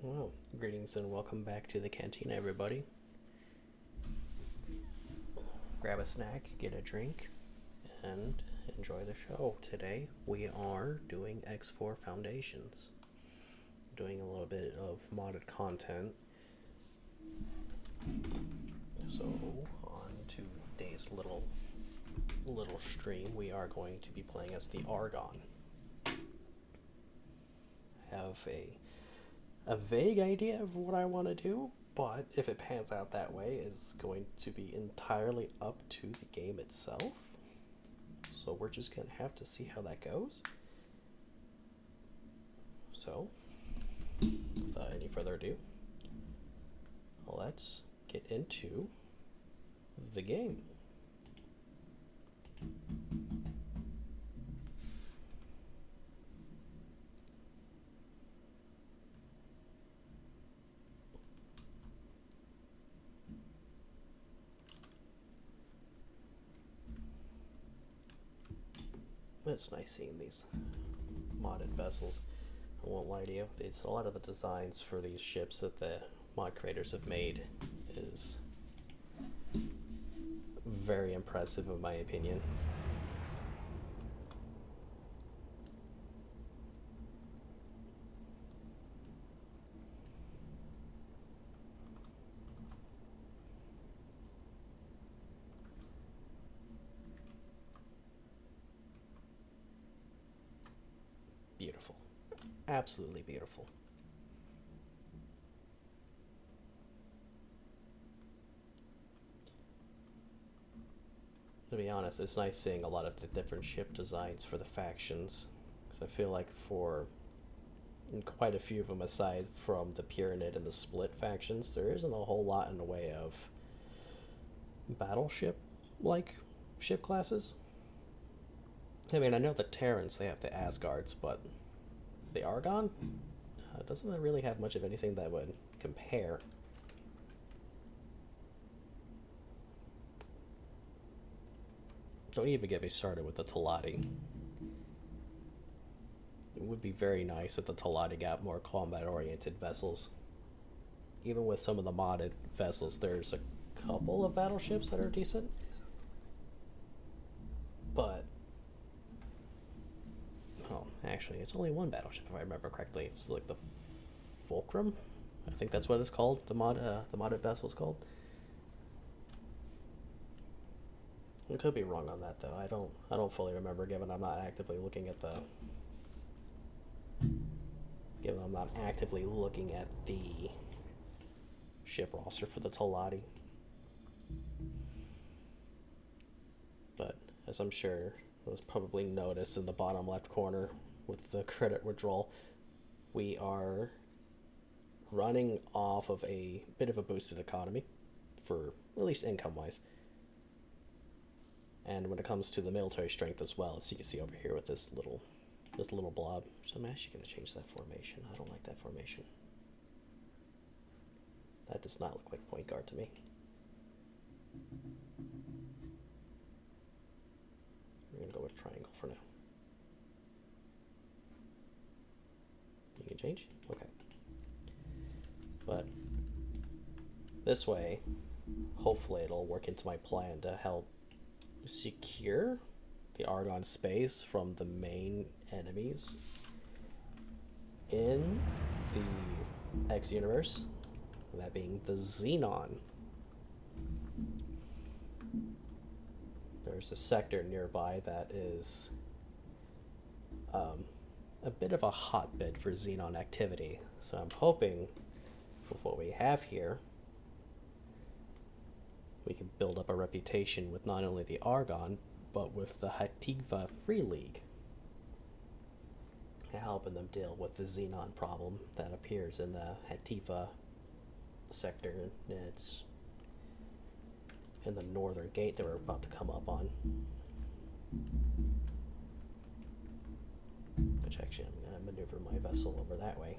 Well, greetings and welcome back to the canteen, everybody. Grab a snack, get a drink, and enjoy the show. Today we are doing X4 Foundations. Doing a little bit of modded content. So on to today's little stream, we are going to be playing as the Argon. I have a vague idea of what I want to do, but if it pans out that way, it's going to be entirely up to the game itself. So we're just going to have to see how that goes. So, without any further ado, let's get into the game. It's nice seeing these modded vessels. I won't lie to you, it's a lot of the designs for these ships that the mod creators have made is very impressive in my opinion. Beautiful. Absolutely beautiful. To be honest, it's nice seeing a lot of the different ship designs for the factions, because I feel like for quite a few of them, aside from the Pyramid and the Split factions, there isn't a whole lot in the way of battleship-like ship classes. I mean, I know the Terrans, they have the Asgards, but the Argon doesn't really have much of anything that would compare. Don't even get me started with the Talati. It would be very nice if the Talati got more combat-oriented vessels. Even with some of the modded vessels, there's a couple of battleships that are decent. But actually, it's only one battleship if I remember correctly. It's like the Fulcrum. I think that's what it's called. The modded vessel is called. I could be wrong on that though. I don't fully remember, given I'm not actively looking at the ship roster for the Talati. But as I'm sure was probably noticed in the bottom left corner with the credit withdrawal, we are running off of a bit of a boosted economy, for at least income wise. And when it comes to the military strength as well, as you can see over here with this little blob. So I'm actually going to change that formation. I don't like that formation. That does not look like point guard to me. We're going to go with triangle for now. You can change? Okay. But this way, hopefully it'll work into my plan to help secure the Argon space from the main enemies in the X universe, that being the Xenon. There's a sector nearby that is a bit of a hotbed for Xenon activity, so I'm hoping with what we have here we can build up a reputation with not only the Argon, but with the Hatikva Free League, helping them deal with the Xenon problem that appears in the Hatikva sector. It's in the northern gate that we're about to come up on. Which actually I'm going to maneuver my vessel over that way.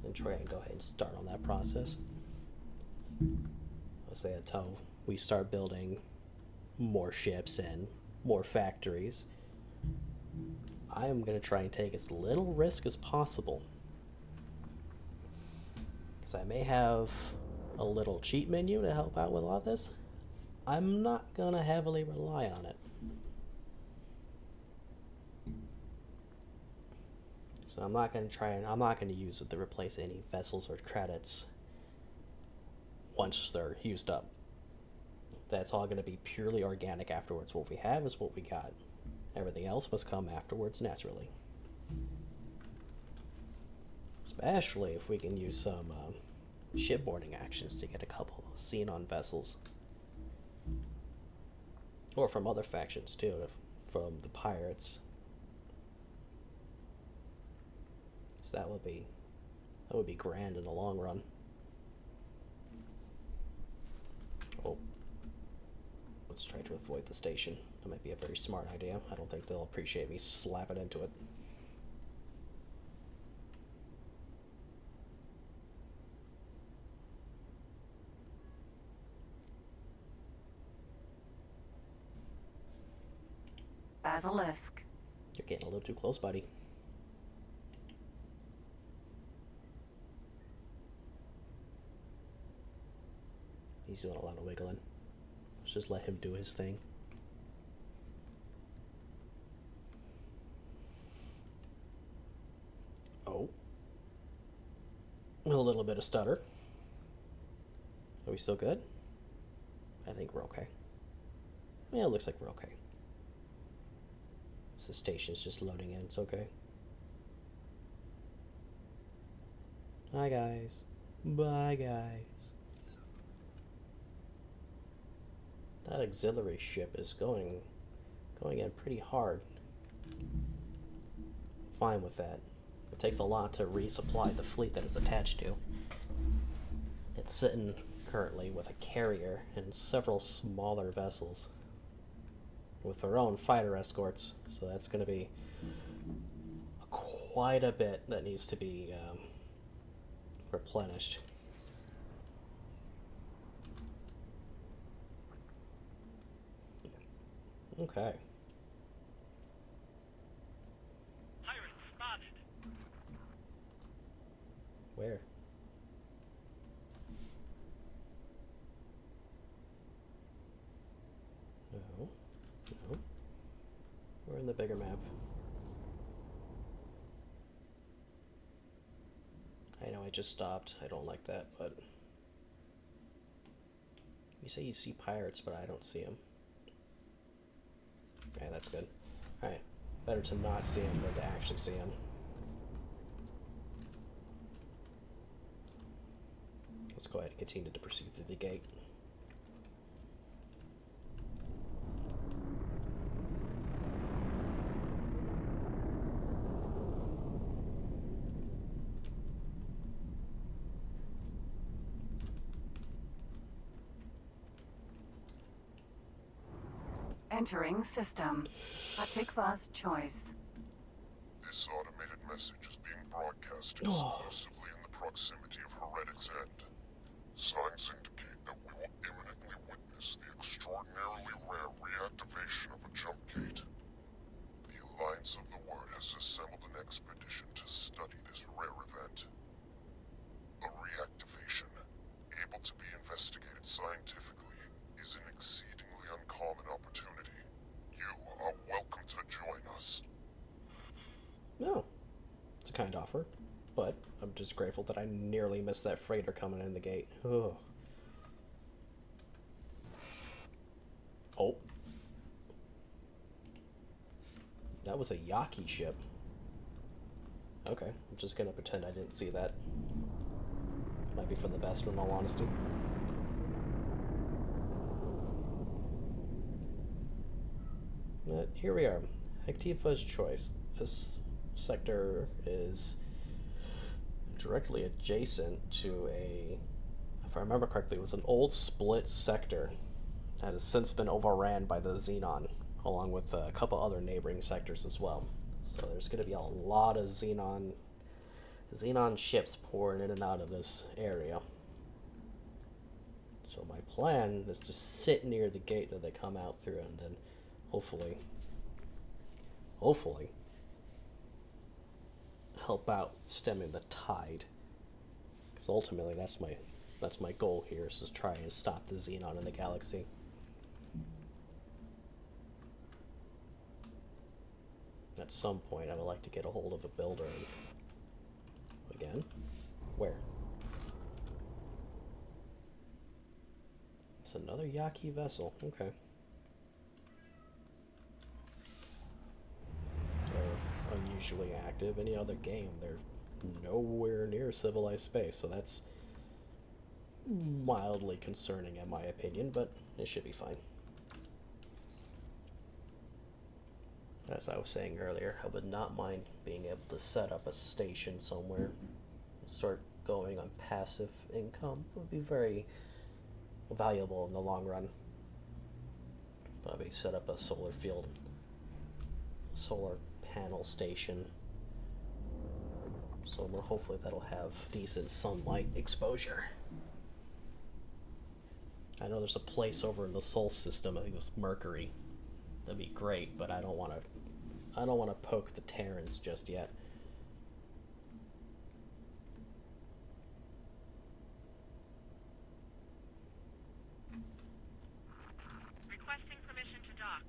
And try and go ahead and start on that process. I'll say until we start building more ships and more factories, I am going to try and take as little risk as possible. Because I may have a little cheat menu to help out with a lot of this. I'm not going to heavily rely on it. So I'm not going to use it to replace any vessels or credits once they're used up. That's all going to be purely organic afterwards. What we have is what we got. Everything else must come afterwards naturally. Especially if we can use some shipboarding actions to get a couple of xenon vessels. Or from other factions too, from the pirates. So that would be grand in the long run. Oh. Let's try to avoid the station. That might be a very smart idea. I don't think they'll appreciate me slapping into it. Basilisk. You're getting a little too close, buddy. He's doing a lot of wiggling. Let's just let him do his thing. Oh. A little bit of stutter. Are we still good? I think we're okay. Yeah, it looks like we're okay. The station's just loading in. It's okay. Hi, guys. Bye, guys. That auxiliary ship is going in pretty hard. Fine with that. It takes a lot to resupply the fleet that it's attached to. It's sitting currently with a carrier and several smaller vessels with their own fighter escorts, so that's going to be quite a bit that needs to be replenished. Okay. Pirate spotted. Where? No. No. We're in the bigger map. I know I just stopped. I don't like that, but... You say you see pirates, but I don't see them. Okay, that's good. Alright. Better to not see them than to actually see them. Let's go ahead and continue to proceed through the gate. Entering system. Atikva's choice. This automated message is being broadcast exclusively in the proximity of Heretic's End. Signs indicate that we will imminently witness the extraordinarily rare reactivation of a jump gate. The Alliance of the Word has assembled an expedition to study this rare event. A reactivation, able to be investigated scientifically, is an exceedingly uncommon opportunity. You are welcome to join us. No. It's a kind offer, but I'm just grateful that I nearly missed that freighter coming in the gate. Ugh. Oh. That was a Yaki ship. Okay, I'm just gonna pretend I didn't see that. Might be for the best, in all honesty. But here we are. Hectifa's choice. This sector is directly adjacent to a, if I remember correctly, it was an old split sector that has since been overran by the Xenon, along with a couple other neighboring sectors as well. So there's going to be a lot of Xenon ships pouring in and out of this area. So my plan is to sit near the gate that they come out through, and then hopefully, help out stemming the tide. Because ultimately, that's my goal here, is to try and stop the Xenon in the galaxy. At some point, I would like to get a hold of a builder. Again? Where? It's another Yaqui vessel. Okay. They're unusually active. Any other game, they're nowhere near civilized space, so that's mildly concerning in my opinion, but it should be fine. As I was saying earlier, I would not mind being able to set up a station somewhere and start going on passive income. It would be very valuable in the long run. Probably set up a solar field, solar panel station somewhere. Hopefully that'll have decent sunlight exposure. I know there's a place over in the Sol system, I think it's Mercury. That'd be great, but I don't want to poke the Terrans just yet. Requesting permission to dock.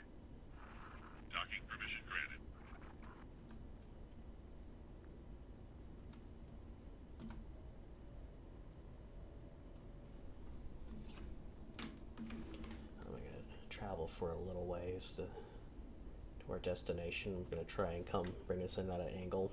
Docking permission granted. I'm gonna travel for a little ways to our destination. We're gonna try and bring us in at an angle.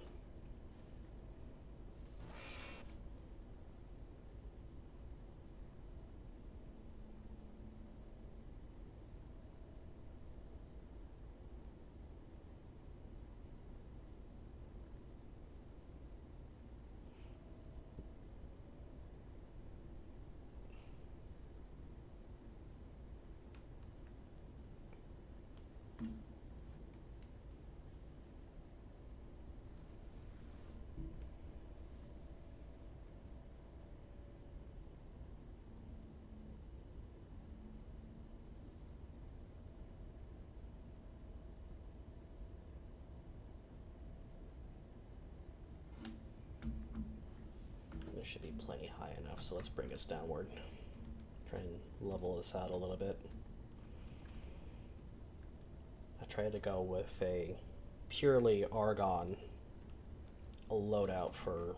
This should be plenty high enough, so let's bring us downward. Try and level this out a little bit. I tried to go with a purely Argon loadout for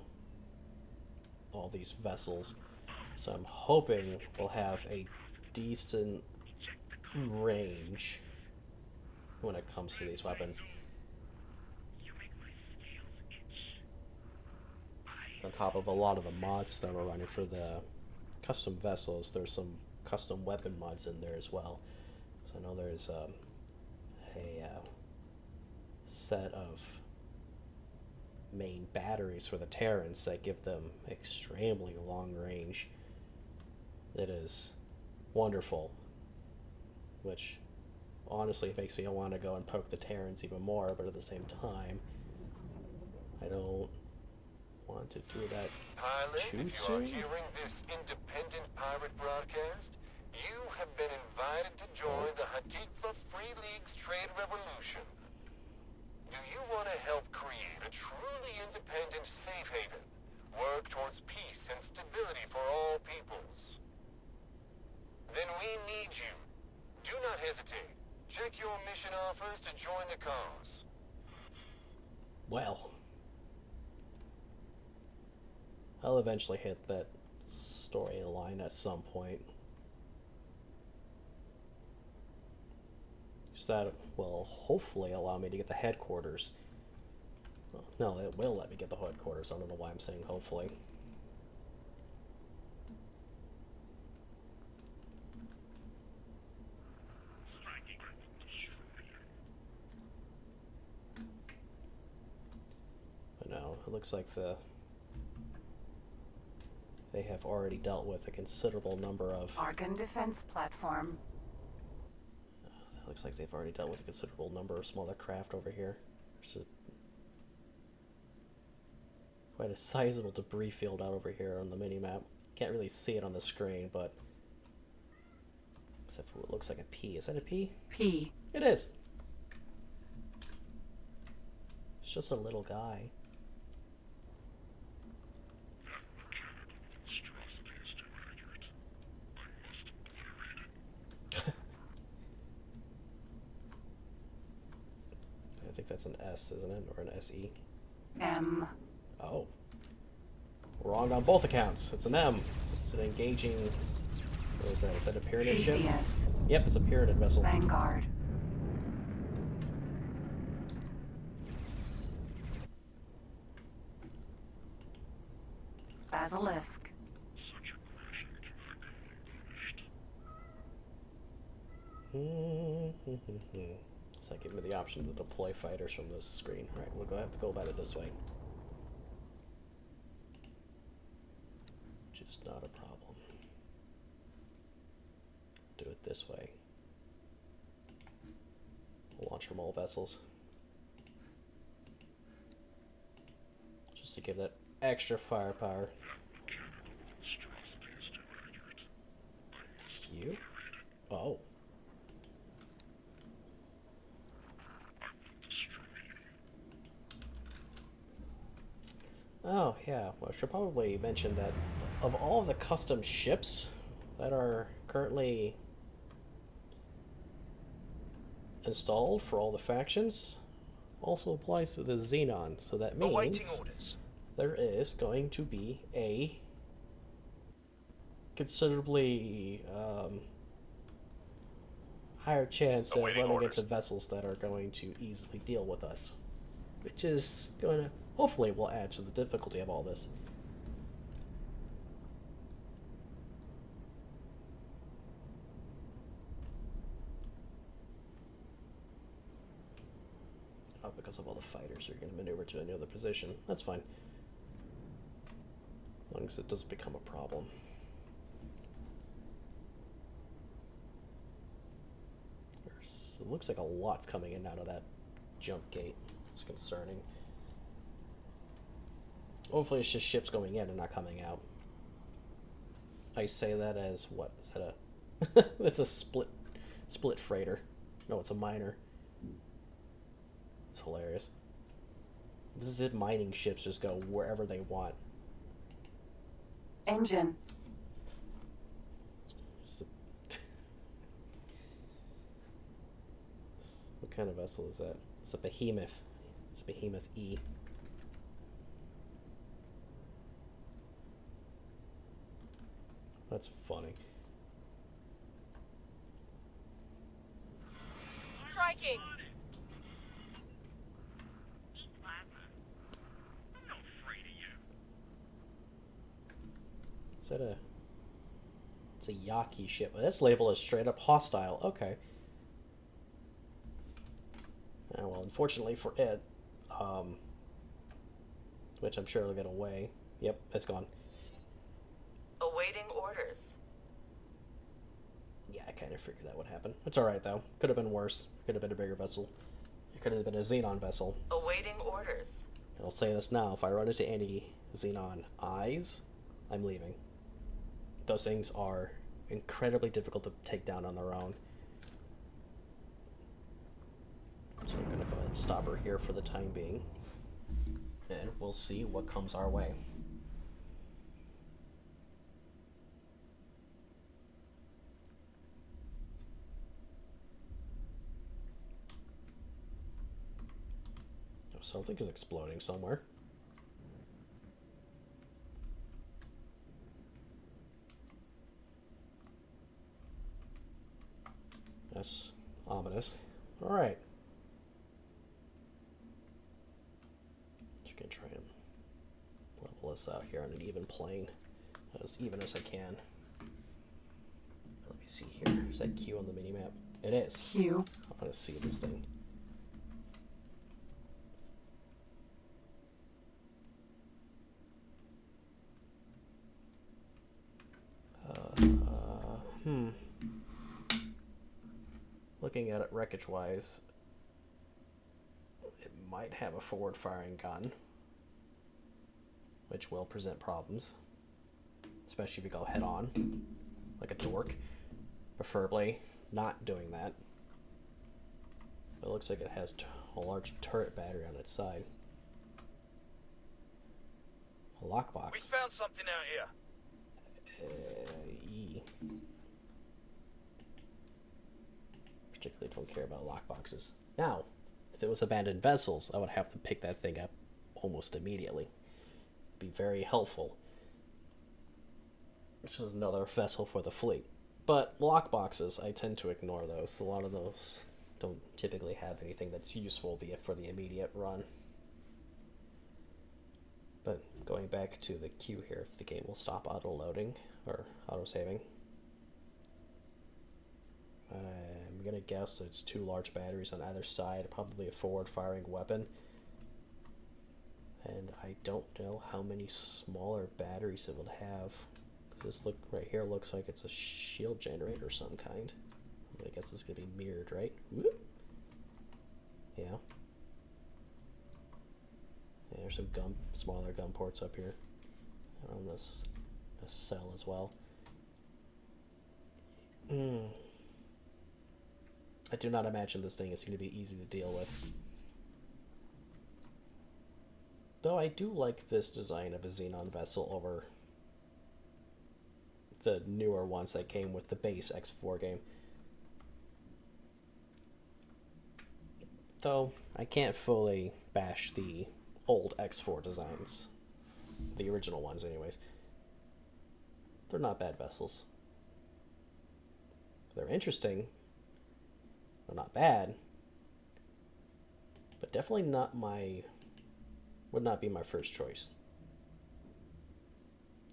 all these vessels, so I'm hoping we'll have a decent range when it comes to these weapons. On top of a lot of the mods that we're running for the custom vessels, there's some custom weapon mods in there as well. So I know there's a set of main batteries for the Terrans that give them extremely long range. That is wonderful, which honestly makes me want to go and poke the Terrans even more, but at the same time, I don't want to do that Pilot, too if you soon. are hearing this independent pirate broadcast, you have been invited to join the Hatikva Free League's trade revolution. Do you want to help create a truly independent safe haven? Work towards peace and stability for all peoples? Then we need you. Do not hesitate. Check your mission offers to join the cause. Well, I'll eventually hit that storyline at some point. So that will hopefully allow me to get the headquarters. Well, no, it will let me get the headquarters. I don't know why I'm saying hopefully. But no, it looks like they have already dealt with a considerable number of... Argon defense platform. It looks like they've already dealt with a considerable number of smaller craft over here. There's quite a sizable debris field out over here on the mini-map. Can't really see it on the screen, but... except for what looks like a P. Is that a P? P. It is! It's just a little guy. that's an S, isn't it? Or an SE? M. Oh. Wrong on both accounts. It's an M. It's an engaging... What is that? Is that a pyramid ship? PCS. Yep, it's a pyramid vessel. Vanguard. Basilisk. It's like give me the option to deploy fighters from this screen. Right, we'll have to go about it this way. Which is not a problem. Do it this way. Launch from all vessels. Just to give that extra firepower. Q? Oh. Oh, yeah. Well, I should probably mention that of all of the custom ships that are currently installed for all the factions, also applies to the Xenon. So that means there is going to be a considerably higher chance of running into vessels that are going to easily deal with us, which is going to hopefully will add to the difficulty of all this. Oh, because of all the fighters are going to maneuver to another position. That's fine. As long as it doesn't become a problem. It looks like a lot's coming in and out of that jump gate. It's concerning. Hopefully it's just ships going in and not coming out. I say that as what? Is that a... It's a split freighter. No, it's a miner. It's hilarious. This is it, mining ships just go wherever they want. Engine. What kind of vessel is that? It's a behemoth. It's a behemoth E. That's funny. Striking! Eat plasma. I'm not afraid of you. Is that a... It's a Yaki ship. That's labeled as straight up hostile. Okay. Well, unfortunately for it, which I'm sure it'll get away. Yep, it's gone. Awaiting orders. Yeah, I kind of figured that would happen. It's alright, though. Could have been worse. Could have been a bigger vessel. It could have been a Xenon vessel. Awaiting orders. I'll say this now. If I run into any Xenon eyes, I'm leaving. Those things are incredibly difficult to take down on their own. So I'm going to go ahead and stop her here for the time being. And we'll see what comes our way. Something is exploding somewhere. That's ominous. Alright. Just gonna try and level this out here on an even plane. As even as I can. Let me see here. Is that Q on the minimap? It is. Q. I want to see this thing. Looking at it wreckage-wise, it might have a forward-firing gun, which will present problems, especially if you go head-on, like a dork. Preferably not doing that. But it looks like it has a large turret battery on its side. A lockbox. We found something out here. E. Particularly don't care about lockboxes. Now, it was abandoned vessels, I would have to pick that thing up almost immediately. Be very helpful. Which is another vessel for the fleet. But lockboxes, I tend to ignore those. A lot of those don't typically have anything that's useful for the immediate run. But going back to the queue here, if the game will stop auto-loading or auto-saving. I'm gonna guess it's 2 large batteries on either side, probably a forward-firing weapon. And I don't know how many smaller batteries it would have. Because this look right here looks like it's a shield generator of some kind. I guess this is gonna be mirrored, right? Whoop. Yeah. Yeah, there's some smaller gun ports up here on this cell as well. I do not imagine this thing is going to be easy to deal with. Though I do like this design of a Xenon vessel over the newer ones that came with the base X4 game. Though I can't fully bash the old X4 designs. The original ones anyways. They're not bad vessels. They're interesting. They're not bad. But definitely not would not be my first choice.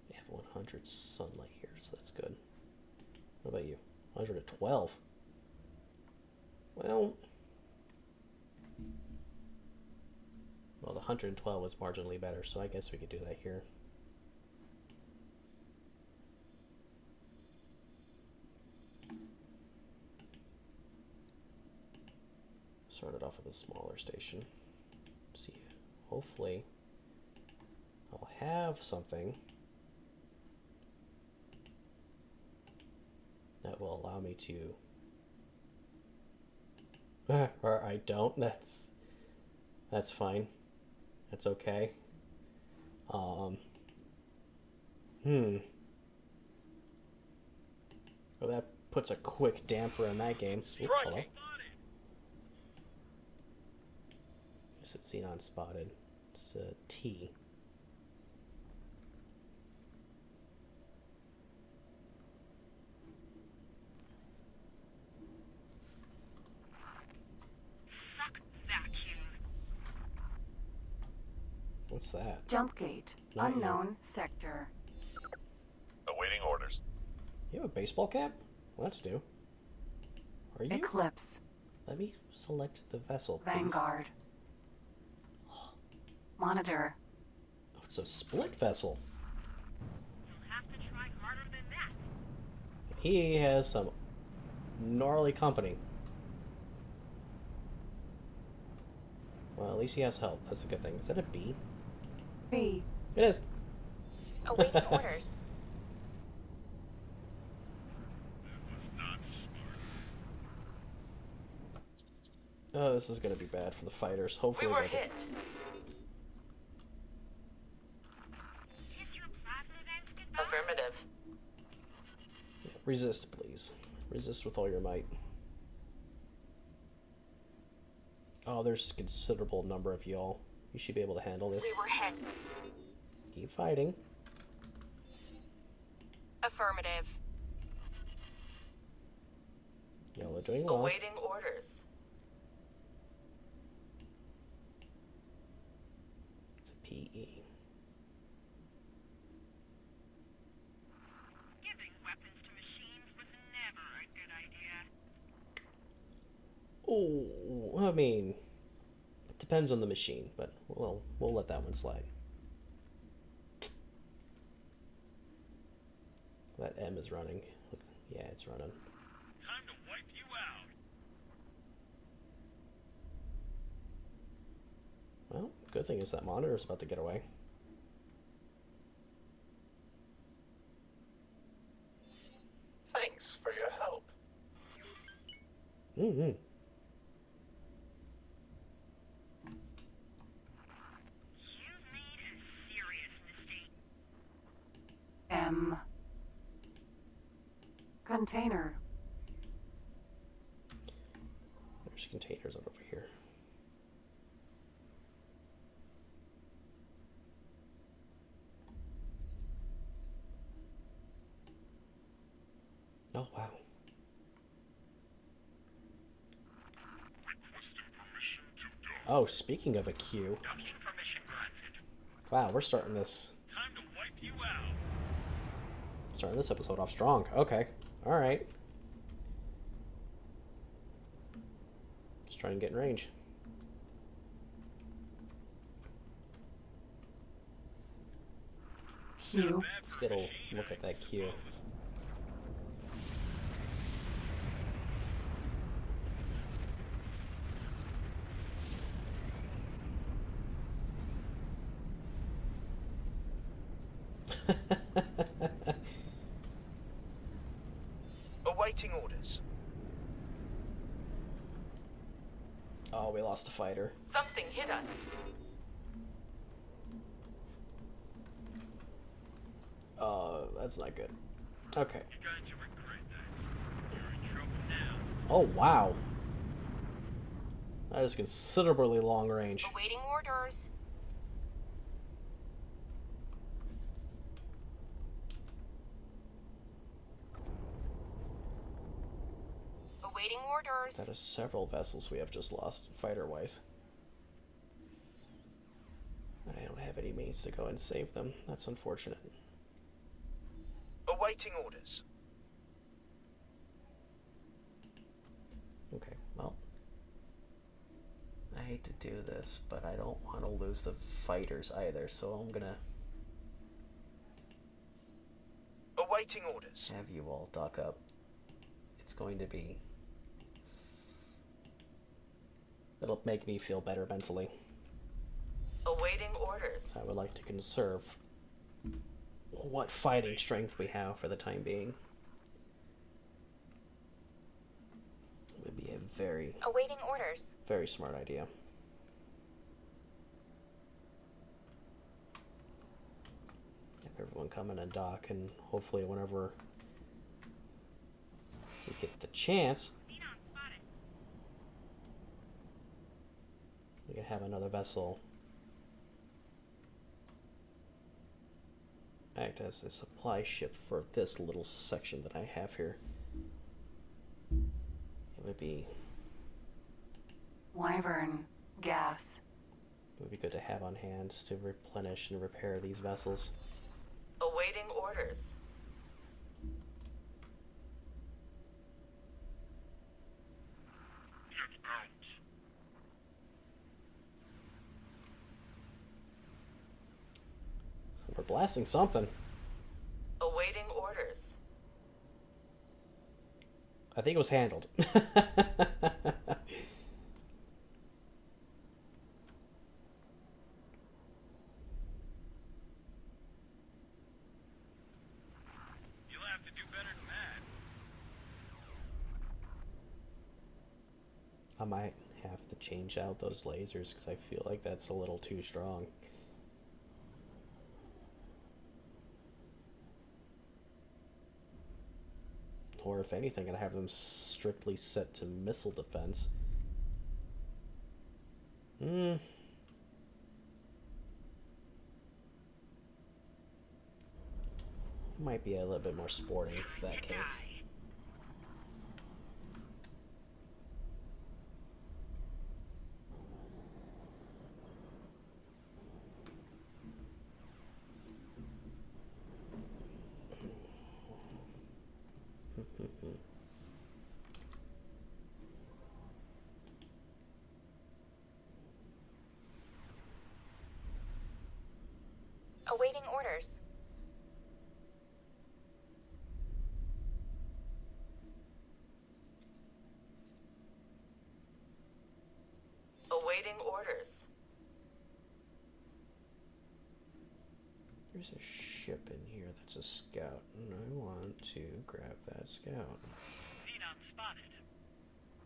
You have 100 sunlight here, so that's good. What about you? 112. Well, the 112 was marginally better, so I guess we could do that here. Started off with a smaller station. See, hopefully I'll have something that will allow me to or I don't. That's fine. That's okay. Well, that puts a quick damper on that game. Ooh, hello. It's Xenon spotted. It's a T. What's that? Jump gate. Not you. Unknown sector. Awaiting orders. You have a baseball cap? Well, that's new. Are you? Eclipse. Let me select the vessel, please. Vanguard. Monitor. Oh, it's a split vessel. You'll have to try harder than that. He has some gnarly company. Well, at least he has help. That's a good thing. Is that a B? B. It is. Awaiting orders. Oh, this is going to be bad for the fighters. Hopefully We were they can- hit. Kiss your president goodbye. Affirmative. Yeah, resist, please. Resist with all your might. Oh, there's a considerable number of y'all. You should be able to handle this. We were hit. Keep fighting. Affirmative. Y'all are doing well. Awaiting orders. It's a PE. Giving weapons to machines was never a good idea. Oh, I mean, it depends on the machine, but we'll let that one slide. That M is running. Yeah, it's running. Time to wipe you out. Well, good thing is that monitor is about to get away. Thanks for your help. Mm-hmm. You've made a serious mistake. M. Container. There's containers over here. Oh, wow. Oh, speaking of a queue. Docking permission granted. Wow, we're starting this Time to wipe you out. episode off strong. Okay. Alright. Let's try and get in range. Q. Let's get a look at that queue. Awaiting orders. Oh, we lost a fighter. Something hit us. That's not good. Okay. You're going to regret that. You're in trouble now. Oh, wow. That is considerably long range. Awaiting orders. Awaiting orders. That is several vessels we have just lost, fighter-wise. I don't have any means to go and save them. That's unfortunate. Awaiting orders. Okay, well. I hate to do this, but I don't want to lose the fighters either, so I'm gonna Awaiting orders. have you all dock up. It's going to be... It'll make me feel better mentally. Awaiting orders. I would like to conserve what fighting strength we have for the time being. It would be a very, Awaiting orders. very smart idea. Have everyone come in and dock, and hopefully whenever we get the chance, Xenon spotted. we can have another vessel act as a supply ship for this little section that I have here. It would be Wyvern. Gas. good to have on hand to replenish and repair these vessels. Awaiting orders. Get out. We're blasting something. Awaiting orders. I think it was handled. You'll have to do better than that. I might have to change out those lasers because I feel like that's a little too strong. Or if anything, I'd have them strictly set to missile defense. Might be a little bit more sporting in that case. Awaiting orders. Awaiting orders. There's a ship in here that's a scout, and I want to grab that scout. Xenon spotted.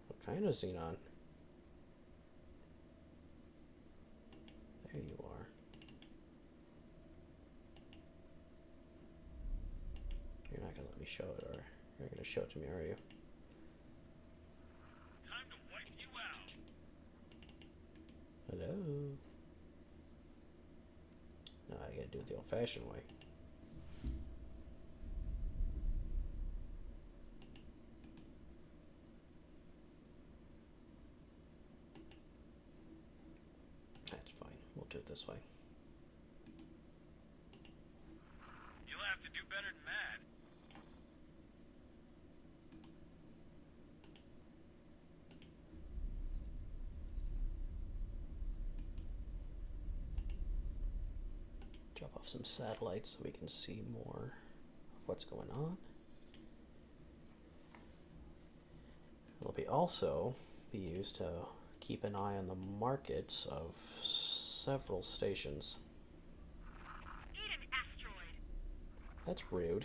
What kind of xenon? There you are. You're not gonna let me show it, or you're gonna show it to me, are you? Time to wipe you out. Hello? No, I gotta do it the old-fashioned way. this way. You'll have to do better than that. Drop off some satellites so we can see more of what's going on. It'll also be used to keep an eye on the markets of several stations. Eat an asteroid. That's rude.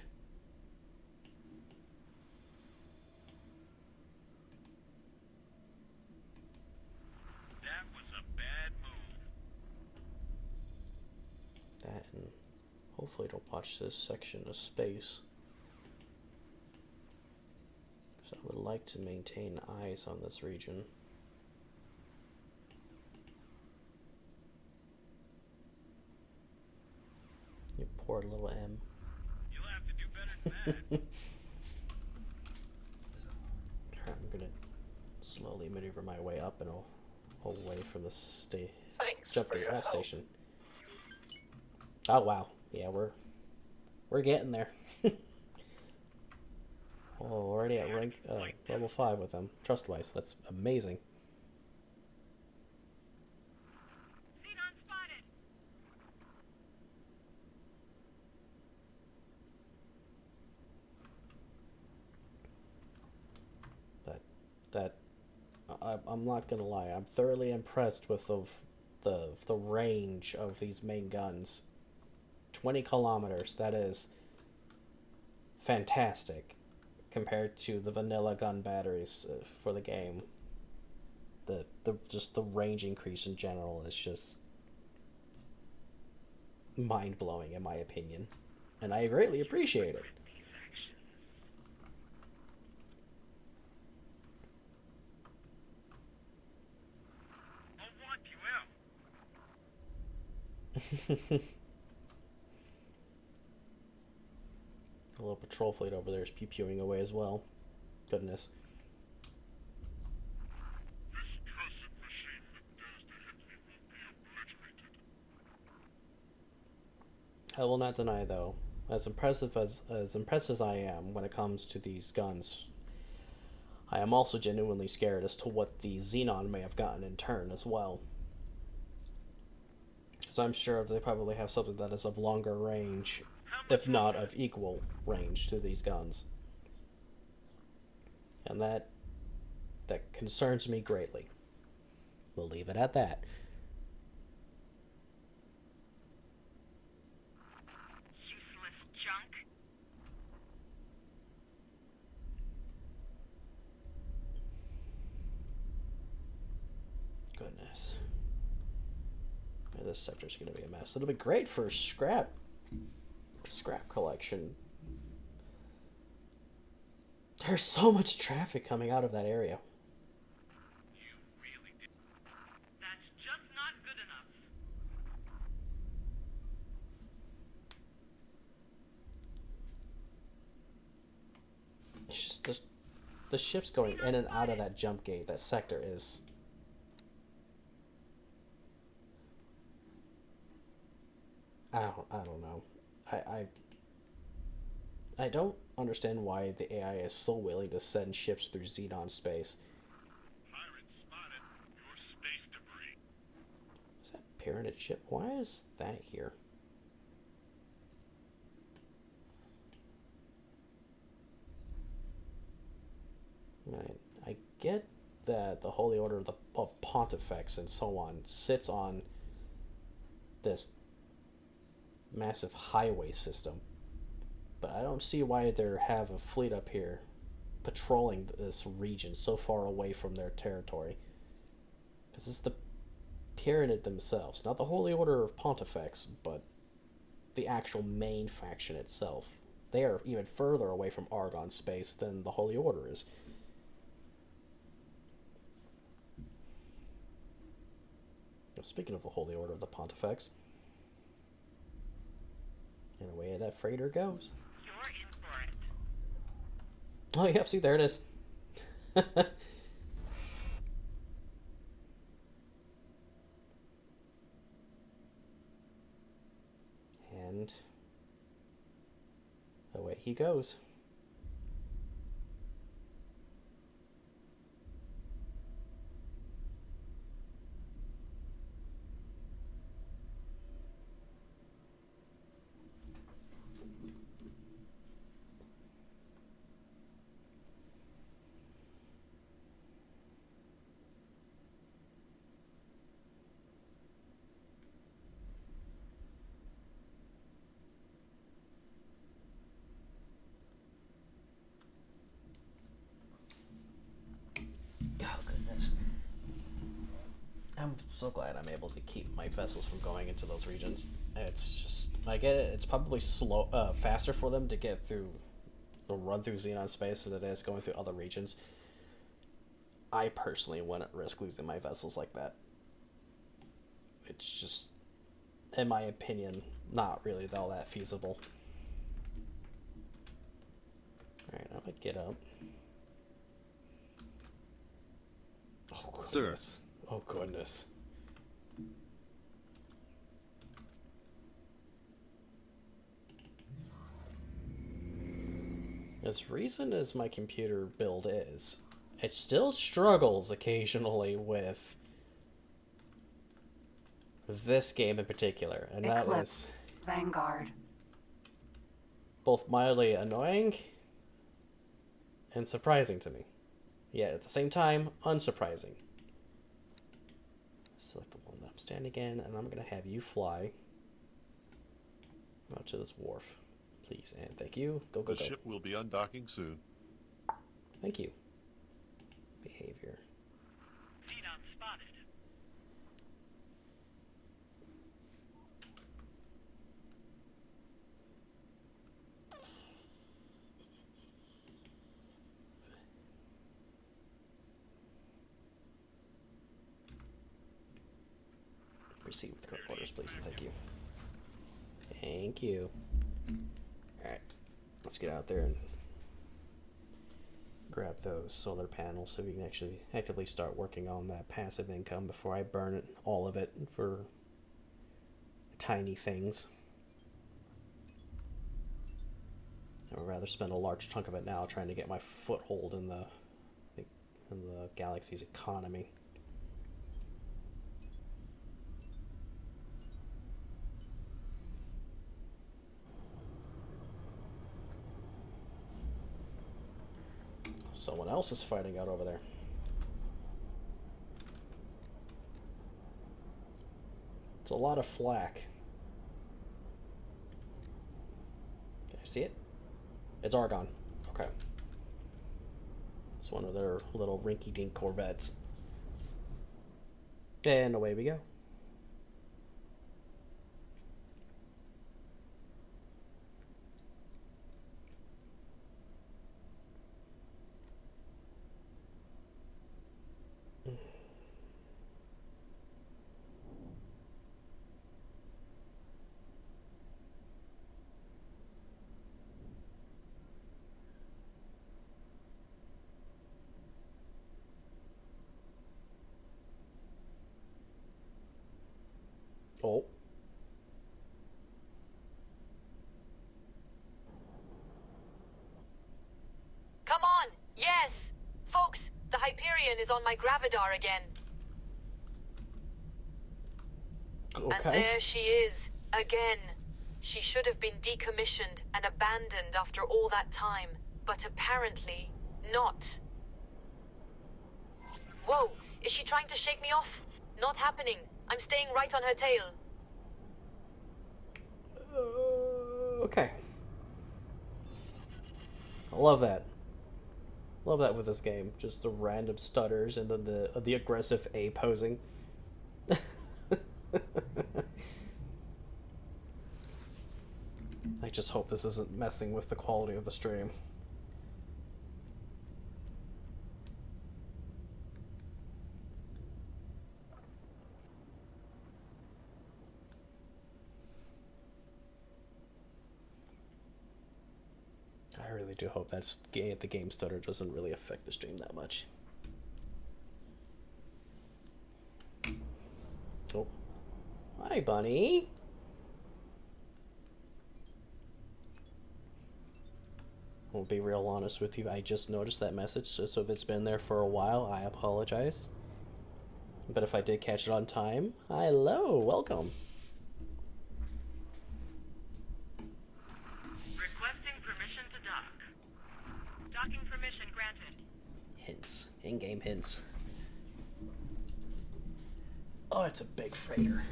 That was a bad move. That, and hopefully don't watch this section of space. So I would like to maintain eyes on this region. You poor little M. You'll have to do better than that. I'm gonna slowly maneuver my way up and away from the Thanks jump for to your that help. station. Oh wow, yeah, we're getting there. Oh, already at rank level 5 with them, trust-wise. That's amazing. Xenon spotted. I'm not gonna lie. I'm thoroughly impressed with the range of these main guns. 20 kilometers. That is fantastic compared to the vanilla gun batteries for the game. Just the range increase in general is just mind blowing in my opinion, and I greatly appreciate it. I'll want you out. A little patrol fleet over there is pew-pewing away as well. Goodness. This cursed machine that dares to hit me will be obliterated. I will not deny, though, as impressed as I am when it comes to these guns, I am also genuinely scared as to what the Xenon may have gotten in turn as well. Because I'm sure they probably have something that is of longer range, if not of equal range to these guns. And that concerns me greatly. We'll leave it at that. Useless junk. Goodness. Yeah, this sector's gonna be a mess. It'll be great for scrap collection. There's so much traffic coming out of that area. You really did. That's just not good enough. It's just the ships going in and out of that jump gate. That sector is. I don't know. I don't understand why the AI is so willing to send ships through Xenon space. Pirates spotted your space debris. Is that Pyramid ship? Why is that here? I get that the Holy Order of Pontifex and so on sits on this massive highway system, but I don't see why they have a fleet up here patrolling this region so far away from their territory. Because it's the Pyramid themselves, not the Holy Order of Pontifex, but the actual main faction itself. They are even further away from Argon space than the Holy Order is. Speaking of the Holy Order of the Pontifex, and away that freighter goes. You're in for it. Oh, yep, see, there it is. he goes. Oh, goodness. I'm so glad I'm able to keep my vessels from going into those regions. It's just, I get it, it's probably faster for them to get through the run through Xenon space than it is going through other regions. I personally wouldn't risk losing my vessels like that. It's just, in my opinion, not really all that feasible. Alright, I'm gonna get up. Oh, goodness. Sir. Oh, goodness. As recent as my computer build is, it still struggles occasionally with this game in particular, and that Eclipse. is Vanguard. both mildly annoying and surprising to me. Yet at the same time, unsurprising. Select the one that I'm standing in, and I'm going to have you fly out to this wharf. Please, and thank you. Go, go, The go. ship will be undocking soon. Thank you. Behavior. Xenon spotted. Proceed with current orders, please. Thank you. Thank you. Alright. Let's get out there and grab those solar panels so we can actually actively start working on that passive income before I burn it, all of it, for tiny things. I would rather spend a large chunk of it now trying to get my foothold in the galaxy's economy. Someone else is fighting out over there. It's a lot of flak. Can I see it? It's Argon. Okay. It's one of their little rinky-dink corvettes. And away we go. Oh. Come on! Yes! Folks, the Hyperion is on my Gravidar again. Okay. And there she is, again. She should have been decommissioned and abandoned after all that time, but apparently not. Whoa! Is she trying to shake me off? Not happening. I'm staying right on her tail. Okay. I love that. Love that with this game. Just the random stutters and then the aggressive A posing. I just hope this isn't messing with the quality of the stream. I really do hope the game stutter doesn't really affect the stream that much. Oh. Hi, bunny. I'll be real honest with you. I just noticed that message, so if it's been there for a while, I apologize. But if I did catch it on time, hello, welcome. Requesting permission to dock. Docking permission granted. Hints. In-game hints. Oh, it's a big freighter.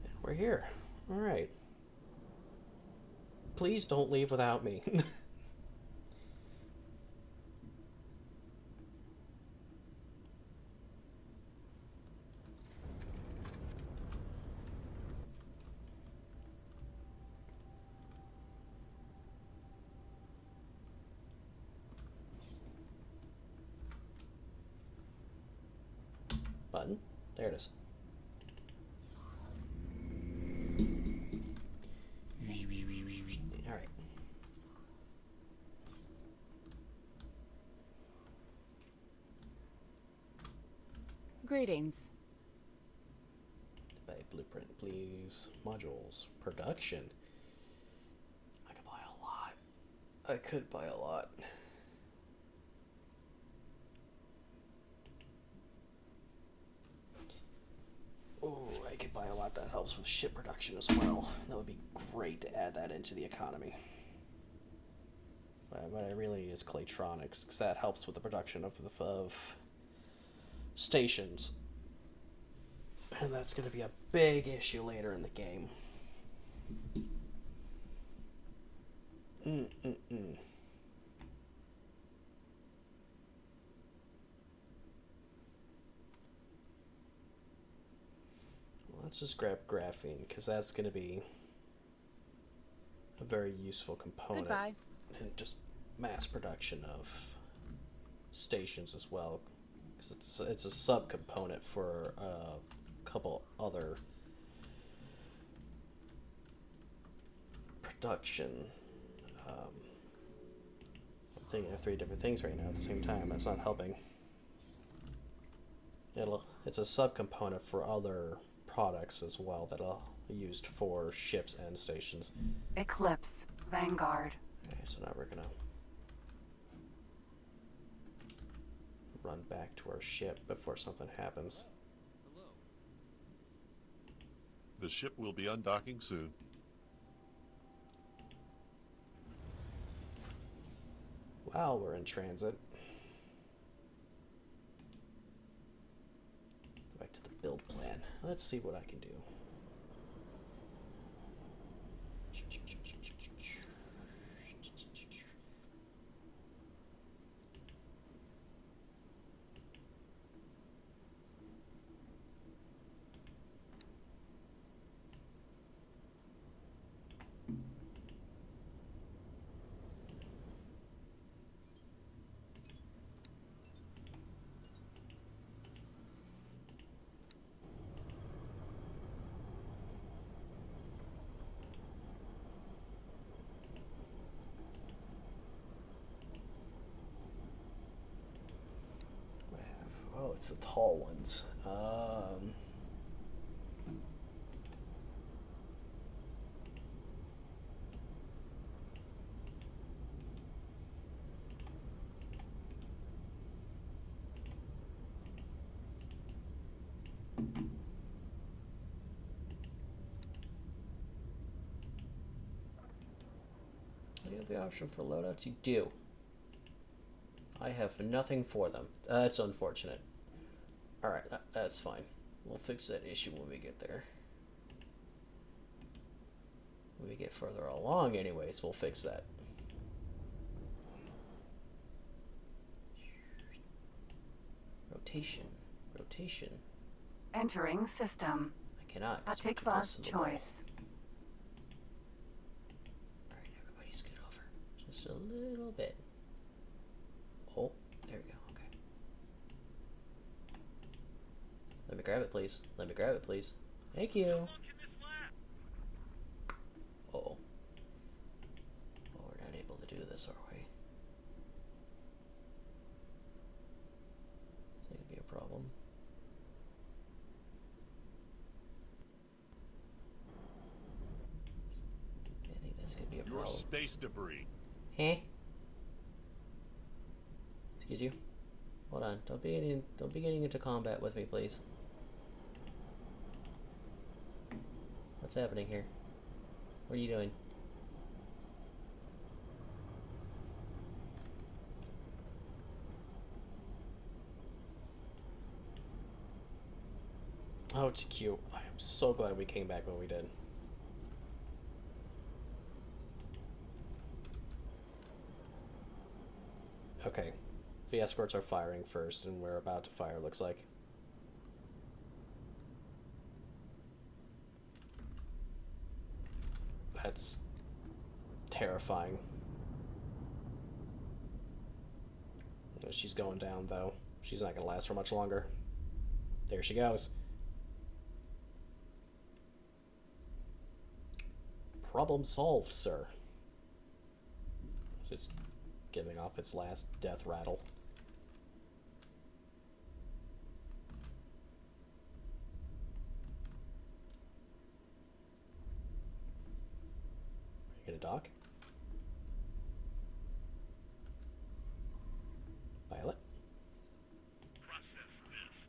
And we're here. Alright. Please don't leave without me. Button. There it is. Alright. Greetings. Buy blueprint, please. Modules. Production. I could buy a lot. I could buy a lot. Oh, I could buy a lot. That helps with ship production as well. That would be great to add that into the economy. But it really is Claytronics, because that helps with the production of stations. And that's going to be a big issue later in the game. Let's just grab graphene, because that's going to be a very useful component. Goodbye. And just mass production of stations as well, because it's a subcomponent for a couple other production. I'm thinking of 3 different things right now at the same time. That's not helping. It's a subcomponent for other products as well that are used for ships and stations. Eclipse. Vanguard. Okay, so now we're gonna run back to our ship before something happens. The ship will be undocking soon. While we're in transit. Back to the build plan. Let's see what I can do. Oh, it's the tall ones. Do you have the option for loadouts? You do. I have nothing for them. That's unfortunate. Alright, that's fine. We'll fix that issue when we get there. When we get further along anyways, we'll fix that. Rotation. Rotation. Entering system. I cannot. 'cause we're too Hatikva close to the wall. choice. Alright, everybody scoot over. Just a little bit. Oh, there we go. Okay. Let me grab it, please. Let me grab it, please. Thank you. Look in this lab. Uh-oh. Oh, we're not able to do this, are we? Is that gonna be a problem? a Your problem. space debris. Huh? Excuse you. Hold on. Don't be getting into combat with me, please. What's happening here? What are you doing? Oh, it's cute. I am so glad we came back when we did. Okay. The escorts are firing first, and we're about to fire, looks like. That's terrifying. She's going down, though. She's not going to last for much longer. There she goes. Problem solved, sir. So it's giving off its last death rattle. Are you gonna dock? Violet? Process this.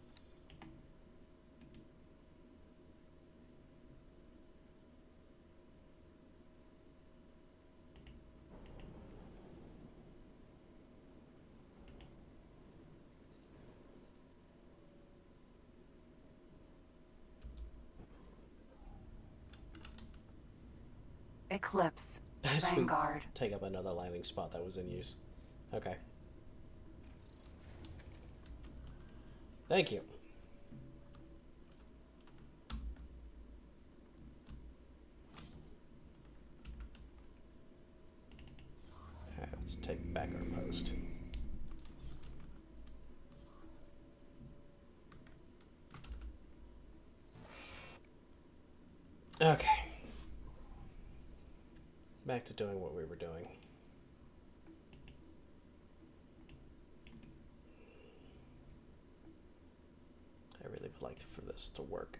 Eclipse. As we Vanguard. take up another landing spot that was in use. Okay. Thank you. Alright, let's take back our post. Okay. Back to doing what we were doing. I really would like for this to work.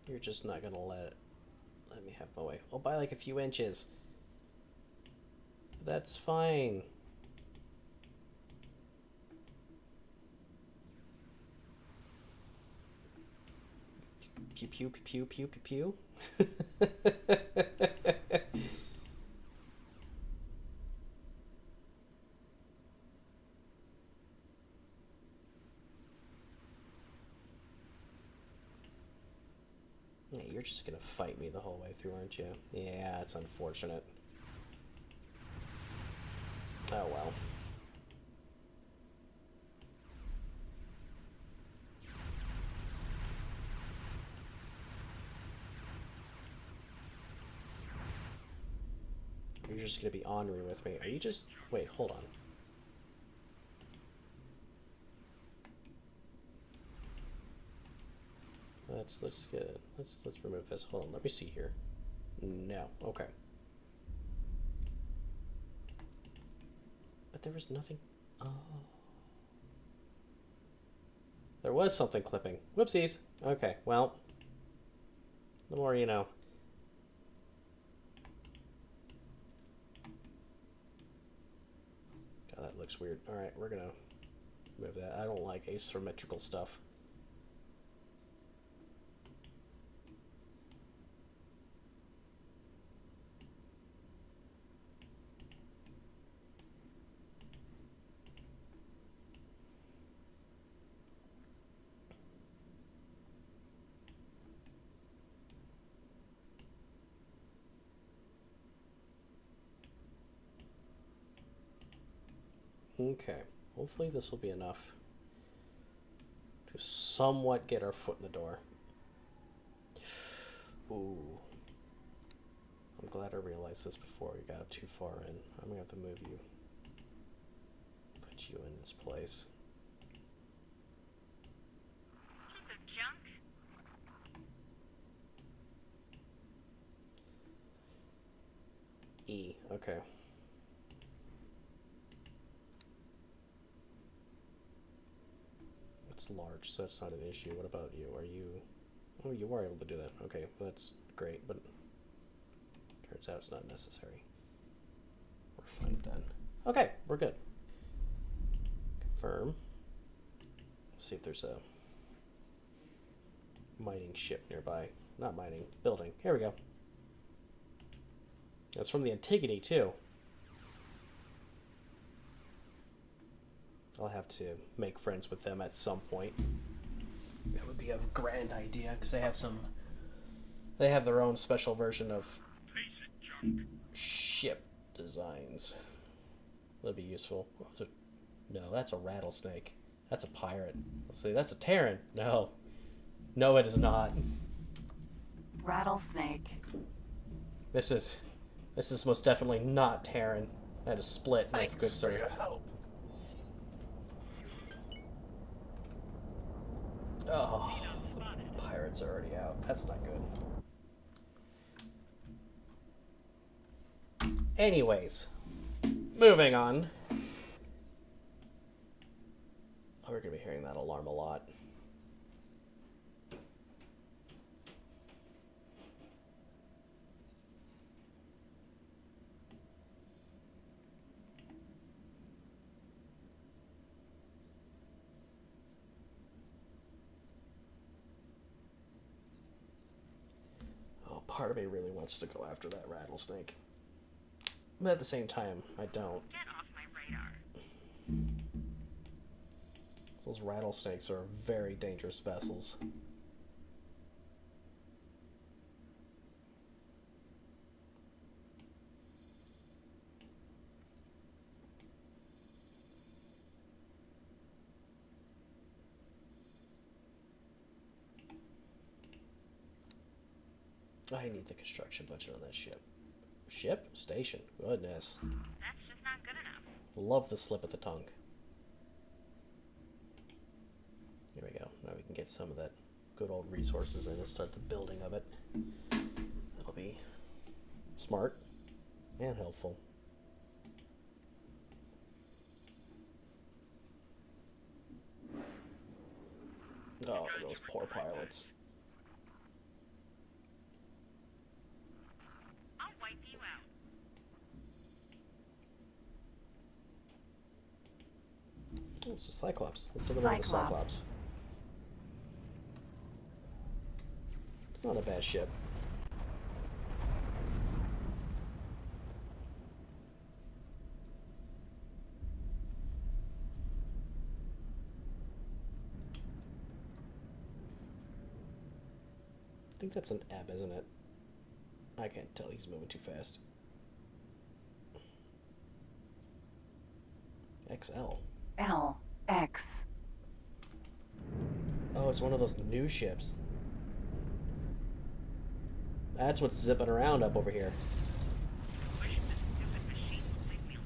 You're just not gonna let me have my way. I'll buy like a few inches. That's fine. Pew pew pew pew pew pew. Yeah, you're just gonna fight me the whole way through, aren't you? Yeah, it's unfortunate. Oh well. You're just gonna be ornery with me. Are you just... Wait, hold on. Let's get it. Let's remove this. Hold on, let me see here. No, okay. But there was nothing. Oh. There was something clipping. Whoopsies. Okay, well. The more you know. God, that looks weird. Alright, we're gonna move that. I don't like asymmetrical stuff. Okay, hopefully this will be enough to somewhat get our foot in the door. Ooh. I'm glad I realized this before we got too far in. I'm gonna have to move you. Put you in this place. Piece of junk. E, okay. It's large, so that's not an issue. What about you? Are you... Oh, you were able to do that. Okay, well, that's great, but turns out it's not necessary. We're fine then. Okay, we're good. Confirm. Let's see if there's a mining ship nearby. Not mining, building. Here we go. That's from the Antigone, too. I'll have to make friends with them at some point. That would be a grand idea, because they have some... They have their own special version of ship designs. That'd be useful. No, that's a rattlesnake. That's a pirate. Let's see, that's a Terran. No. No, it is not. Rattlesnake. This is most definitely not Terran. I had to split. Thanks for your help. Oh, the pirates are already out. That's not good. Anyways, moving on. Oh, we're gonna be hearing that alarm a lot. Part of me really wants to go after that rattlesnake. But at the same time, I don't. Get off my radar. Those rattlesnakes are very dangerous vessels. I need the construction budget on that ship. Ship? Station. Goodness. That's just not good enough. Love the slip of the tongue. Here we go. Now we can get some of that good old resources in and start the building of it. That'll be smart and helpful. Oh, those poor pilots. I'll wipe you out. Oh, it's a Cyclops. Let's take a look at the Cyclops. It's not a bad ship. I think that's an ebb, isn't it? I can't tell, he's moving too fast. XL. LX. Oh, it's one of those new ships. That's what's zipping around up over here. Wish this stupid machine would leave me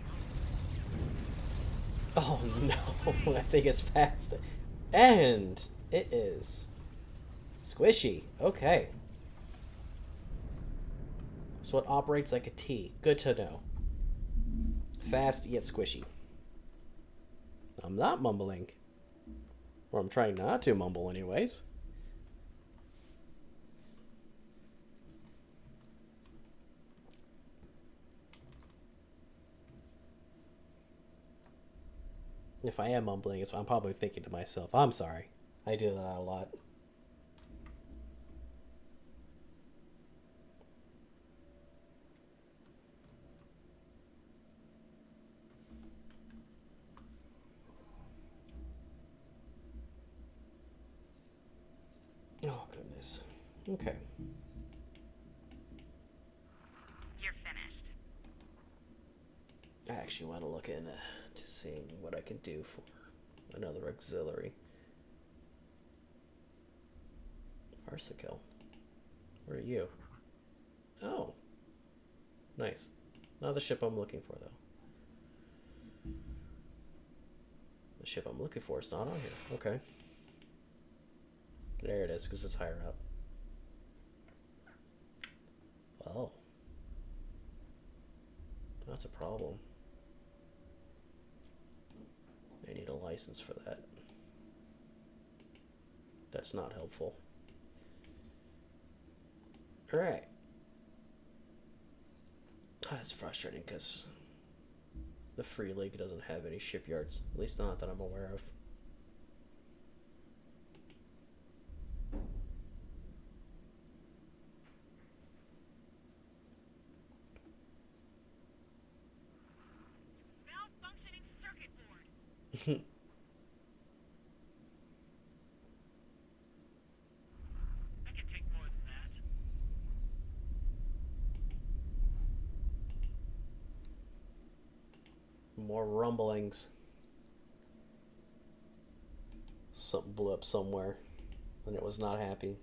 alone. Oh no, that thing is fast. And it is squishy. Okay. So it operates like a T. Good to know. Fast yet squishy. I'm not mumbling. Or I'm trying not to mumble anyways. If I am mumbling, I'm probably thinking to myself, I'm sorry. I do that a lot. Oh, goodness. Okay. You're finished. I actually want to look into seeing what I can do for another auxiliary. Arsicle. Where are you? Oh. Nice. Not the ship I'm looking for, though. The ship I'm looking for is not on here. Okay. There it is, because it's higher up. Oh. That's a problem. I need a license for that. That's not helpful. Alright. That's frustrating because the Free League doesn't have any shipyards. At least not that I'm aware of. Malfunctioning circuit board. I can take more than that. More rumblings. Something blew up somewhere, and it was not happy.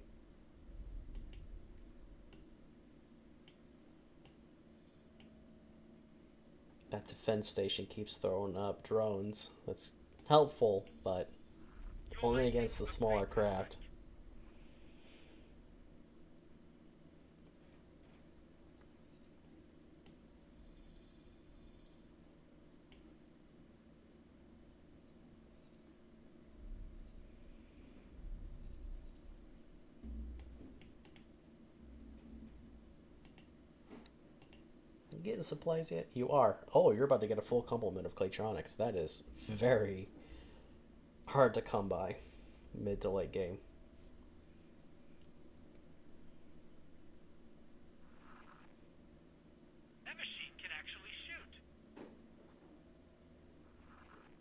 That defense station keeps throwing up drones. That's helpful, but only against the smaller craft. Getting supplies yet? You are. Oh, you're about to get a full complement of Claytronics. That is very hard to come by mid to late game. That machine can actually shoot.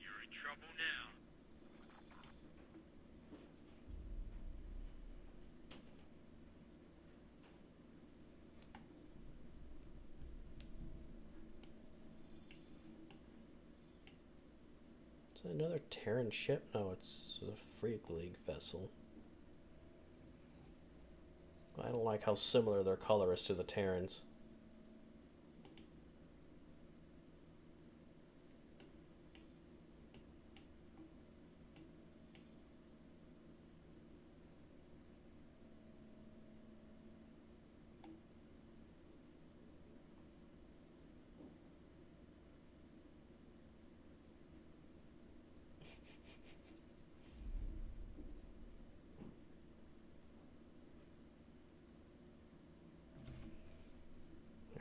You're in trouble now. Is that another Terran ship? No, it's a Free League vessel. I don't like how similar their color is to the Terrans.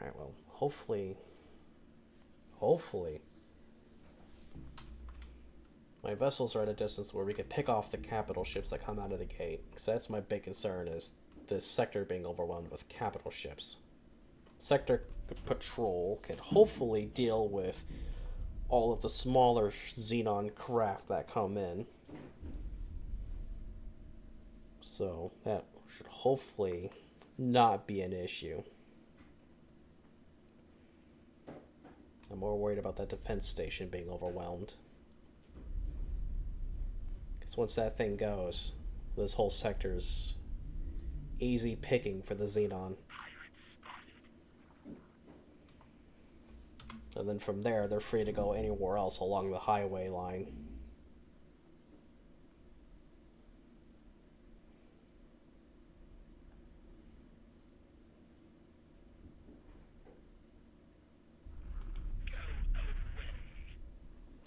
Alright, well, hopefully my vessels are at a distance where we can pick off the capital ships that come out of the gate. Because that's my big concern, is this sector being overwhelmed with capital ships. Sector patrol can hopefully deal with all of the smaller Xenon craft that come in. So that should hopefully not be an issue. I'm more worried about that defense station being overwhelmed. Because once that thing goes, this whole sector's easy picking for the Xenon. And then from there, they're free to go anywhere else along the highway line.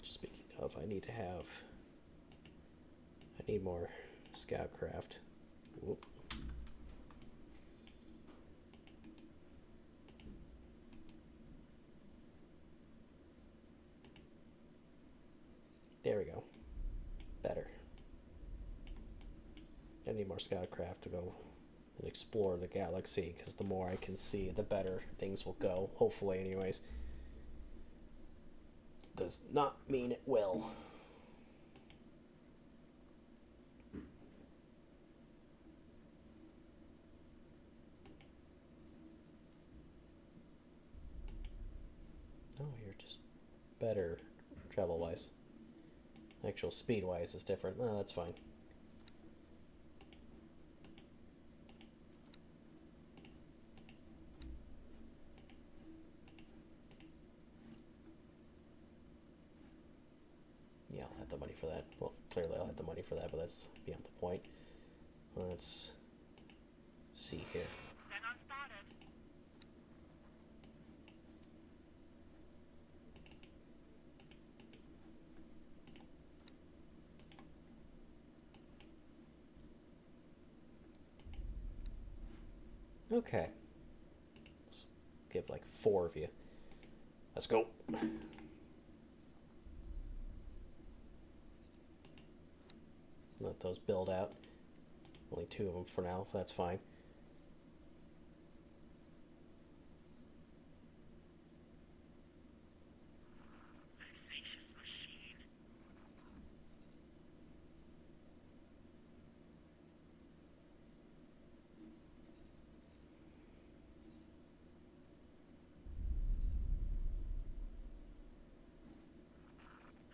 Speaking of, I need more scout craft. Whoop. There we go. Better. I need more scout craft to go and explore the galaxy, because the more I can see, the better things will go. Hopefully, anyways. Does not mean it will. Oh, you're just better travel-wise. Actual speed-wise is different. No, that's fine. Yeah, I'll have the money for that. Well, clearly I'll have the money for that, but that's beyond the point. Let's see here. Xenon spotted. Okay. Let's give like 4 of you. Let's go. Let those build out. Only 2 of them for now. That's fine. Vexatious machine.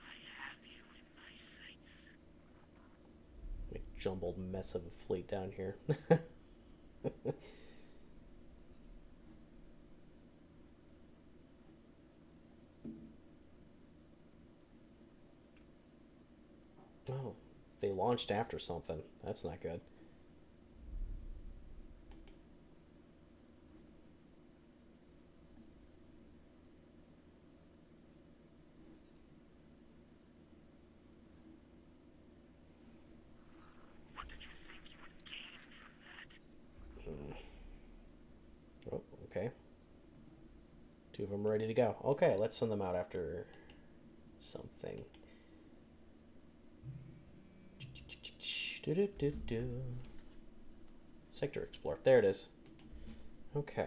I have you in my sights. A jumbled mess of a fleet down here. Oh, they launched after something. That's not good. What did you think you would gain from that? Oh, okay. 2 of them ready to go. Okay, let's send them out after something. Sector Explorer. There it is. Okay.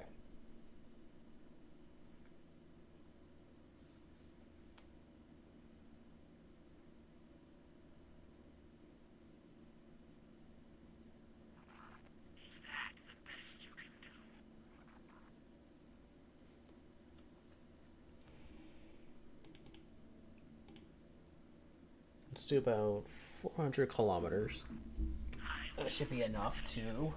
Is that the best you can do? Let's do about 400 kilometers. That should be enough to...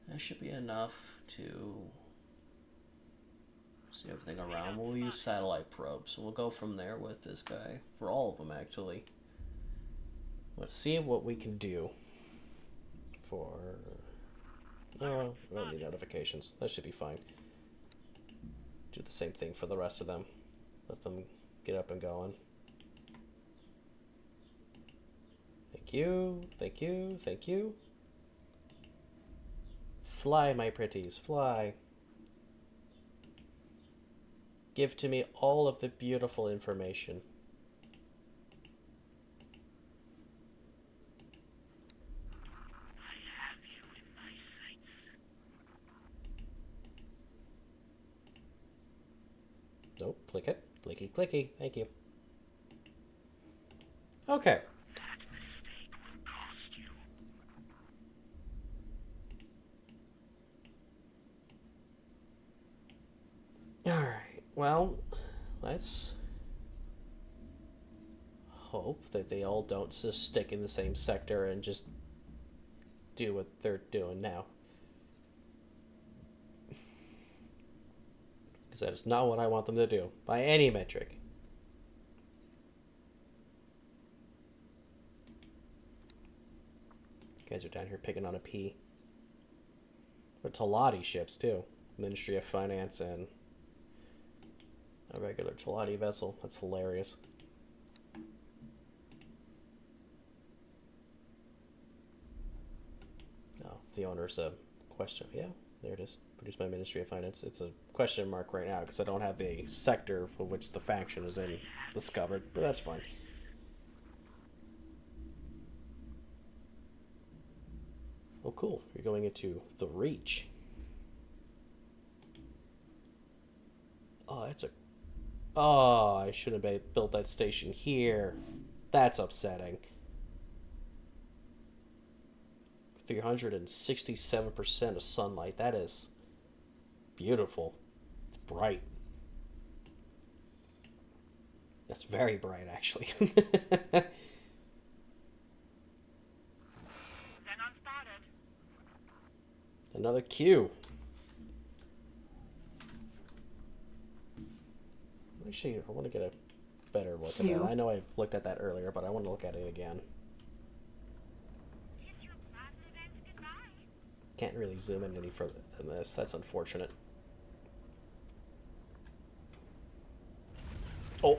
that should be enough to see everything around. We'll use satellite probes. So we'll go from there with this guy. For all of them, actually. Let's see what we can do for... oh, we don't need notifications. That should be fine. Do the same thing for the rest of them. Let them get up and going. Thank you, thank you, thank you. Fly, my pretties, fly. Give to me all of the beautiful information. I have you in my sights. Nope, click it. Clicky, clicky. Thank you. Okay. That mistake will cost you. Alright, well, let's hope that they all don't just stick in the same sector and just do what they're doing now. Because that is not what I want them to do, by any metric. You guys are down here picking on a P. They're Talati ships, too. Ministry of Finance and a regular Talati vessel. That's hilarious. Oh, the owner's a question. Yeah, there it is. Produced by Ministry of Finance. It's a question mark right now because I don't have a sector for which the faction is in discovered, but that's fine. Oh, cool. You're going into the Reach. Oh, that's a... oh, I should have built that station here. That's upsetting. 367% of sunlight. That is beautiful. It's bright. That's very bright, actually. Then unspotted. Another Q. Actually, I want to get a better look at that. I know I've looked at that earlier, but I want to look at it again. Kiss your placid and goodbye. Can't really zoom in any further than this. That's unfortunate. Oh.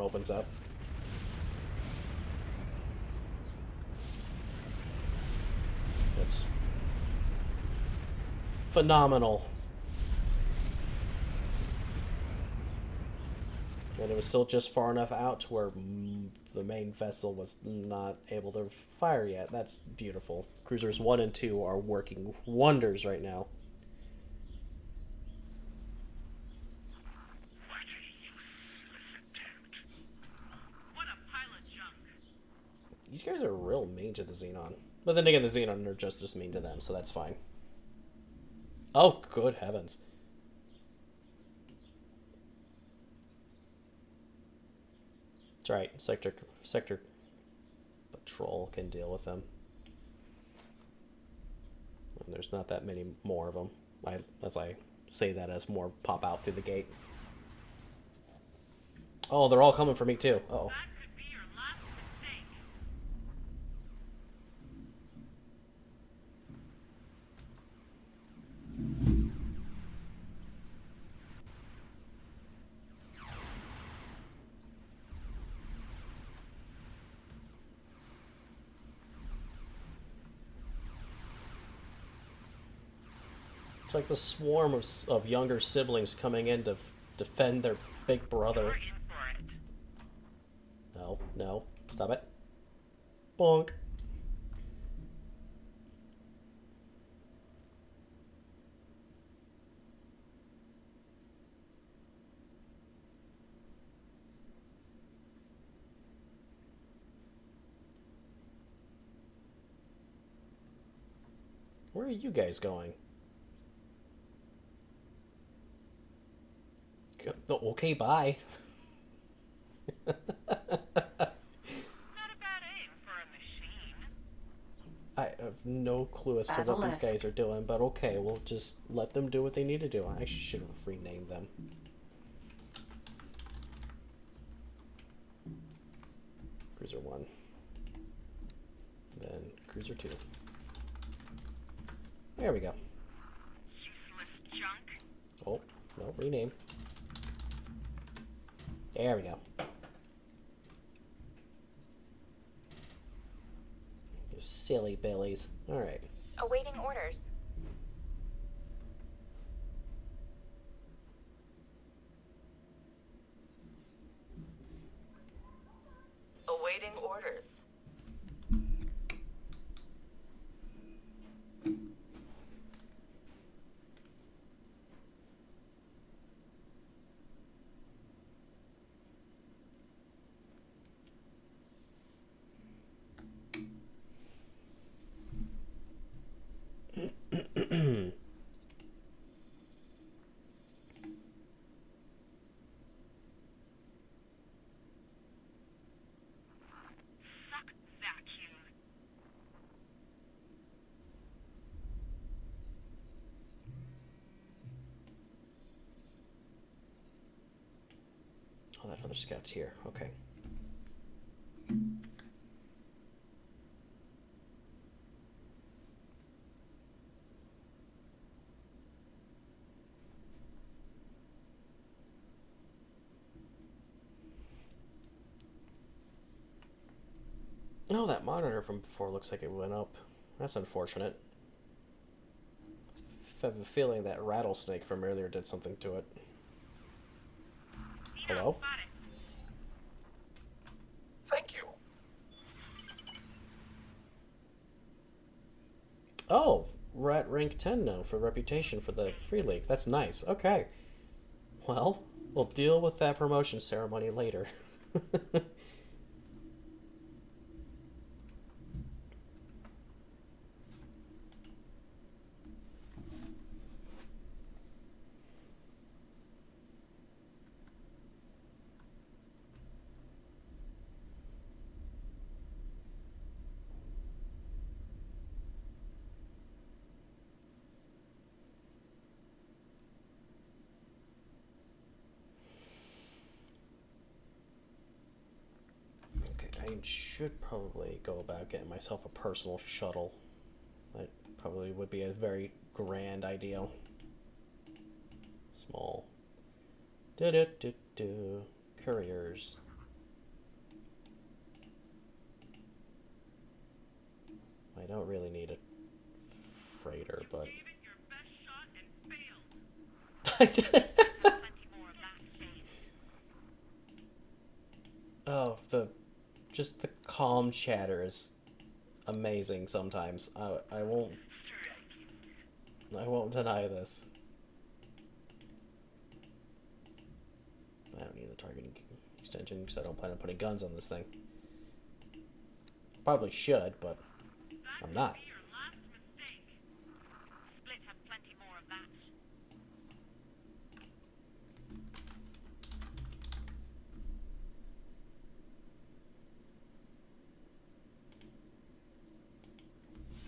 opens up. It's phenomenal. And it was still just far enough out to where the main vessel was not able to fire yet. That's beautiful. Cruisers 1 and 2 are working wonders right now. What a useless attempt. What a pile of junk. These guys are real mean to the Xenon. But then again, the Xenon are just as mean to them, so that's fine. Oh, good heavens. That's right. Sector Patrol can deal with them. And there's not that many more of them. As I say that, as more pop out through the gate. Oh, they're all coming for me too. Uh-oh. That could be your last mistake. It's like the swarm of younger siblings coming in to defend their big You're brother. in for it. No, no. Stop it. Bonk. Where are you guys going? Okay, bye. Not a bad aim for a machine. I have no clue as to what these Basilisk. guys are doing, but okay, we'll just let them do what they need to do. I should have renamed them. Cruiser 1. Then Cruiser 2. There we go. Useless junk. Oh, no, rename. There we go. You silly billies. Alright. Awaiting orders. Awaiting orders. Suck vacuum. Oh, that other scout's here. Okay. Oh, that monitor from before looks like it went up. That's unfortunate. I have a feeling that rattlesnake from earlier did something to it. Hello? Spotted. Thank you. Oh, we're at rank 10 now for reputation for the Free League. That's nice. Okay. Well, we'll deal with that promotion ceremony later. I should probably go about getting myself a personal shuttle. That probably would be a very grand idea. Small. Do-do-do-do. Couriers. don't really need a freighter, but... Gave it your best shot and failed. Plenty more of that saved. Oh, just the calm chatter is amazing sometimes. I won't deny this. I don't need the targeting extension because I don't plan on putting guns on this thing. Probably should, but I'm not. Be your last mistake. Split have plenty more of that.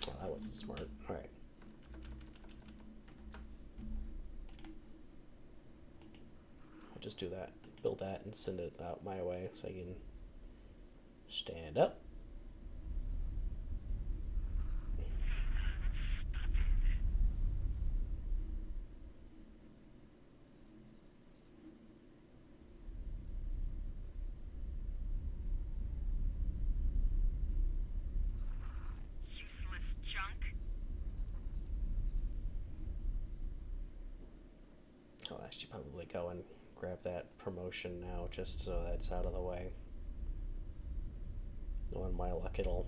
Oh, that wasn't smart. Alright. I'll just do that. Build that and send it out my way so I can stand up. Useless junk. I'll actually probably go and grab that promotion now just so that's out of the way. Knowing my luck, it'll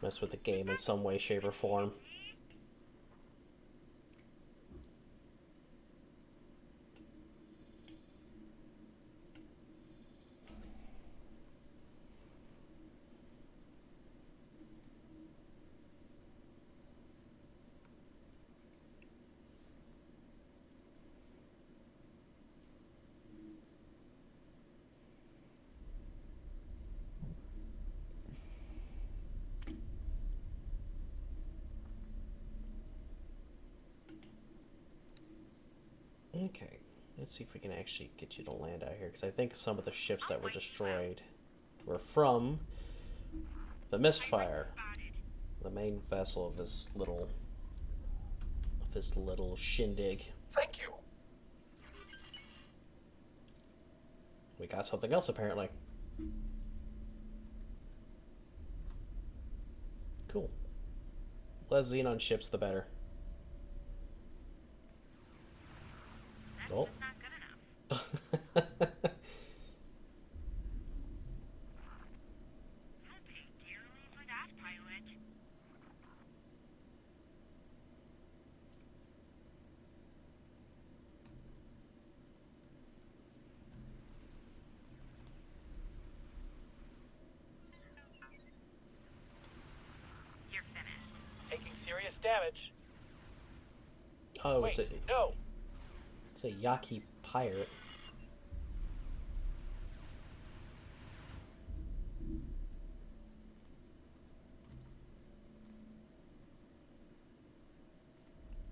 mess with the game in some way, shape, or form. Okay, let's see if we can actually get you to land out here, because I think some of the ships that were destroyed were from the Mistfire, the main vessel of this little shindig. Thank you. We got something else apparently. Cool. Less Xenon ships, the better. Oh. Not good enough. You'll pay dearly for that, pilot. You're finished. Taking serious damage. Oh, Wait, it's no. a Yaki pirate.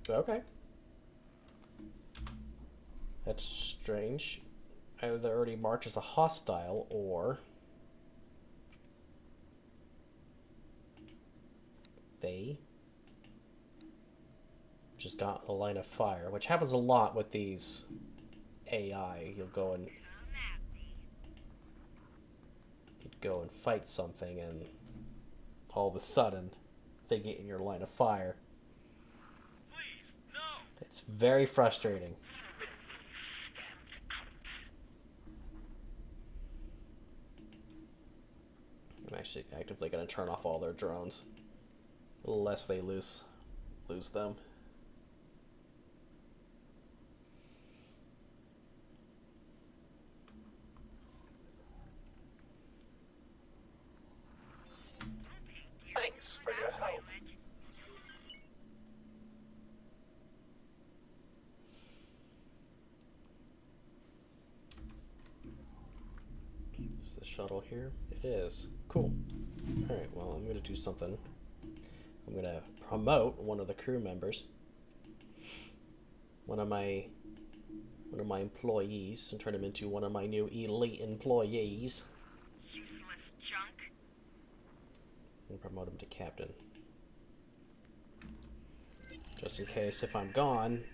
Okay. That's strange. Either they already marked as a hostile, or they just got a line of fire, which happens a lot with these AI. You'll go and fight something, and all of a sudden they get in your line of fire. Please, no! It's very frustrating. I'm actually actively going to turn off all their drones, lest they lose them. Thanks for your help. Is the shuttle here? It is. Cool. Alright, well, I'm going to do something. I'm going to promote one of the crew members. One of my employees, and turn him into one of my new elite employees. Useless junk. And promote him to captain. Just in case, if I'm gone,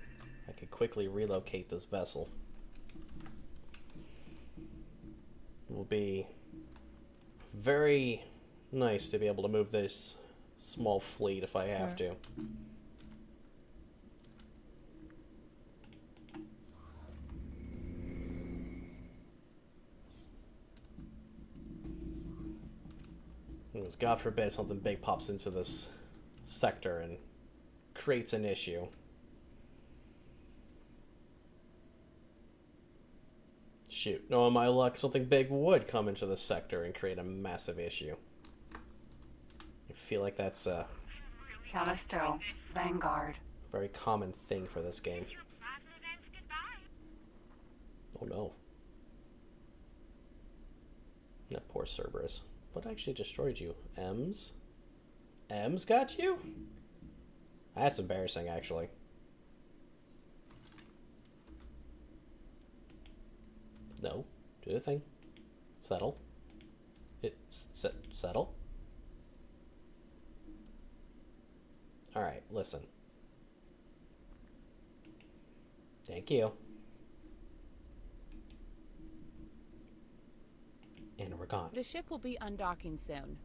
I could quickly relocate this vessel. It will be very nice to be able to move this small fleet if I have to. Because God forbid something big pops into this sector and creates an issue. Shoot, knowing my luck, something big would come into this sector and create a massive issue. I feel like that's a Callisto, Vanguard. very common thing for this game. Your plasma events goodbye. Oh no. That poor Cerberus. What actually destroyed you? M's? M's got you? That's embarrassing, actually. No. Do the thing. Settle. Settle. Alright, listen. Thank you. And we're gone. The ship will be undocking soon.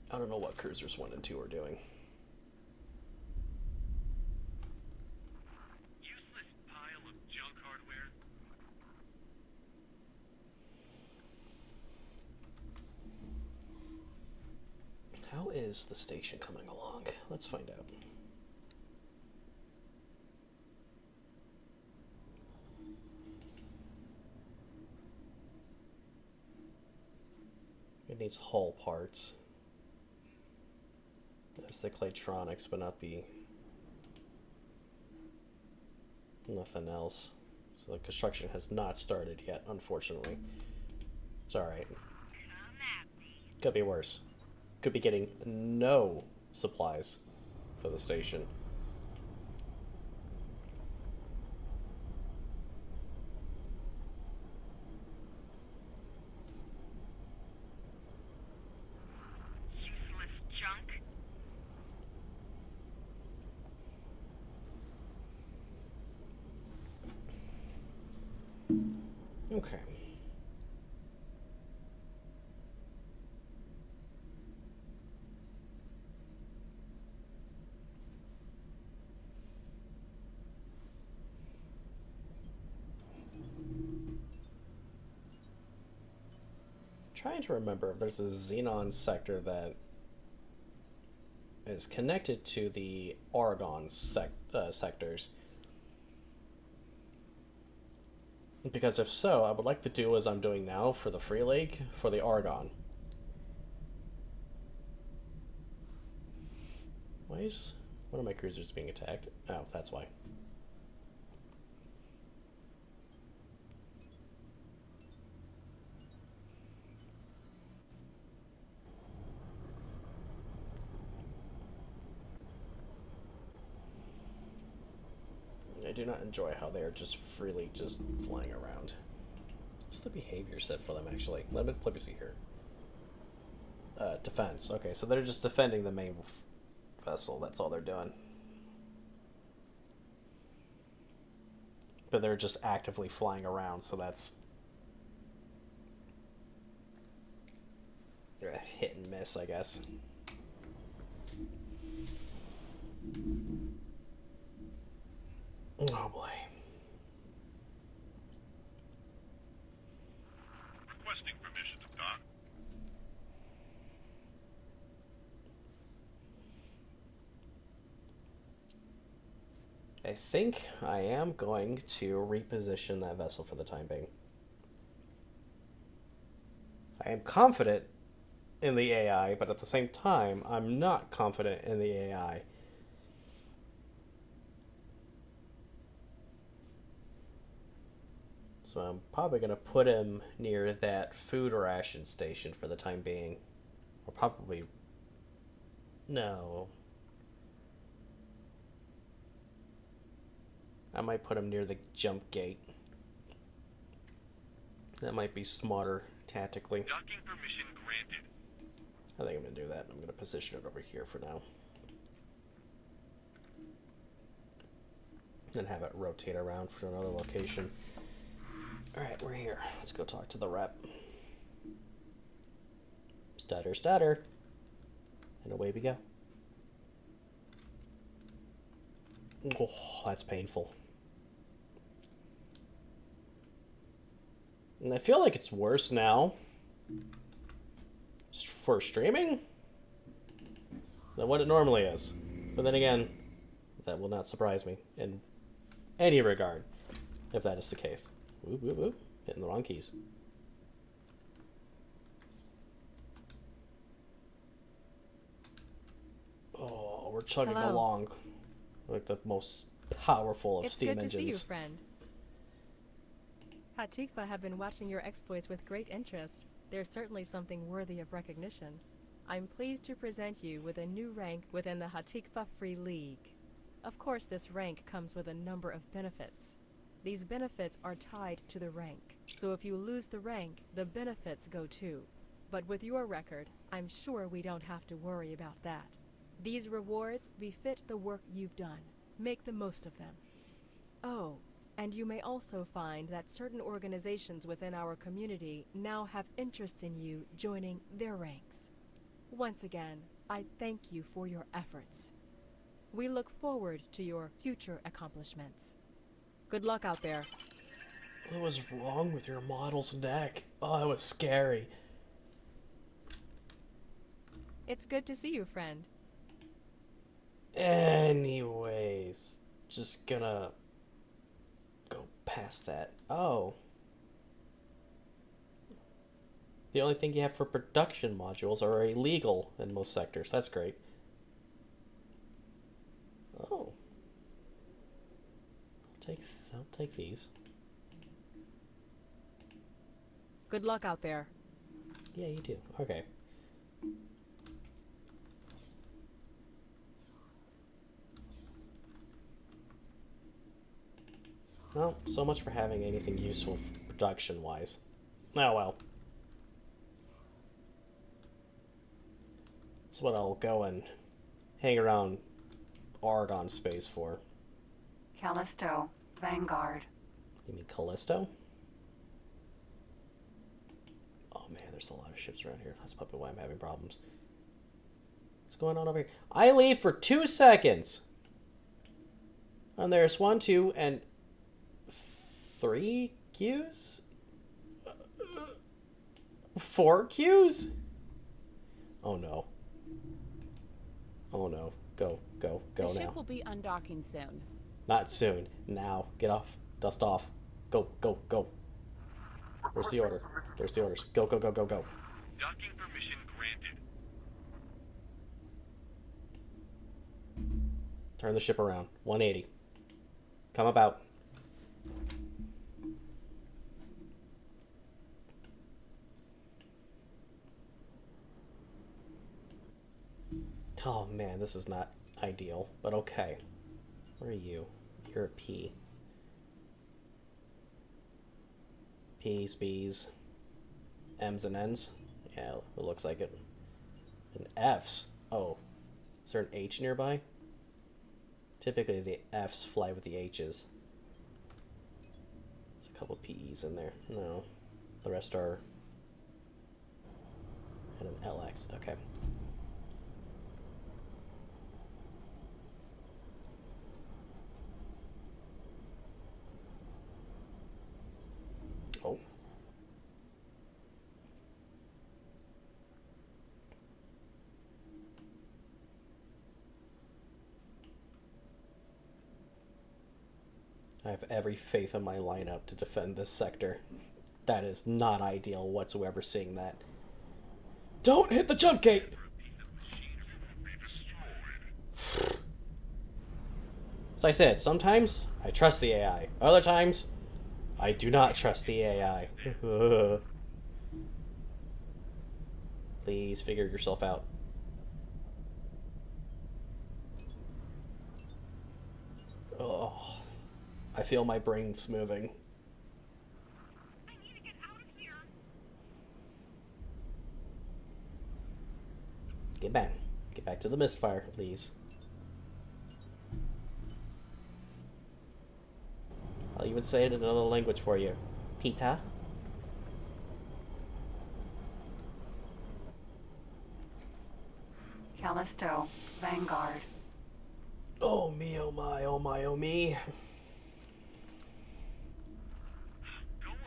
I don't know what cruisers 1 and 2 are doing. Useless pile of junk hardware. How is the station coming along? Let's find out. It needs hull parts. There's the Claytronics, but not the... nothing else. So the construction has not started yet, unfortunately. It's alright. Could be worse. Could be getting no supplies for the station. Useless junk. Okay. Trying to remember if there's a Xenon sector that is connected to the Argon sectors. Because if so, I would like to do as I'm doing now for the Free League, for the Argon. Why is one of my cruisers being attacked? Oh, that's why. I do not enjoy how they are just freely just flying around. What's the behavior set for them, actually? Let me see here. Defense. Okay, so they're just defending the main vessel. That's all they're doing. But they're just actively flying around, so that's... they're a hit and miss, I guess. Oh boy. Requesting permission to dock. I think I am going to reposition that vessel for the time being. I am confident in the AI, but at the same time, I'm not confident in the AI. So I'm probably going to put him near that food ration station for the time being. Or probably... no. I might put him near the jump gate. That might be smarter tactically. Docking permission granted. I think I'm going to do that. I'm going to position it over here for now. And have it rotate around for another location. Alright, we're here. Let's go talk to the rep. Stutter, stutter. And away we go. Oh, that's painful. And I feel like it's worse now for streaming than what it normally is. But then again, that will not surprise me in any regard if that is the case. Whoop, whoop, whoop. Hitting the wrong keys. Oh, we're chugging Hello. along like the most powerful of steam engines. It's good to see you, friend. Hatikva have been watching your exploits with great interest. There's certainly something worthy of recognition. I'm pleased to present you with a new rank within the Hatikva Free League. Of course, this rank comes with a number of benefits. These benefits are tied to the rank, so if you lose the rank, the benefits go too. But with your record, I'm sure we don't have to worry about that. These rewards befit the work you've done. Make the most of them. Oh, and you may also find that certain organizations within our community now have interest in you joining their ranks. Once again, I thank you for your efforts. We look forward to your future accomplishments. Good luck out there. What was wrong with your model's neck? Oh, it was scary. It's good to see you, friend. Anyways, just gonna go past that. Oh. The only thing you have for production modules are illegal in most sectors. That's great. Oh. I'll take these. Good luck out there. Yeah, you do. Okay. Well, so much for having anything useful production-wise. Oh well. That's what I'll go and hang around Argon space for. Callisto, Vanguard. You mean Callisto? Oh man, there's a lot of ships around here. That's probably why I'm having problems. What's going on over here? I leave for 2 seconds! And there's 1, 2, and 3 queues? 4 queues? Oh no. Oh no. Go, go, go The now. ship will be undocking soon. Not soon. Now. Get off. Dust off. Go, go, go. Where's the order? Where's the orders? Go, go, go, go, go. Docking permission granted. Turn the ship around. 180. Come about. Oh man, this is not ideal, but okay. Where are you? You're a P. P's, B's, M's and N's? Yeah, it looks like it. And F's. Oh. Is there an H nearby? Typically the F's fly with the H's. There's a couple PE's in there. No. The rest are... and an LX. Okay. Oh. I have every faith in my lineup to defend this sector. That is not ideal whatsoever, seeing that. Don't hit the jump gate! As I said, sometimes I trust the AI. Other times, I do not trust the AI. Please figure yourself out. Oh, I feel my brains moving. I need to get out of here. Get back. Get back to the misfire, please. I'll even say it in another language for you. Pita. Callisto, Vanguard. Oh me, oh my, oh my, oh me. Go away.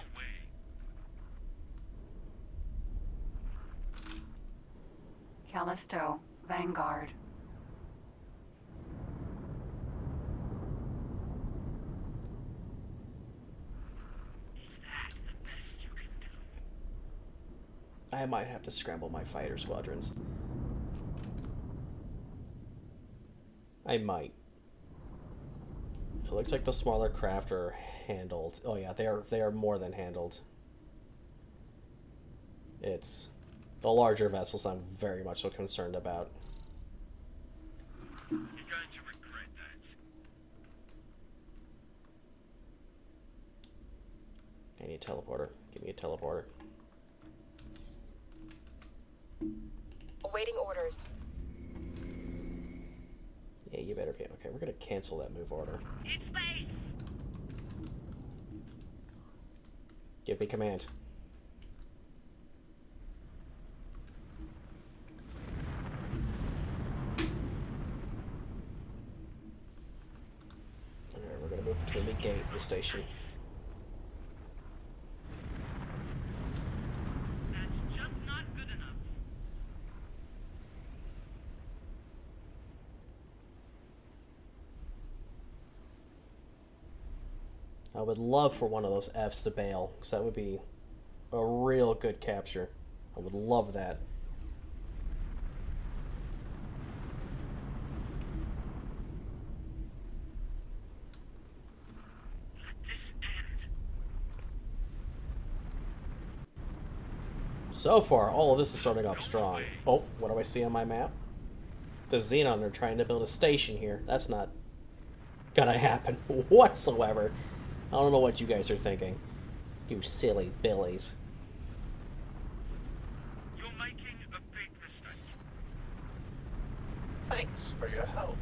Callisto, Vanguard. I might have to scramble my fighter squadrons. I might. It looks like the smaller craft are handled. Oh yeah, they are more than handled. It's the larger vessels I'm very much so concerned about. You're going to regret that. I need a teleporter. Give me a teleporter. Awaiting orders. Yeah, you better be. Okay, we're gonna cancel that move order. In space! Give me command. Alright, we're gonna move between the gate and the station. That's just not good enough. I would love for one of those Fs to bail, because that would be a real good capture. I would love that. Let this end. So far, all of this is starting off strong. Oh, what do I see on my map? The Xenon are trying to build a station here. That's not gonna happen whatsoever. I don't know what you guys are thinking. You silly billies. You're making a big mistake. Thanks for your help.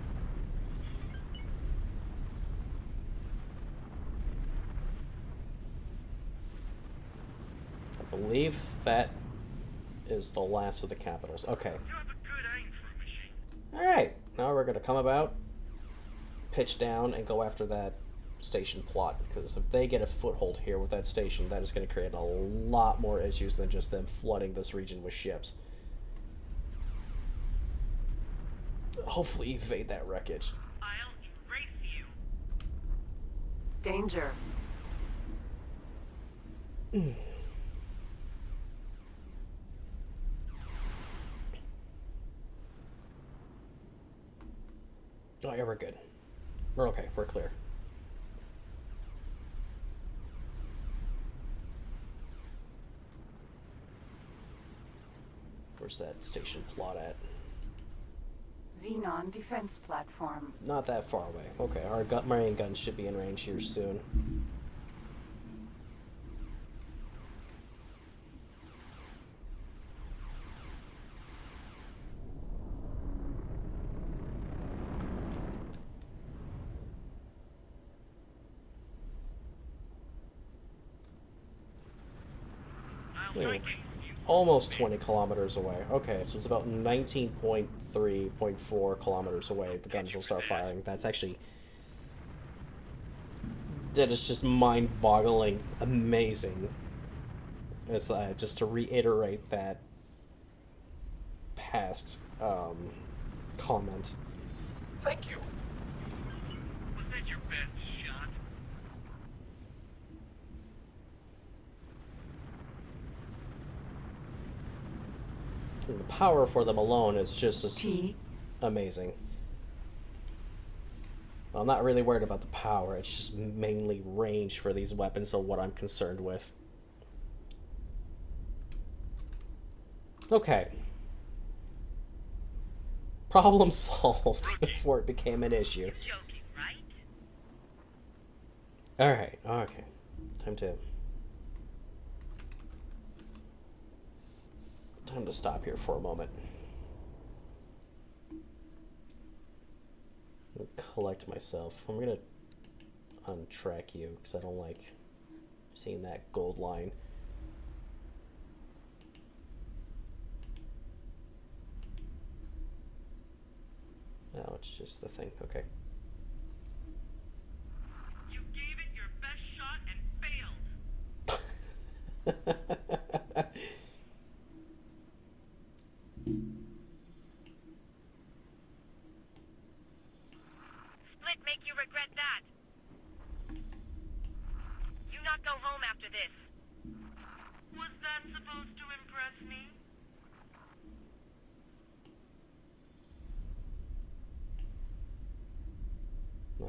I believe that is the last of the capitals. Okay. You have a good aim for a machine. Alright. Now we're gonna come about, pitch down, and go after that station plot, because if they get a foothold here with that station, that is going to create a lot more issues than just them flooding this region with ships. Hopefully evade that wreckage. I'll erase you. Danger. Oh yeah, we're good. We're okay. We're clear. Where's that station plot at? Xenon defense platform. Not that far away. Okay, our marine guns should be in range here soon. Almost 20 kilometers away. Okay, so it's about 19.3.4 kilometers away. The guns will start firing. That's actually... That is just mind-boggling amazing. It's just to reiterate that past comment. Thank you. Was that your best shot? The power for them alone is just T. amazing. I'm not really worried about the power, it's just mainly range for these weapons, so what I'm concerned with. Okay. Problem solved before it became an issue. You're joking, right? Alright, okay. Time to stop here for a moment. Collect myself. I'm gonna untrack you because I don't like seeing that gold line. No, it's just the thing. Okay. You gave it your best shot and failed. Split make you regret that. You not go home after this. Was that supposed to impress me?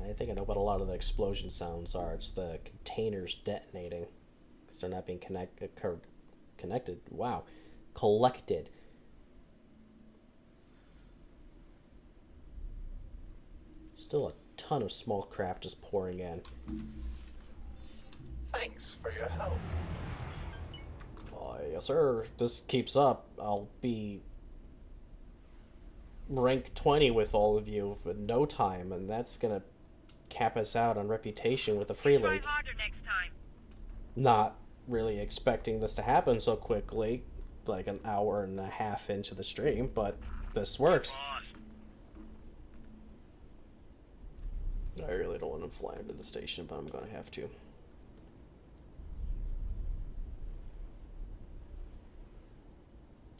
I think I know what a lot of the explosion sounds are. It's the containers detonating because they're not being connected. Wow, collected. Still a ton of small craft just pouring in. Thanks for your help. Yes, sir. If this keeps up, I'll be rank 20 with all of you in no time, and that's gonna cap us out on reputation with the Free League. Try harder next time. Not really expecting this to happen so quickly, like an hour and a half into the stream, but this works. I really don't want to fly into the station, but I'm gonna have to.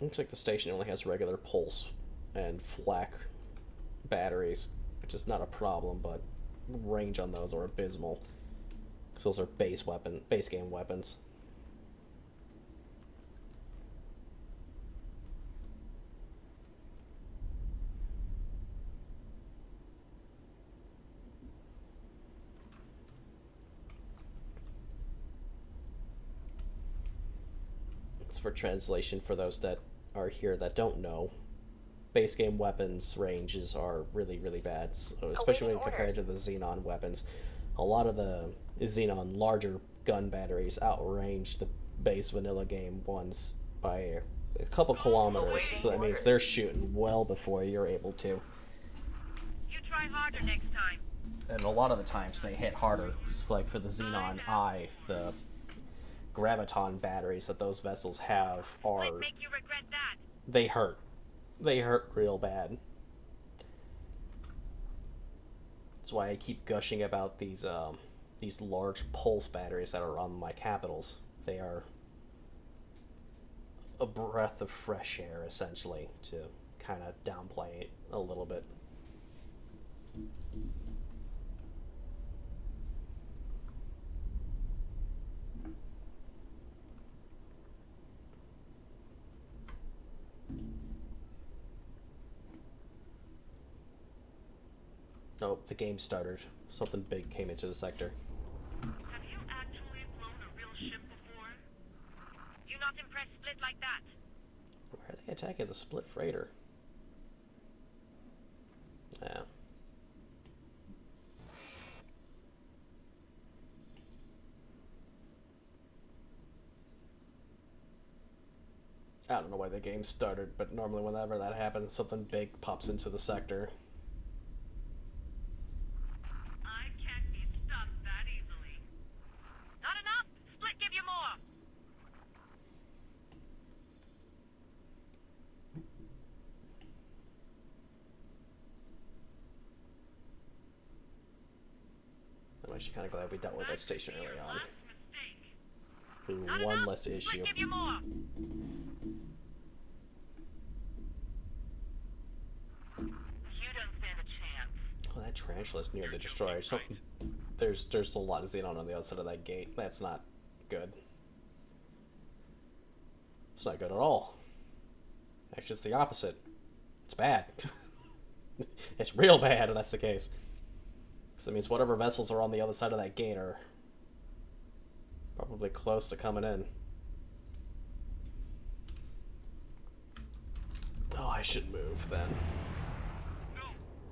Looks like the station only has regular pulse and flak batteries, which is not a problem, but range on those are abysmal. Because those are base game weapons. It's for translation for those that are here that don't know. Base game weapons ranges are really, really bad, so especially when compared to the Xenon weapons. A lot of the Xenon larger gun batteries outrange the base vanilla game ones by a couple kilometers, so that means they're shooting well before you're able to. You try harder next time. And a lot of the times they hit harder, like for the Xenon Eye, the graviton batteries that those vessels have are... Make you regret that. They hurt. They hurt real bad. That's why I keep gushing about these large pulse batteries that are on my capitals. They are a breath of fresh air, essentially, to kind of downplay it a little bit. Oh, the game started. Something big came into the sector. Have you actually flown a real ship before? You not impressed Split like that? Why are they attacking the Split freighter? Yeah. I don't know why the game started, but normally whenever that happens, something big pops into the sector. I can't be stopped that easily. Not enough? Split give you more. I'm actually kind of glad we dealt with that station early on. Mistake. Ooh, one less issue. Split give you more. You don't stand a chance. Oh, that tarantula's near the destroyer. So there's a lot of Xenon on the outside of that gate. That's not good. It's not good at all. Actually, it's the opposite. It's bad. It's real bad if that's the case. So that means whatever vessels are on the other side of that gate are probably close to coming in. Oh, I should move then. No,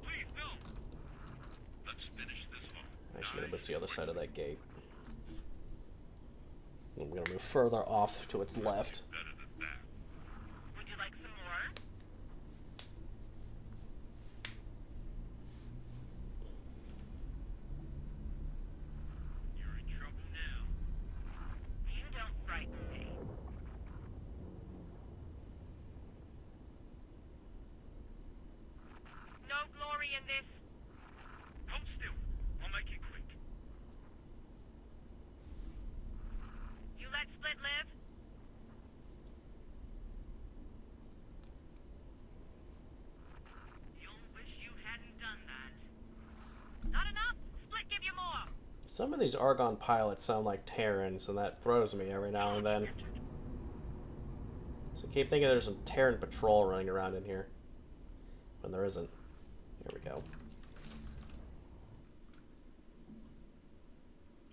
please, no. Let's finish this one. I should move to the other side of that gate. I'm gonna move further off to its left. Better than that. Would you like some more? You're in trouble now. Some of these Argon pilots sound like Terrans, and that throws me every now and then. So I keep thinking there's some Terran patrol running around in here, when there isn't. Here we go.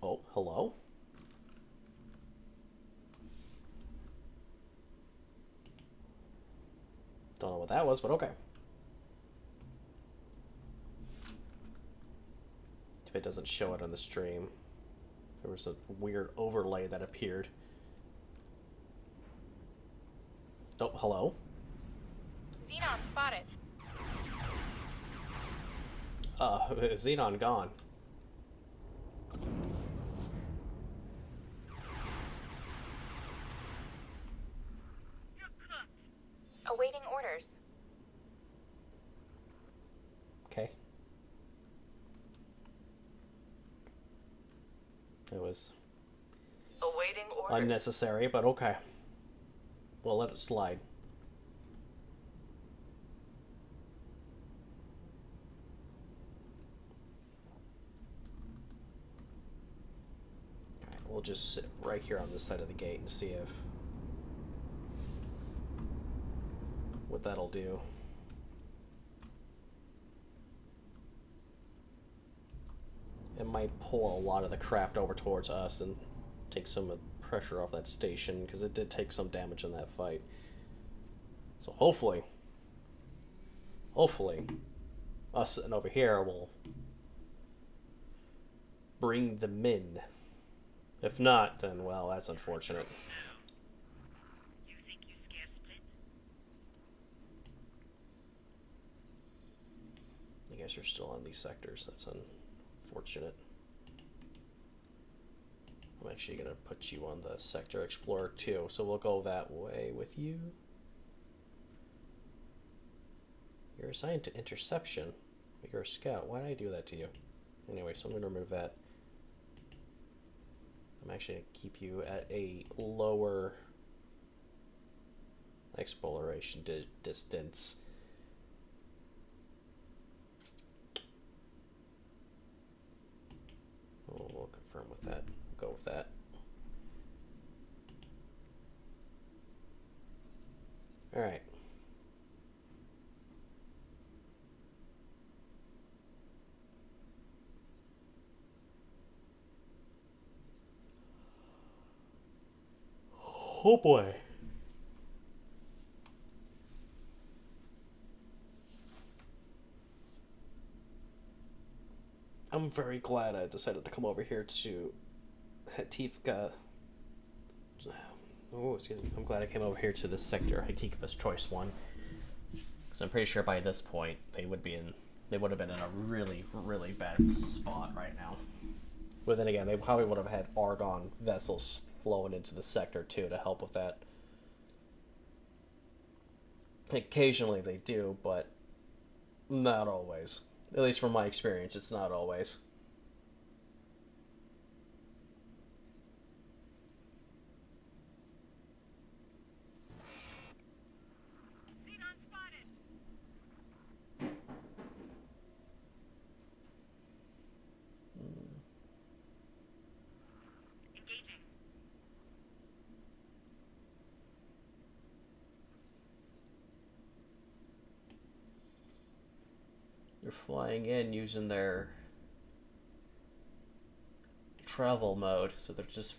Oh, hello? Don't know what that was, but okay. If it doesn't show it on the stream. There was a weird overlay that appeared. Oh, hello? Xenon spotted. Xenon gone. You're cooked. Awaiting orders. Okay. It was Awaiting orders. unnecessary, but okay. We'll let it slide. Alright, we'll just sit right here on this side of the gate and see if what that'll do. It might pull a lot of the craft over towards us and take some of the pressure off that station, because it did take some damage in that fight. So hopefully, us sitting over here will bring them in. If not, then, well, that's unfortunate. You think you scare Split? I guess you're still on these sectors. That's unfortunate. I'm actually going to put you on the Sector Explorer too, so we'll go that way with you. You're assigned to Interception. You're a scout. Why did I do that to you? Anyway, so I'm going to remove that. I'm actually going to keep you at a lower exploration distance. We'll confirm with that. We'll go with that. All right. Oh boy. I'm very glad I decided to come over here to Hatifka. Oh, excuse me. I'm glad I came over here to this sector, Hatikva's Choice 1. Because I'm pretty sure by this point they would have been in a really, really bad spot right now. But then again, they probably would have had Argon vessels flowing into the sector too to help with that. Occasionally they do, but not always. At least from my experience, it's not always. Xenon spotted. Engaging. They're flying in using their travel mode, so they're just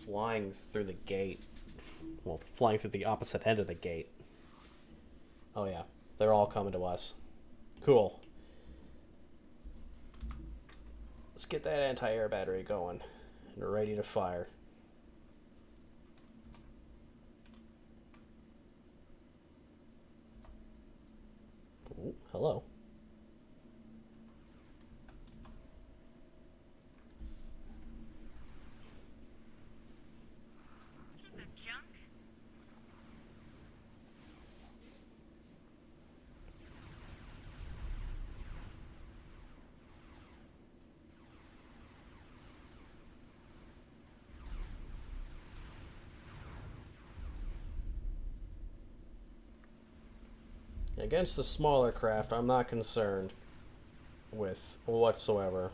flying through the gate. Well, flying through the opposite end of the gate. Oh yeah, they're all coming to us. Cool. Let's get that anti-air battery going and ready to fire. Ooh, hello. Piece of junk. Against the smaller craft, I'm not concerned with whatsoever.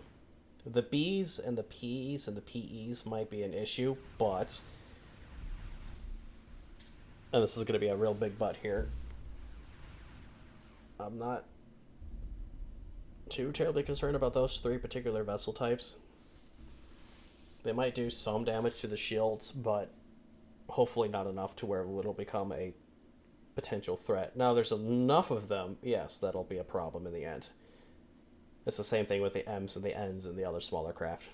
The B's and the P's and the PE's might be an issue, but... And this is going to be a real big but here. I'm not too terribly concerned about those 3 particular vessel types. They might do some damage to the shields, but hopefully not enough to where it'll become a potential threat. Now, there's enough of them, yes, that'll be a problem in the end. It's the same thing with the M's and the N's and the other smaller craft.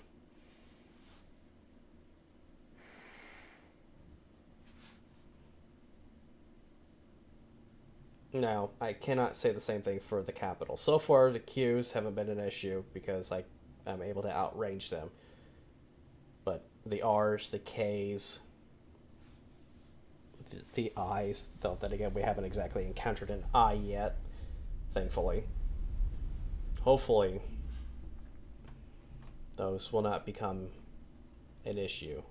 Now, I cannot say the same thing for the capital. So far, the Q's haven't been an issue because I'm able to outrange them. But the R's, the K's, the I's, though then again, we haven't exactly encountered an I yet, thankfully. Hopefully, those will not become an issue.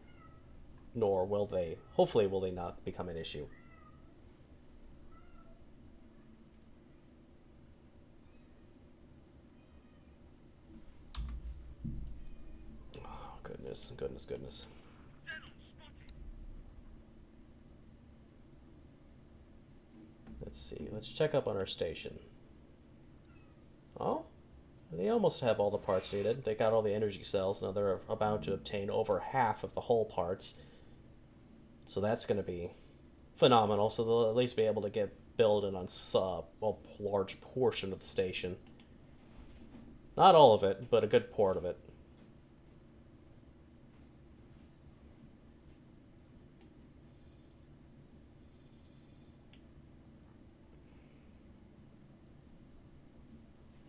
Nor will they, hopefully will they not become an issue. Oh, goodness, goodness, goodness. Let's see, let's check up on our station. Oh, they almost have all the parts needed. They got all the energy cells. Now they're about to obtain over half of the hull parts. So that's going to be phenomenal. So they'll at least be able to get building on a large portion of the station. Not all of it, but a good part of it.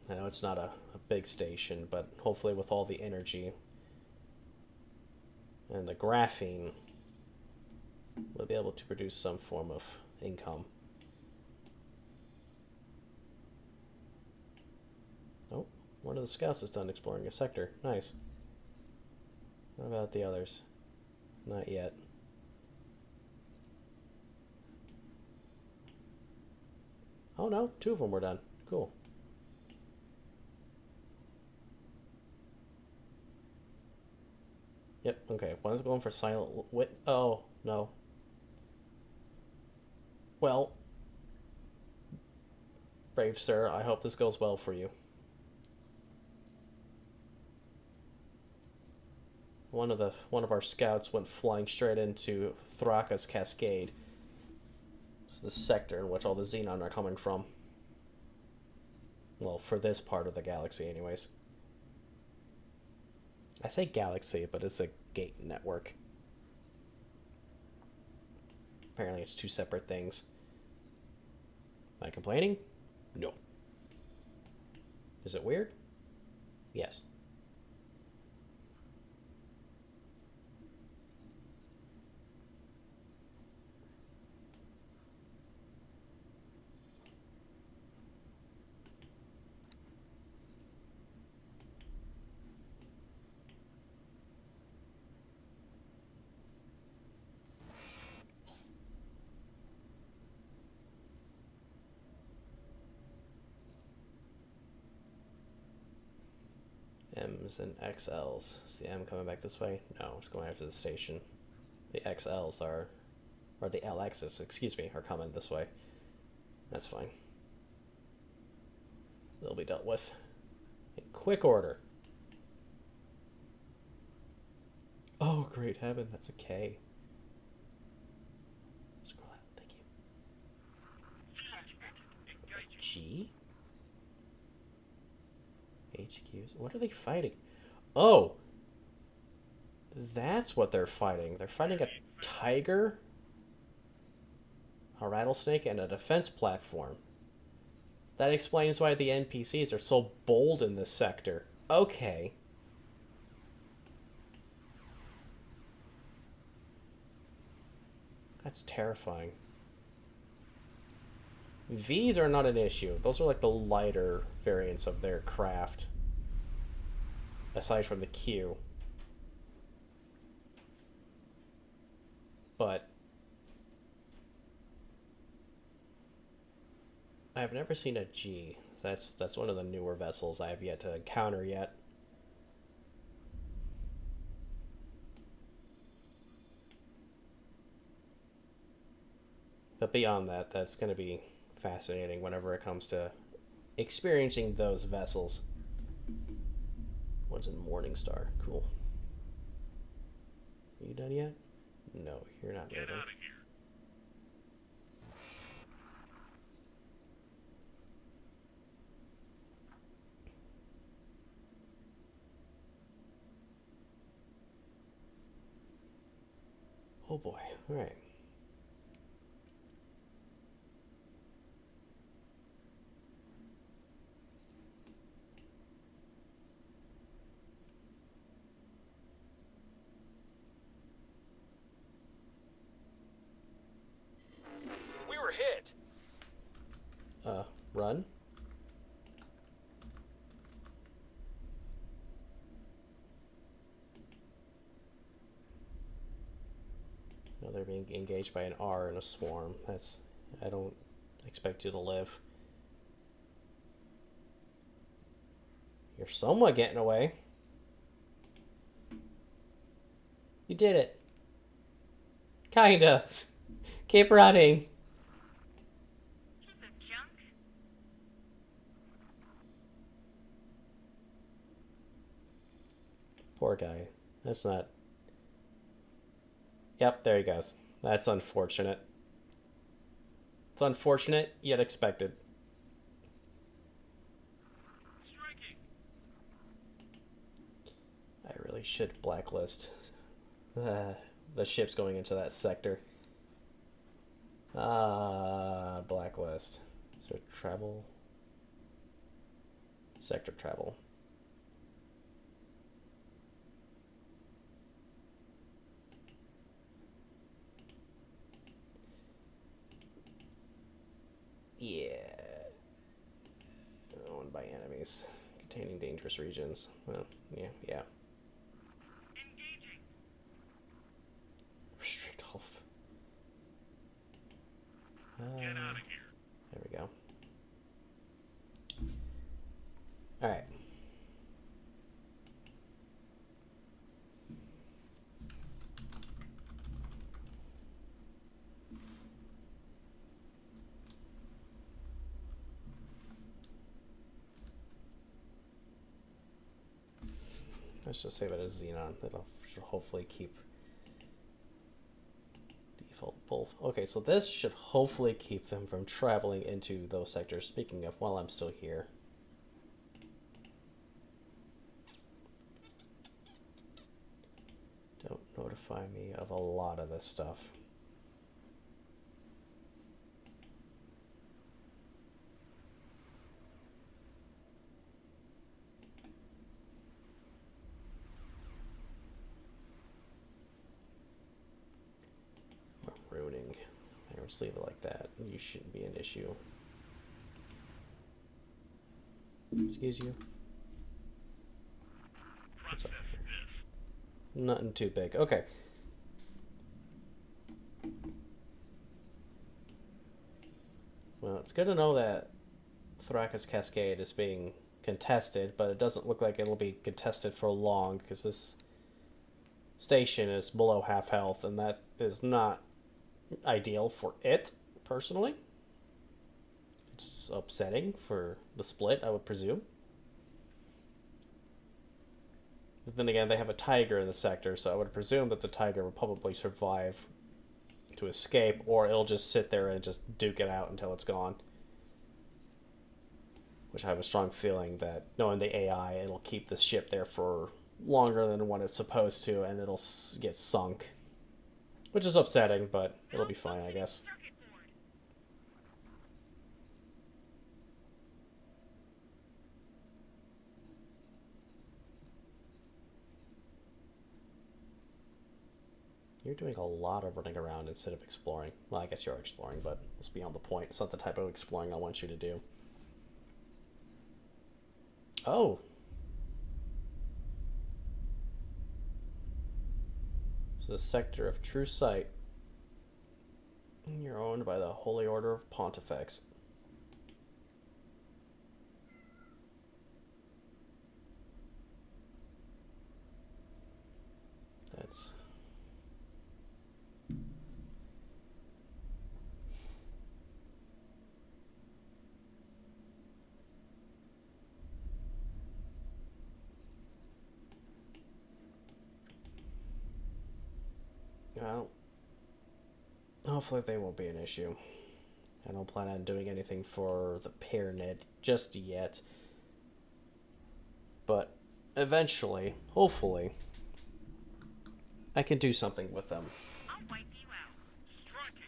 I know it's not a big station, but hopefully with all the energy and the graphene, we'll be able to produce some form of income. Oh, one of the scouts is done exploring a sector. Nice. What about the others? Not yet. Oh no, 2 of them were done. Cool. Yep, okay. One's going for silent wit. Oh, no. Well, brave sir, I hope this goes well for you. One of our scouts went flying straight into Thraka's Cascade. It's the sector in which all the Xenon are coming from. Well, for this part of the galaxy, anyways. I say galaxy, but it's a gate network. Apparently it's 2 separate things. Am I complaining? No. Is it weird? Yes. M's and XLs. Is the M coming back this way? No, it's going after the station. The XLs are, or the LXs, excuse me, are coming this way. That's fine. They'll be dealt with in quick order. Oh, great heaven, that's a K. Scroll out, thank you. A G? HQs? What are they fighting? Oh! That's what they're fighting. They're fighting a tiger, a rattlesnake, and a defense platform. That explains why the NPCs are so bold in this sector. Okay. That's terrifying. V's are not an issue. Those are like the lighter variants of their craft. Aside from the Q. But I've never seen a G. That's one of the newer vessels I have yet to encounter yet. But beyond that, that's going to be fascinating whenever it comes to experiencing those vessels. One's in Morningstar. Cool. Are you done yet? No, you're not Get moving. out of here. Oh boy. All right. We were hit. Run. No, they're being engaged by an R in a swarm. That's... I don't expect you to live. You're somewhat getting away. You did it. Kind of. Keep running. Piece of junk. Poor guy. That's not... Yep, there he goes. That's unfortunate. It's unfortunate, yet expected. Striking. I really should blacklist the ships going into that sector. Blacklist. So travel. Sector travel. Yeah. Owned by enemies. Containing dangerous regions. Well, yeah. Engaging. Restrict all. Get out of here. There we go. Alright. Let's just save it as Xenon. That'll should hopefully keep default both. Okay, so this should hopefully keep them from traveling into those sectors. Speaking of, while I'm still here. Don't notify me of a lot of this stuff. Ruining. I just leave it like that. You shouldn't be an issue. Excuse you. What's up? Process this. Nothing too big. Okay. Well, it's good to know that Thrakus Cascade is being contested, but it doesn't look like it'll be contested for long because this station is below half health, and that is not ideal for it, personally. It's upsetting for the split, I would presume. But then again, they have a tiger in the sector, so I would presume that the tiger will probably survive to escape, or it'll just sit there and just duke it out until it's gone. Which I have a strong feeling that, knowing the AI, it'll keep the ship there for longer than what it's supposed to, and it'll get sunk. Which is upsetting, but it'll be fine, I guess. Circuit board. You're doing a lot of running around instead of exploring. Well, I guess you're exploring, but it's beyond the point. It's not the type of exploring I want you to do. Oh! So the sector of True Sight. You're owned by the Holy Order of Pontifex. That's... Well, hopefully they won't be an issue. I don't plan on doing anything for the pyramid just yet. But eventually, hopefully, I can do something with them. I'll wipe you out. Striking.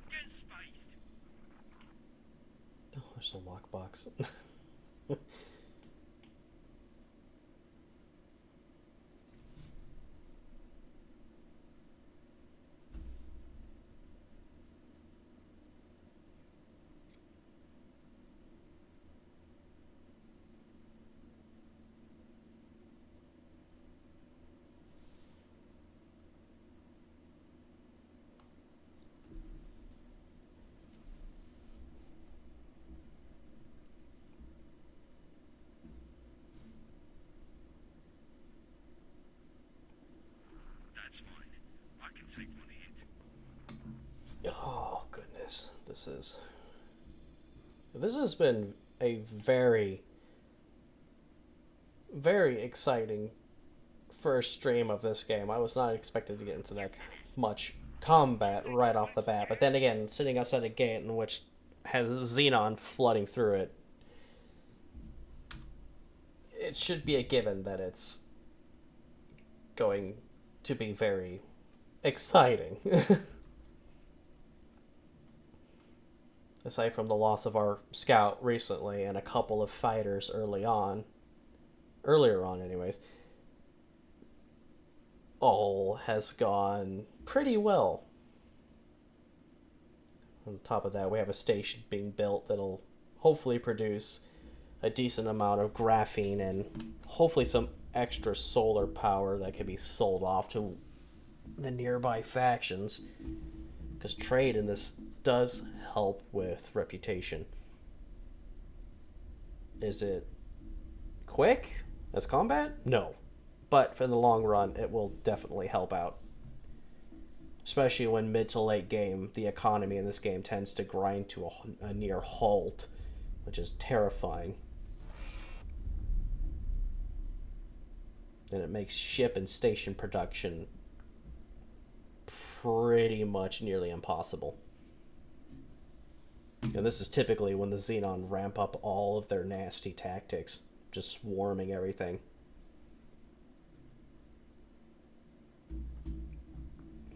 Get spaced. Oh, there's a lockbox. That's fine. I can take one hit. Oh, goodness. This has been a very, very exciting first stream of this game. I was not expected to get into that much combat right off the bat. But then again, sitting outside a gate in which has Xenon flooding through it, it should be a given that it's going to be very exciting. Aside from the loss of our scout recently and a couple of fighters earlier on anyways, all has gone pretty well. On top of that, we have a station being built that'll hopefully produce a decent amount of graphene and hopefully some extra solar power that can be sold off to the nearby factions, because trade in this does help with reputation. Is it quick as combat? No, but in the long run it will definitely help out, especially when mid to late game the economy in this game tends to grind to a near halt, which is terrifying. And it makes ship and station production pretty much nearly impossible. And this is typically when the Xenon ramp up all of their nasty tactics, just swarming everything.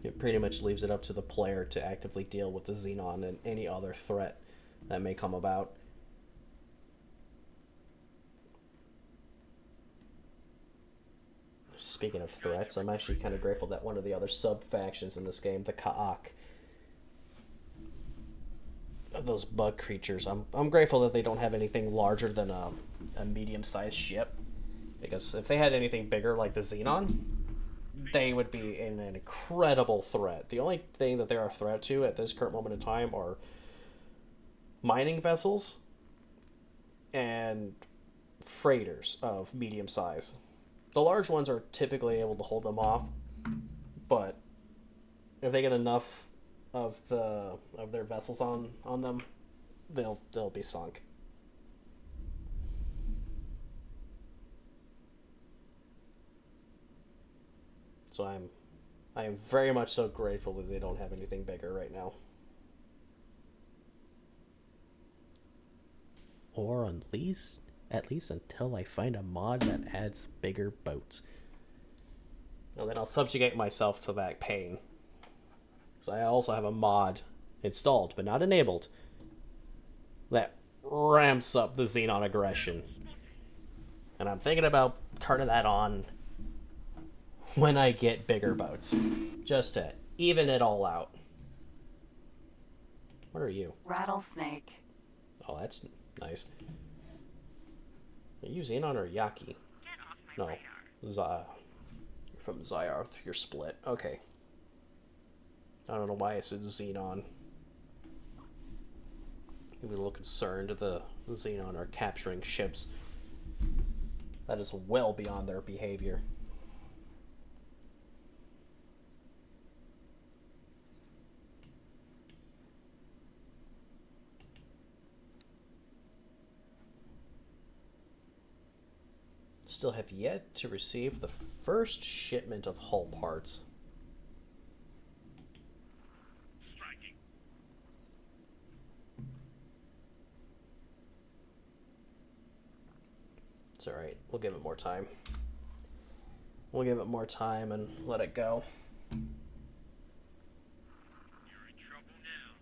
It pretty much leaves it up to the player to actively deal with the Xenon and any other threat that may come about. Speaking of threats, I'm actually kind of grateful that one of the other sub-factions in this game, the Ka'ak, of those bug creatures, I'm grateful that they don't have anything larger than a medium-sized ship. Because if they had anything bigger like the Xenon, they would be an incredible threat. The only thing that they're a threat to at this current moment in time are mining vessels and freighters of medium size. The large ones are typically able to hold them off, but if they get enough of their vessels on them, they'll be sunk. So I am very much so grateful that they don't have anything bigger right now. Or at least until I find a mod that adds bigger boats. And then I'll subjugate myself to that pain. So I also have a mod installed, but not enabled, that ramps up the Xenon aggression. And I'm thinking about turning that on when I get bigger boats. Just to even it all out. What are you? Rattlesnake. Oh, that's nice. Are you Xenon or Yaki? Get off my No. radar. You're from Zyarth. You're split. Okay. I don't know why I said Xenon. You'd be a little concerned the Xenon are capturing ships. That is well beyond their behavior. Still have yet to receive the first shipment of hull parts. Striking. It's alright. We'll give it more time. We'll give it more time and let it go. You're in trouble now.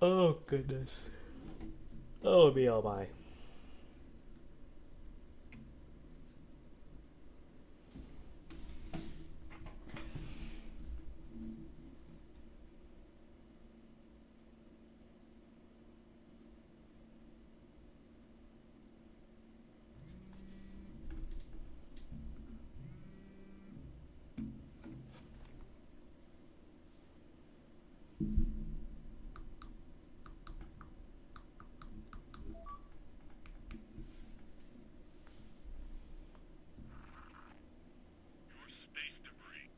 Oh, goodness. Oh, me, oh, my. Your space debris.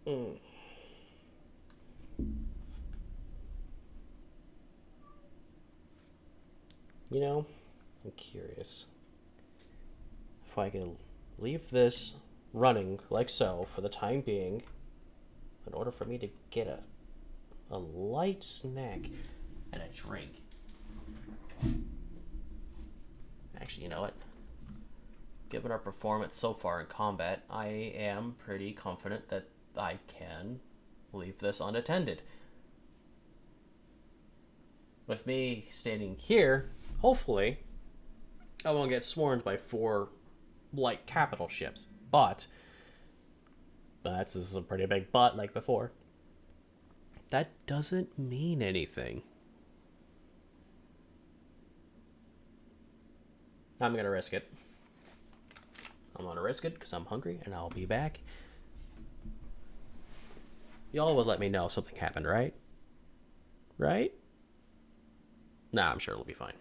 Mm. You know, I'm curious if I can leave this running like so for the time being in order for me to get a light snack and a drink. Actually, you know what? Given our performance so far in combat, I am pretty confident that I can leave this unattended. With me standing here, hopefully, I won't get swarmed by 4 light capital ships. But this is a pretty big but like before. That doesn't mean anything. I'm gonna risk it. I'm gonna risk it because I'm hungry and I'll be back. Y'all would let me know if something happened, right? Right? Nah, I'm sure it'll be fine.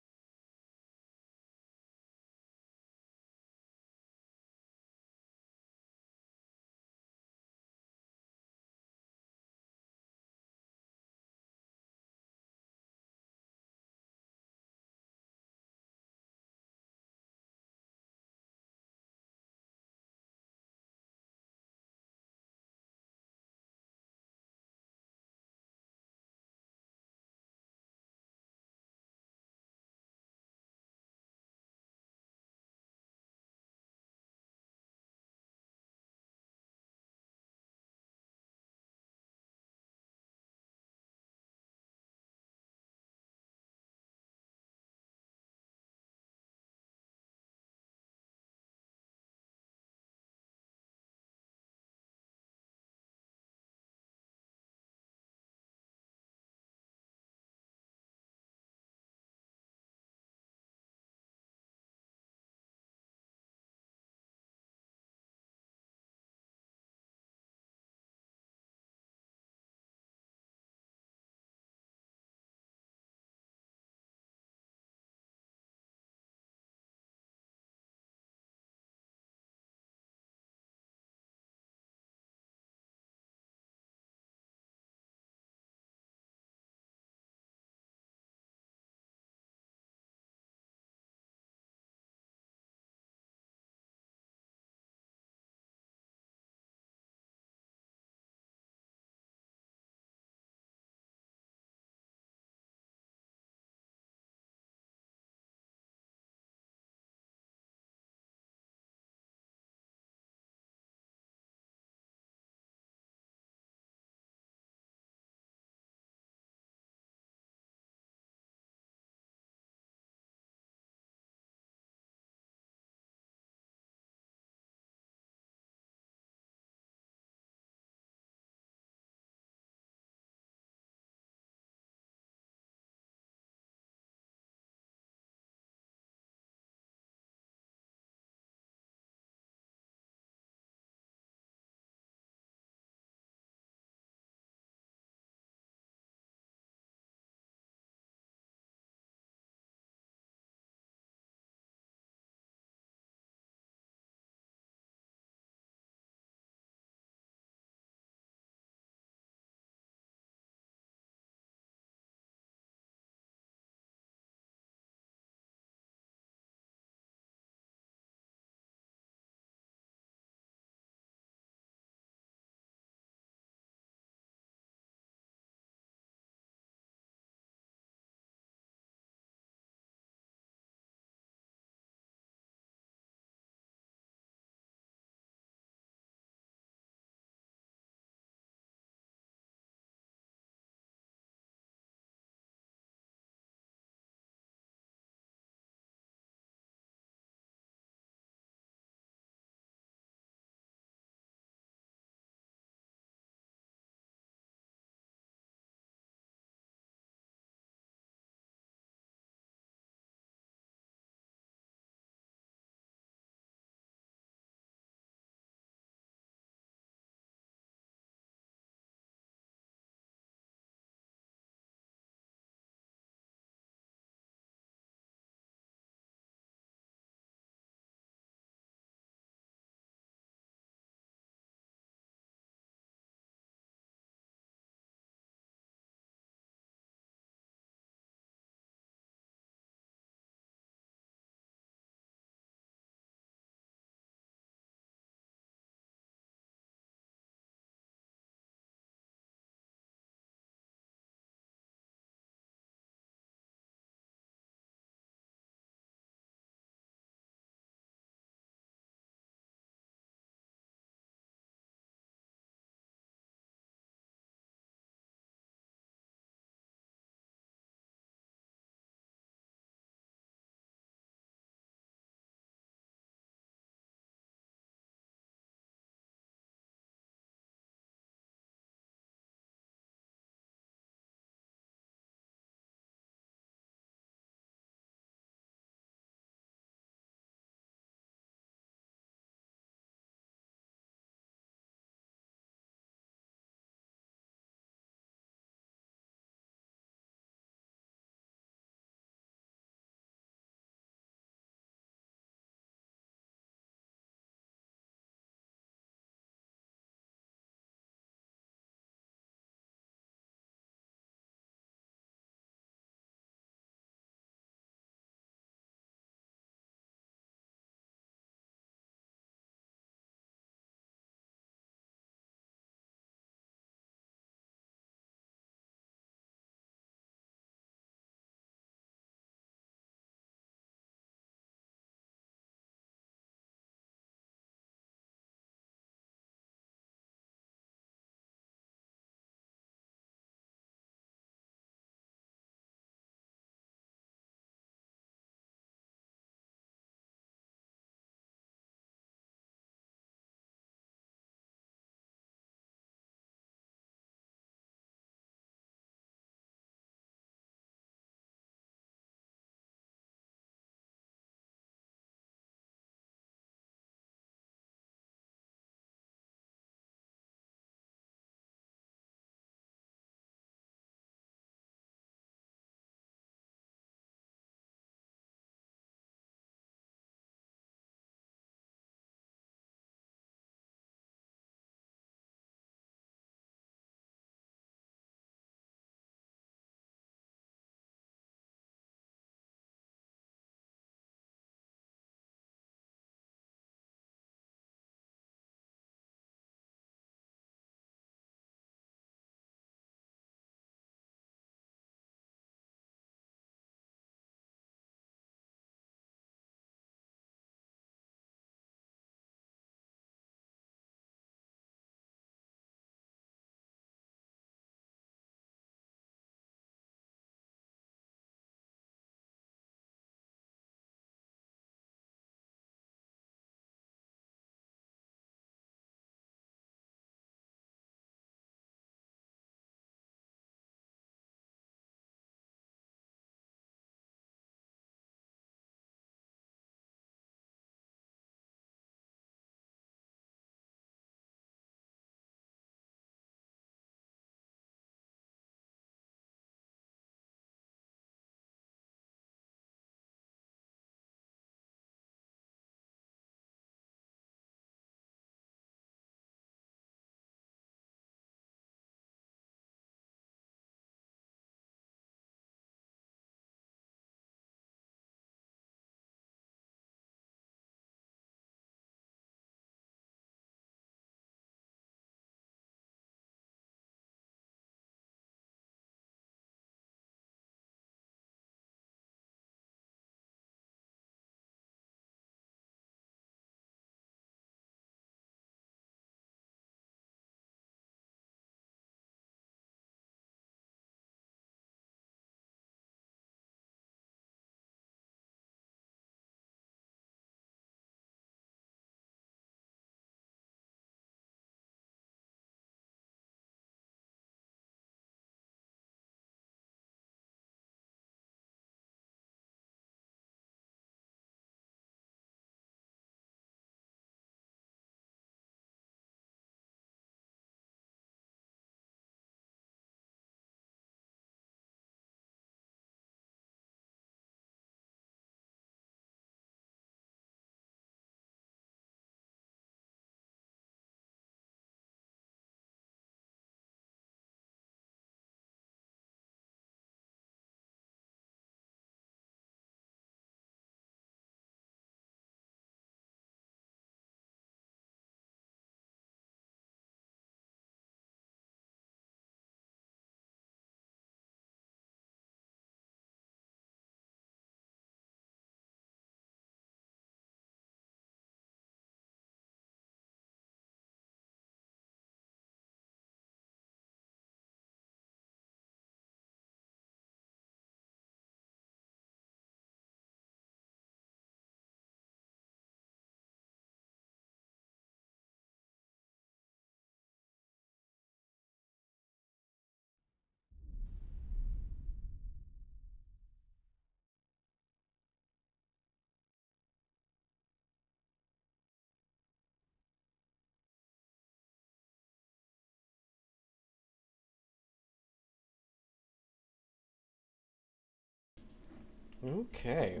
Okay.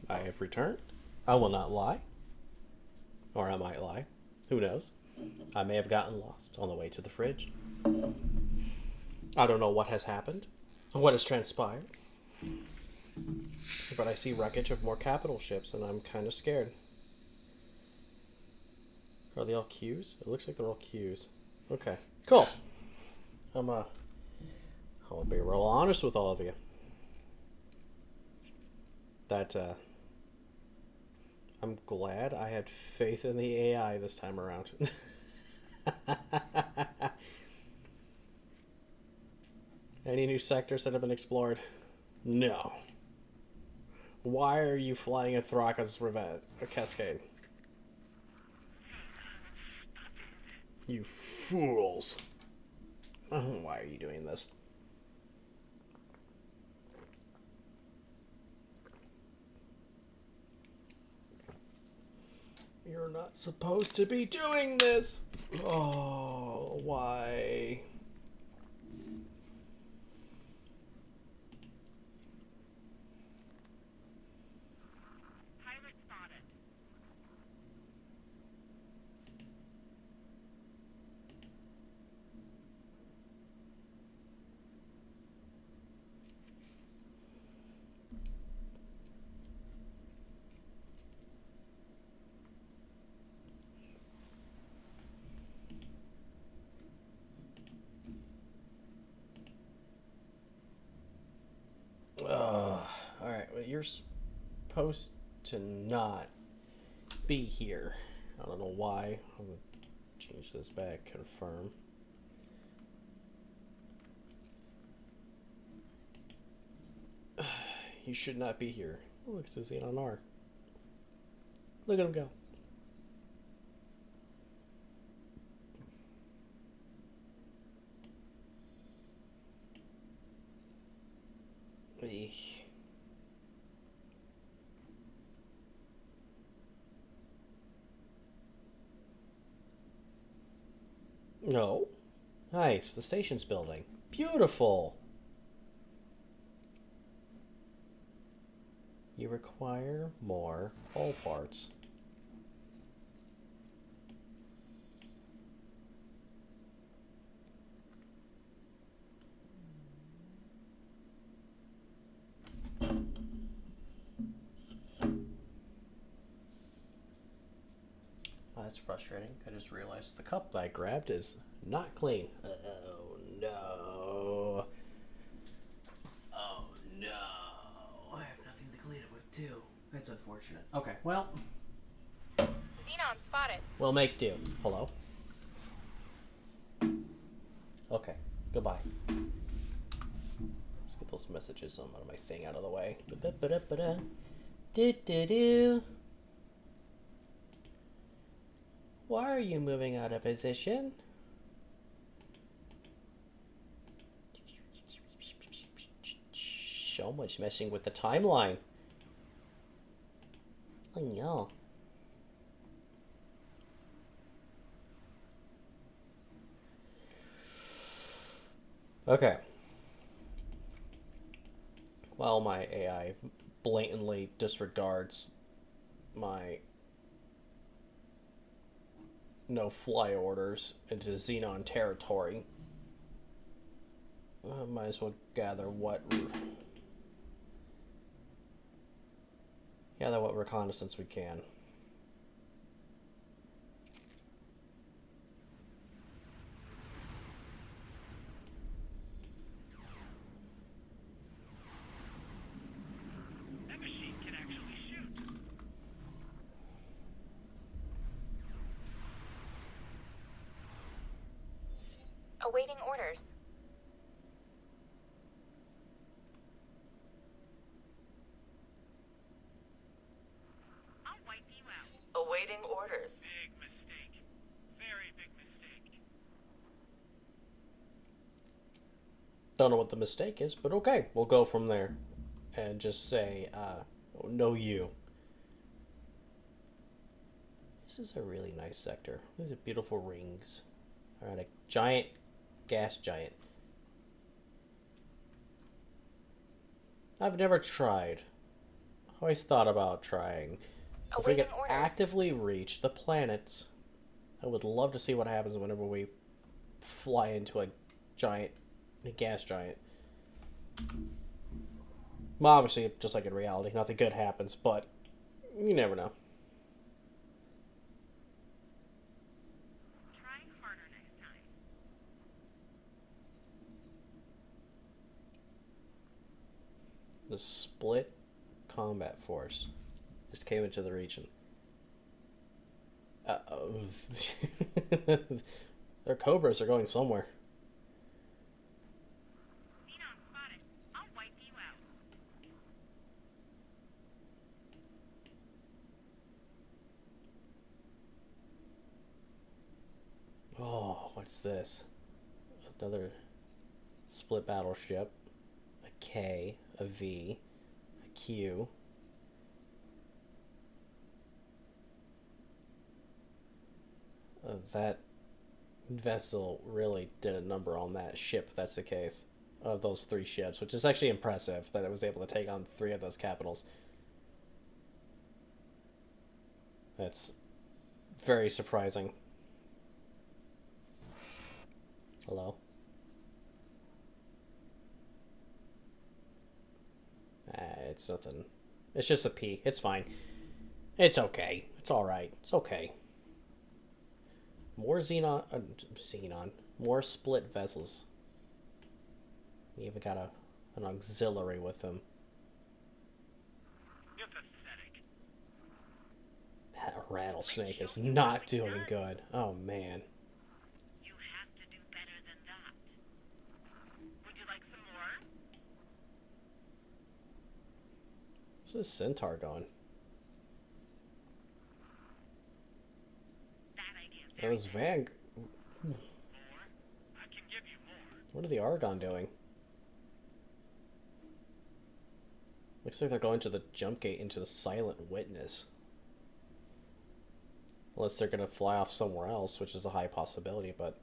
I have returned. I will not lie. Or I might lie. Who knows? I may have gotten lost on the way to the fridge. I don't know what has happened. What has transpired. But I see wreckage of more capital ships and I'm kind of scared. Are they all Qs? It looks like they're all Qs. Okay. Cool. I'll be real honest with all of you. That, I'm glad I had faith in the AI this time around. Any new sectors that have been explored? No. Why are you flying a Thraka's Cascade? You fools. Why are you doing this? You're not supposed to be doing this. Oh, why? Pilot spotted. Alright, well, you're supposed to not be here. I don't know why. I'm going to change this back. Confirm. You should not be here. Oh, look, it's a Xenon R. Look at him go. Eesh. No. Nice. The station's building. Beautiful. You require more hull parts. That's frustrating. I just realized the cup that I grabbed is not clean. Oh no. Oh no. I have nothing to clean it with too. That's unfortunate. Okay, well. Xenon spotted. We'll make do. Hello? Okay, goodbye. Let's get those messages on my thing out of the way. Ba-da-ba-da-ba-da. Do-do-do. Why are you moving out of position? So much messing with the timeline. Oh no. Okay. While my AI blatantly disregards my no fly orders into Xenon territory, I might as well gather what reconnaissance we can. That machine can actually shoot. Awaiting orders. I'll wipe you out. Awaiting orders. Big mistake. Very big mistake. Don't know what the mistake is, but okay, we'll go from there and just say, no you. This is a really nice sector. These are beautiful rings. Alright, a giant gas giant. I've never tried. I always thought about trying. If we Awaiting could orders. actively reach the planets, I would love to see what happens whenever we fly into a gas giant. Well, obviously, just like in reality, nothing good happens, but you never know. Try harder next time. The split combat force just came into the region. Uh-oh. Their Cobras are going somewhere. Xenon spotted. I'll wipe you out. Oh, what's this? Another split battleship. A K, a V, a Q. That vessel really did a number on that ship, if that's the case. Of those 3 ships, which is actually impressive that it was able to take on 3 of those capitals. That's very surprising. Hello? It's nothing. It's just a P. It's fine. It's okay. It's alright. It's okay. More Xenon. More split vessels. We even got an auxiliary with them. You're pathetic. That rattlesnake is not doing good. Oh, man. You have to do better than that. Would you like some more? Where's this centaur going? That idea is That very was Van. More? I can give you more. What are the Argon doing? Looks like they're going to the jump gate into the Silent Witness. Unless they're going to fly off somewhere else, which is a high possibility, but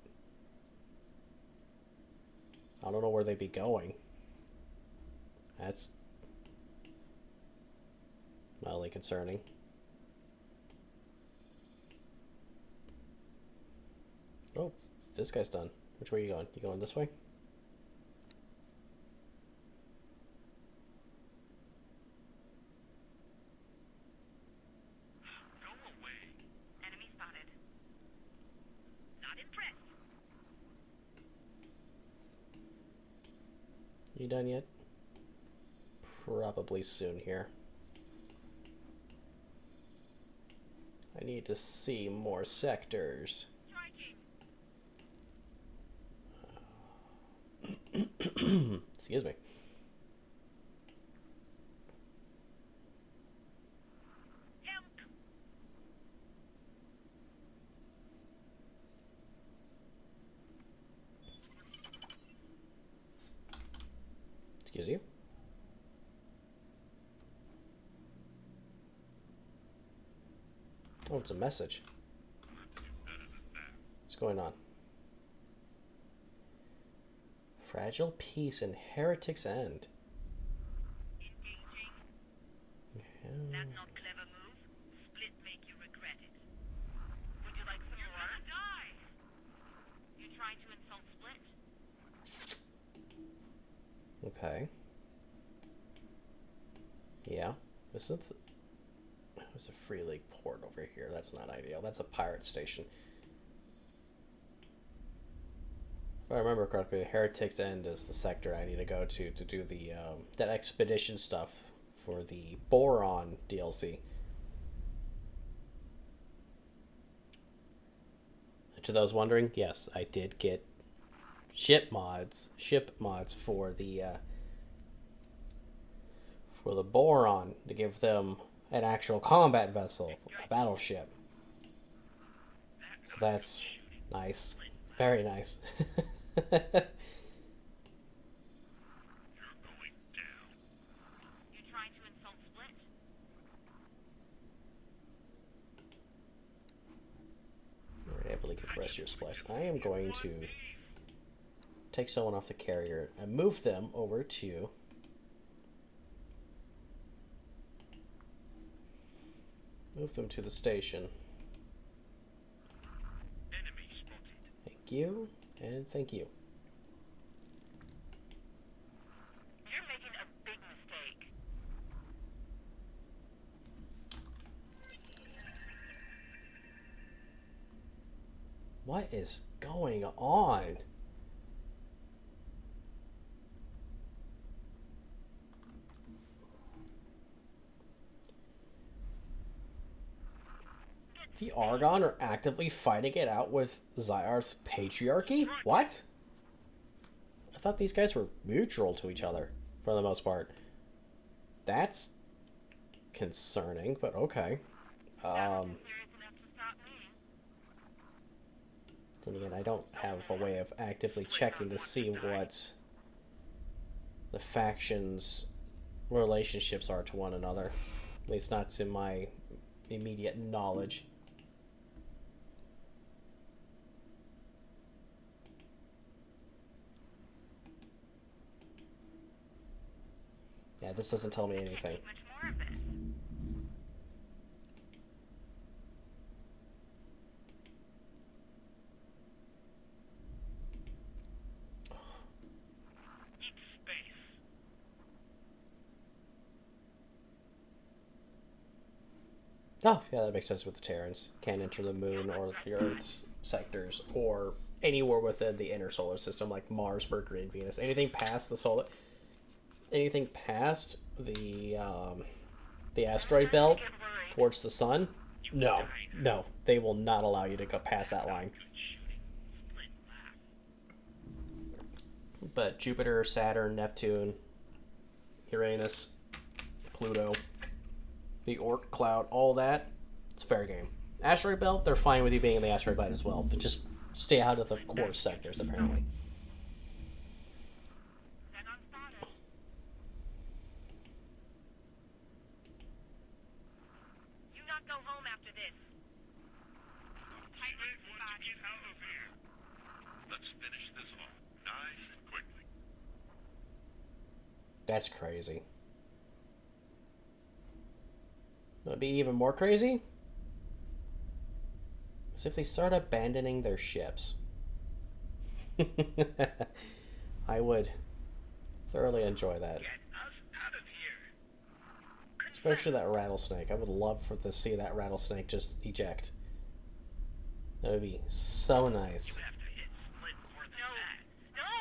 I don't know where they'd be going. That's mildly concerning. Oh, this guy's done. Which way are you going? You going this way? Go away. enemy spotted. Not impressed. You done yet? Probably soon here. I need to see more sectors. Striking. Excuse me. Help. Excuse you. Oh, it's a message. What's going on? Fragile peace and heretic's end. Engaging. That's not clever move. Split make you regret it. Would you like some more? You're gonna die. You trying to insult Split? Okay. Yeah. Isn't there's a Free League port over here. That's not ideal. That's a pirate station. If I remember correctly, Heretic's End is the sector I need to go to do the that expedition stuff for the Boron DLC. To those wondering, yes, I did get ship mods for the Boron to give them an actual combat vessel, a battleship. So that's nice, very nice. You're going down. You trying to insult Split? Alright, able to get the rest of your supplies. I am going to take someone off the carrier and move them over to Move them to the station. Enemy spotted. Thank you, and thank you. You're making a big mistake. What is going on? The Argon are actively fighting it out with Zyarth's patriarchy? What? I thought these guys were mutual to each other, for the most part. That's concerning, but okay. Serious enough to stop me. Then again, I don't have a way of actively checking to see what the factions' relationships are to one another. At least not to my immediate knowledge. Yeah, this doesn't tell me anything. Much more of this. Eat space. Oh, yeah, that makes sense with the Terrans. Can't enter the moon or the Earth's sectors or anywhere within the inner solar system like Mars, Mercury, and Venus. Anything past the asteroid belt towards the sun, no, they will not allow you to go past that line. But Jupiter, Saturn, Neptune, Uranus, Pluto, the Oort cloud, all that, it's fair game. Asteroid belt, they're fine with you being in the asteroid belt as well, but just stay out of the core sectors, apparently. You not go home after this. Teammate wants to get out of here. Let's finish this off nice and quickly. That's crazy. Would be even more crazy is if they start abandoning their ships. I would thoroughly enjoy that. Get us out of here. Especially that rattlesnake. I would love to see that rattlesnake just eject. That would be so nice. You have to hit split more than that. No!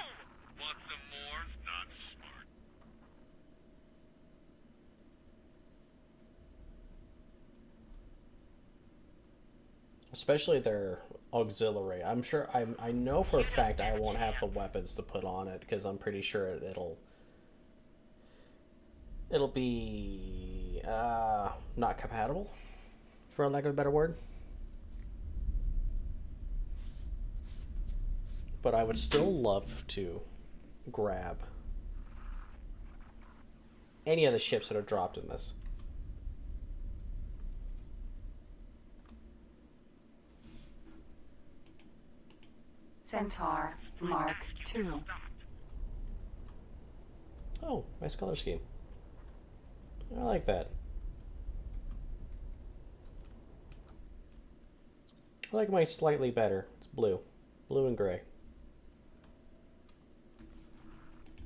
Want some more? Not smart. Especially their auxiliary. I'm sure, I know for a fact I won't have the weapons to put on it because I'm pretty sure it'll be not compatible, for lack of a better word. But I would still love to grab any of the ships that are dropped in this. Centaur Mark II. Oh, nice color scheme. I like that. I like mine slightly better. It's blue. Blue and gray.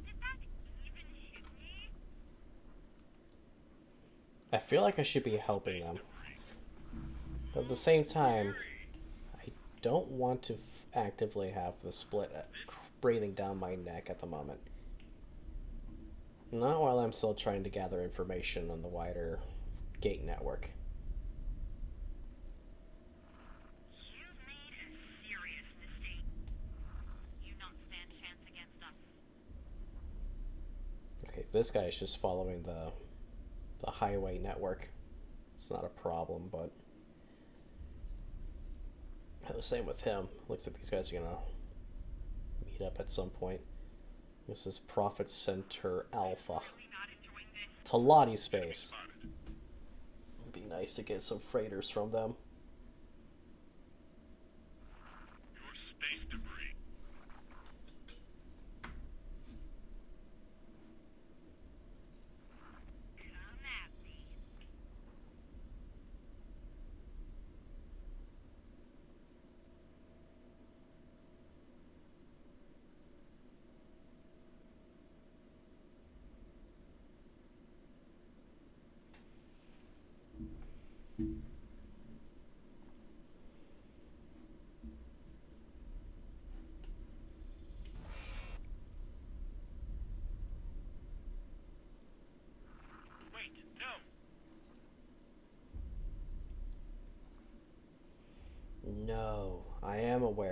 Did that even hit me? I feel like I should be helping them. But at the same time, I don't want to actively have the split breathing down my neck at the moment. Not while I'm still trying to gather information on the wider gate network. You've made a serious mistake. You not stand chance against us. Okay, this guy is just following the highway network. It's not a problem, but the same with him. Looks like these guys are gonna meet up at some point. This is Profit Center Alpha. Talati space. It'd be nice to get some freighters from them. Your space debris. Come at me.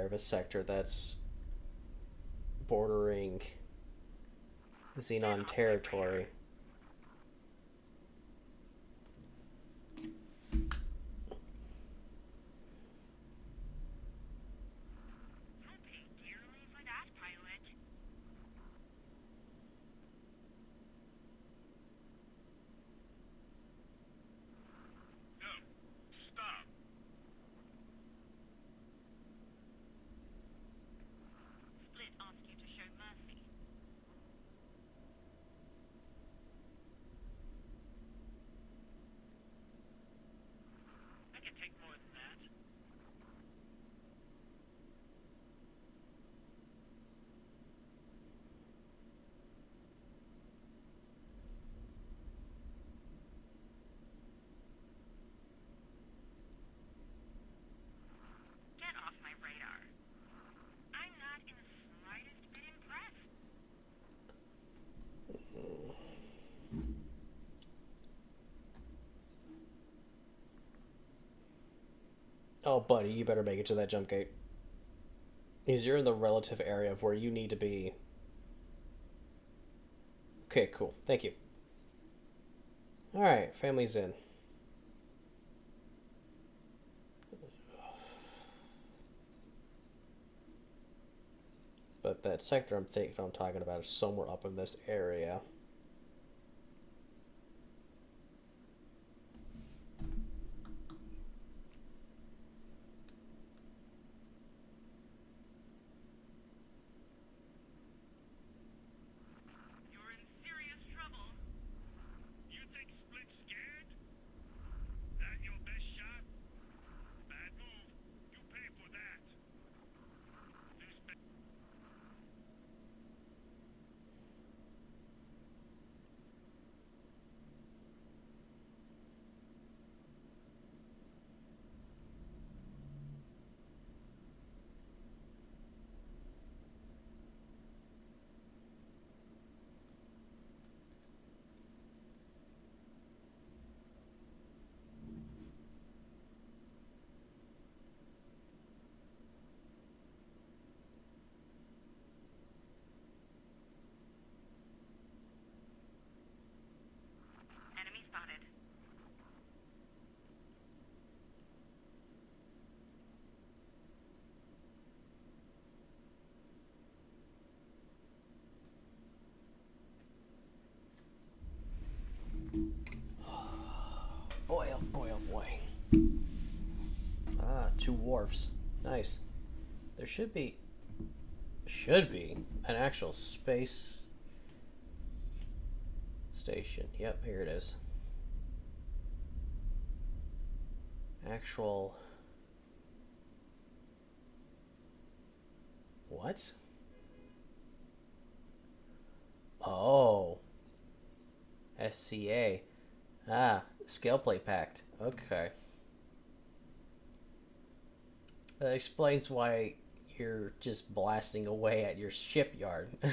of a sector that's bordering Xenon territory. You'll pay dearly for that, pilot. No. Stop. Split asked you to show mercy. I can take more than that. Get off my radar. I'm not in the slightest bit impressed. Oh, buddy, you better make it to that jump gate. Because you're in the relative area of where you need to be. Okay, cool. Thank you. Alright, family's in. But that sector I'm talking about is somewhere up in this area. You're in serious trouble. You think Split's scared? That your best shot? Bad move. You pay for that. You spent Enemy spotted. Boy, oh boy, oh boy. Ah, 2 wharfs. Nice. There should be an actual space station. Yep, here it is. Actual... What? Oh. SCA. Ah, scale plate pact. Okay. That explains why you're just blasting away at your shipyard. The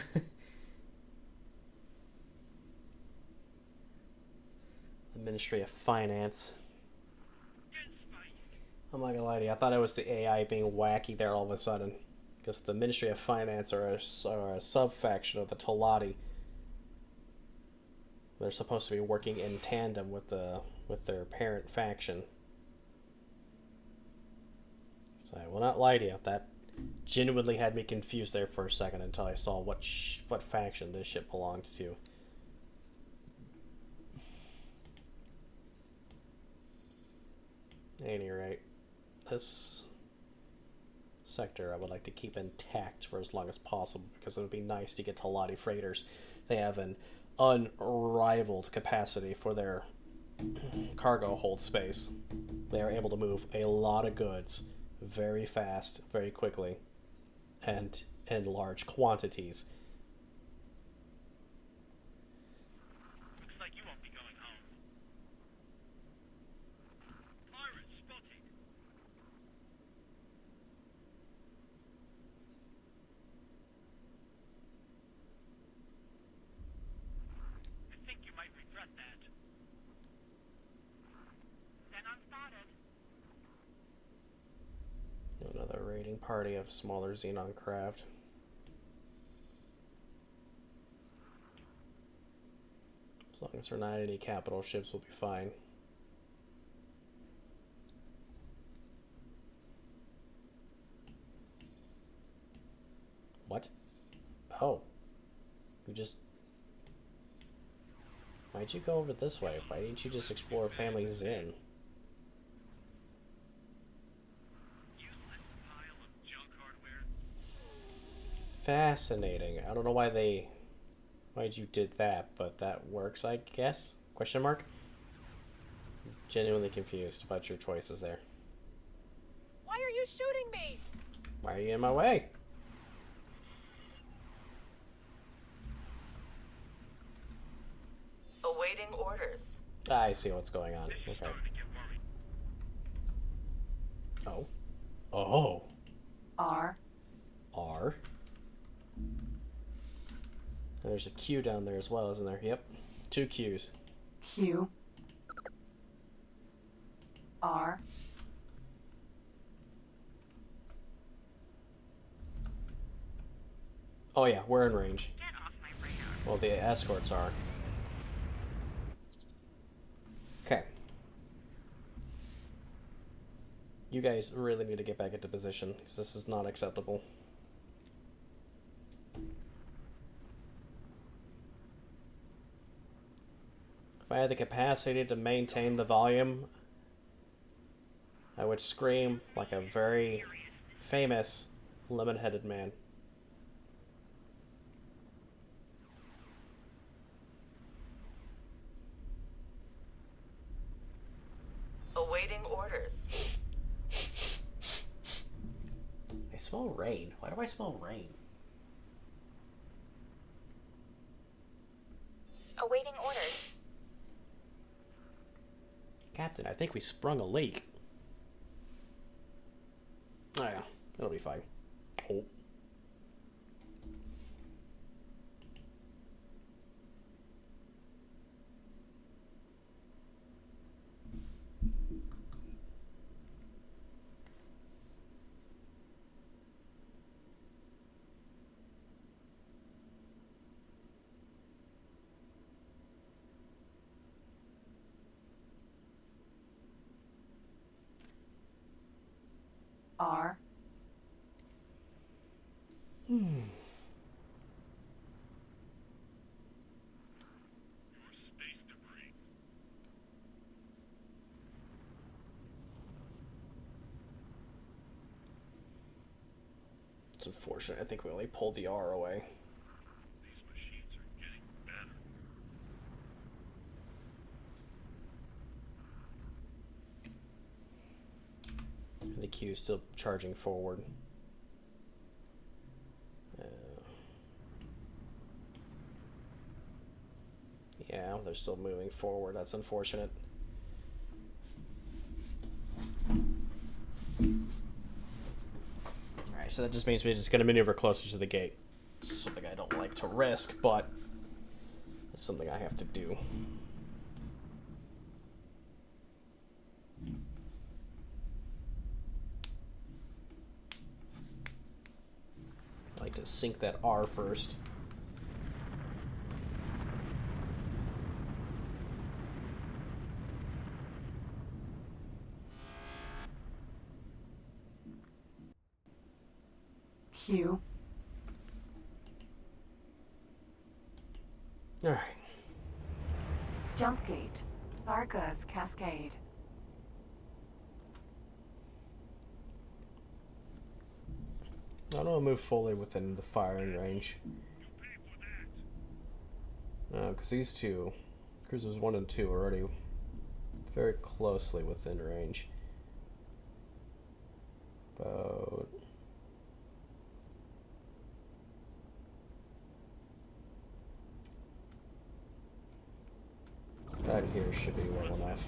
Ministry of Finance. I'm not gonna lie to you, I thought it was the AI being wacky there all of a sudden. Because the Ministry of Finance are a sub-faction of the Tolati. They're supposed to be working in tandem with their parent faction. So I will not lie to you, that genuinely had me confused there for a second until I saw what faction this ship belonged to. At any rate, this sector I would like to keep intact for as long as possible because it would be nice to get to Lottie freighters. They have an unrivaled capacity for their cargo hold space. They are able to move a lot of goods very fast, very quickly, and in large quantities. looks like you won't be going home. Pirates spotted. I think you might regret that. Then unspotted. Another raiding party of smaller xenon craft. As long as there are not any capital ships, we'll be fine. What? Oh. You just... Why'd you go over this way? Why didn't you just explore Family Zin? Fascinating. I don't know why you did that, but that works, I guess? Question mark? Genuinely confused about your choices there. Why are you shooting me? Why are you in my way? Awaiting orders. I see what's going on. Okay. Oh. Oh. R. R. And there's a Q down there as well, isn't there? Yep. 2 Qs. Q. R. Oh yeah, we're in range. Get off my radar. Well, the escorts are. Okay. You guys really need to get back into position, because this is not acceptable. If I had the capacity to maintain the volume, I would scream like a very famous lemon-headed man. Awaiting orders. I smell rain. Why do I smell rain? Awaiting orders. Captain, I think we sprung a leak. Oh yeah, it'll be fine. Oh. R. Space debris. It's unfortunate. I think we only pulled the R away. These machines are getting better. The Q is still charging forward. Yeah, they're still moving forward. That's unfortunate. Alright, so that just means we're just going to maneuver closer to the gate. It's something I don't like to risk, but it's something I have to do. I like to sink that R first. Q. Alright. Jump gate. Argus Cascade. I don't want to move fully within the firing range. Because these two, cruisers 1 and 2, are already very closely within range. About... That here should be well enough.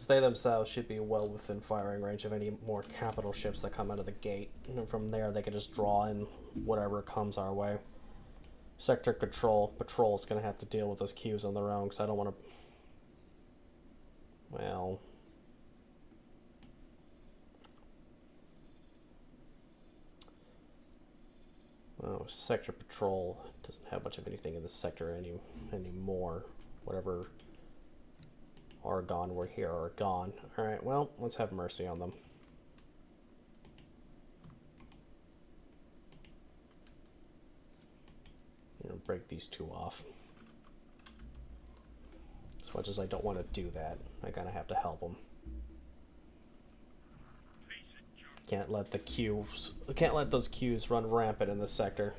They themselves should be well within firing range of any more capital ships that come out of the gate. And from there, they can just draw in whatever comes our way. Sector Patrol is going to have to deal with those queues on their own, because I don't want to... Well... Oh, sector patrol doesn't have much of anything in this sector anymore. Whatever Argon were here are gone. Alright, well, let's have mercy on them. I'm gonna break these two off. As much as I don't want to do that, I kind of have to help them. Can't let those queues run rampant in this sector.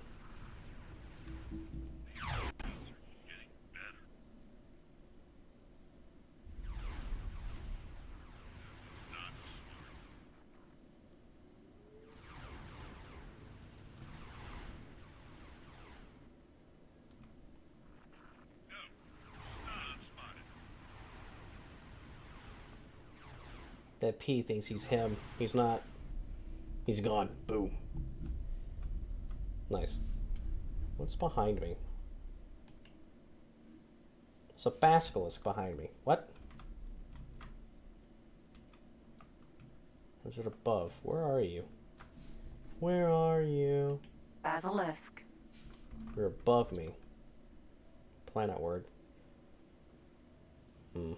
That P thinks he's him. He's not. He's gone. Boom. Nice. What's behind me? There's a basilisk behind me. What? Or is it above? Where are you? Where are you? Basilisk. You're above me. Planet word. Hmm.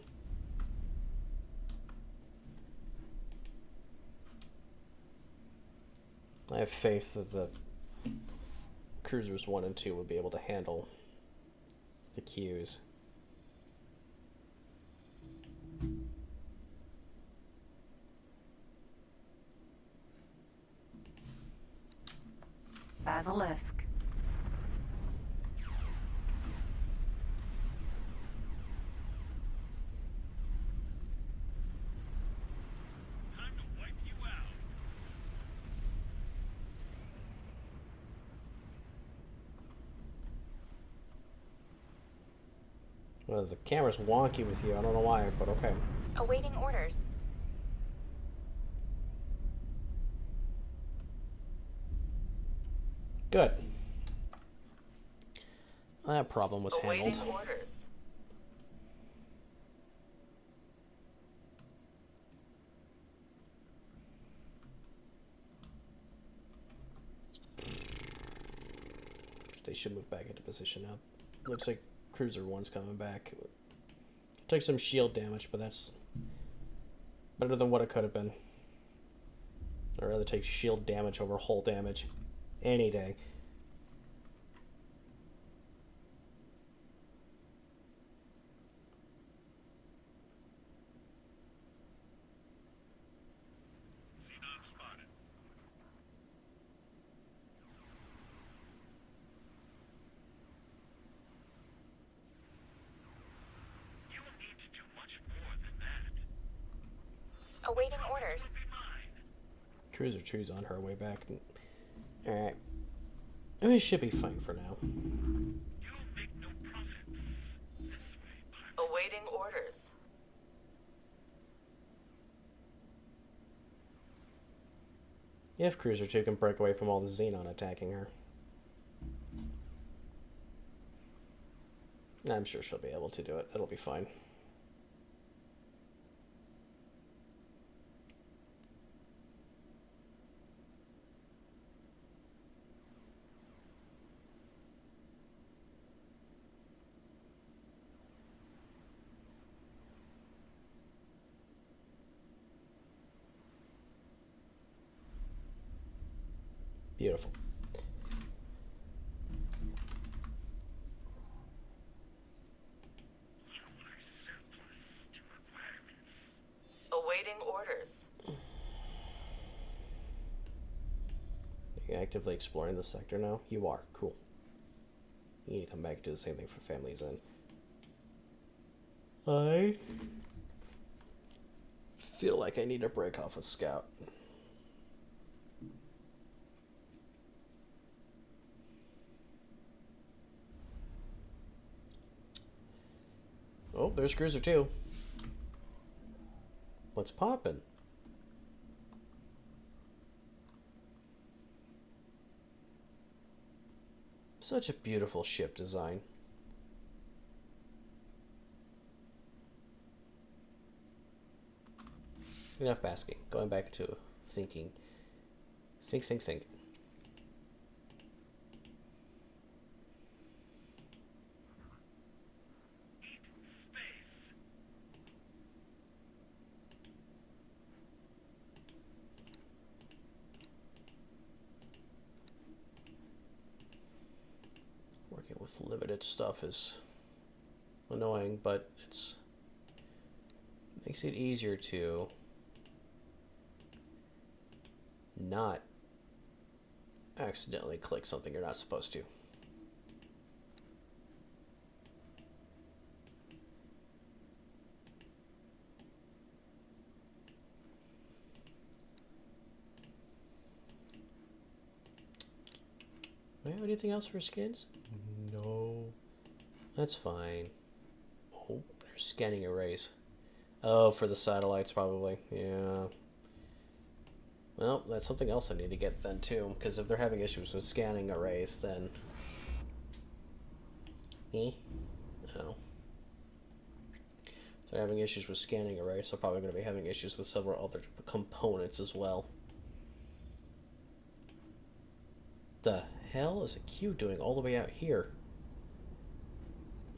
I have faith that the cruisers 1 and 2 would be able to handle the queues. Basilisk. Time to wipe you out. Well, the camera's wonky with you. I don't know why, but okay. Awaiting orders. Good. That problem was Awaiting handled. orders. They should move back into position now. Looks like Cruiser 1's coming back. Took some shield damage, but that's better than what it could have been. I'd rather take shield damage over hull damage. Any day. Xenon spotted. You will need to do much more than that. Awaiting orders. Be mine. Cruiser 2's on her way back. Alright. I mean, it should be fine for now. You'll make no profits. This way, pilot. Awaiting orders. If Cruiser 2 can break away from all the Xenon attacking her. I'm sure she'll be able to do it. It'll be fine. Beautiful. Awaiting orders. Are you actively exploring the sector now? You are. Cool. You need to come back and do the same thing for Families Inn. I feel like I need to break off a scout. Oh, there's Cruiser 2. What's poppin'? Such a beautiful ship design. Enough basking. Going back to thinking. Think. with limited stuff is annoying, but it's makes it easier to not accidentally click something you're not supposed to. Do I have anything else for skins? No. That's fine. Oh, they're scanning arrays. Oh, for the satellites probably. Yeah. Well, that's something else I need to get then too, because if they're having issues with scanning arrays, then... Oh. So they're having issues with scanning arrays, so probably going to be having issues with several other components as well. The hell is a Q doing all the way out here?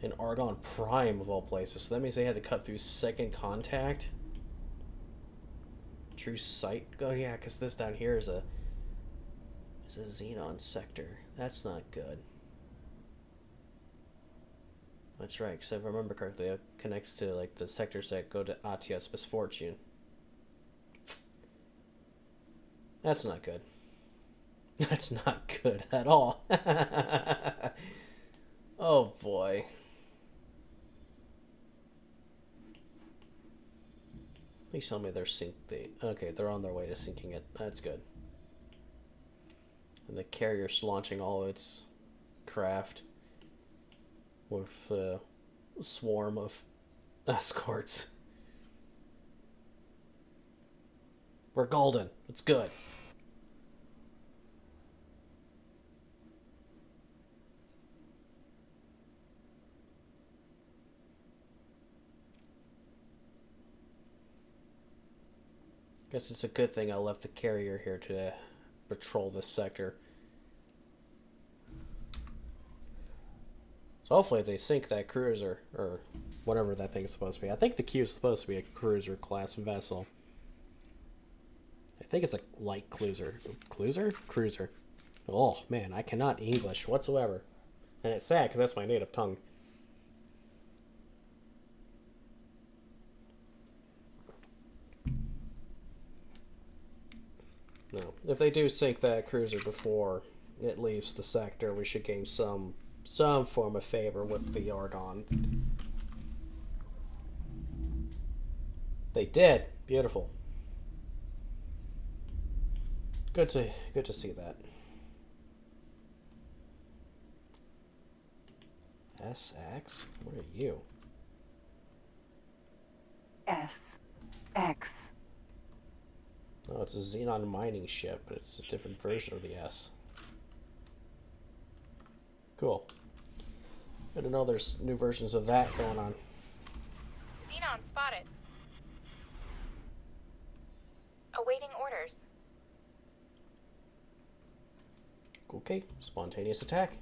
In Argon Prime, of all places. So that means they had to cut through second contact? True sight? Oh yeah, because this down here is a xenon sector. That's not good. That's right, because if I remember correctly, it connects to like the sectors that go to Atia's Misfortune. That's not good. That's not good at all. Oh boy. Please tell me they're okay, they're on their way to sinking it. That's good. And the carrier's launching all its craft with a swarm of escorts. We're golden. It's good. Guess it's a good thing I left the carrier here to patrol this sector. So hopefully they sink that cruiser, or whatever that thing is supposed to be. I think the Q is supposed to be a cruiser class vessel. I think it's a light cruiser. Cruiser. Oh man, I cannot English whatsoever. And it's sad because that's my native tongue. No. If they do sink that cruiser before it leaves the sector, we should gain some form of favor with the Argon. They did. Beautiful. Good to see that. SX? What are you? SX. Oh, it's a xenon mining ship, but it's a different version of the S. Cool. I didn't know there's new versions of that going on. Xenon spotted. Awaiting orders. Okay, spontaneous attack.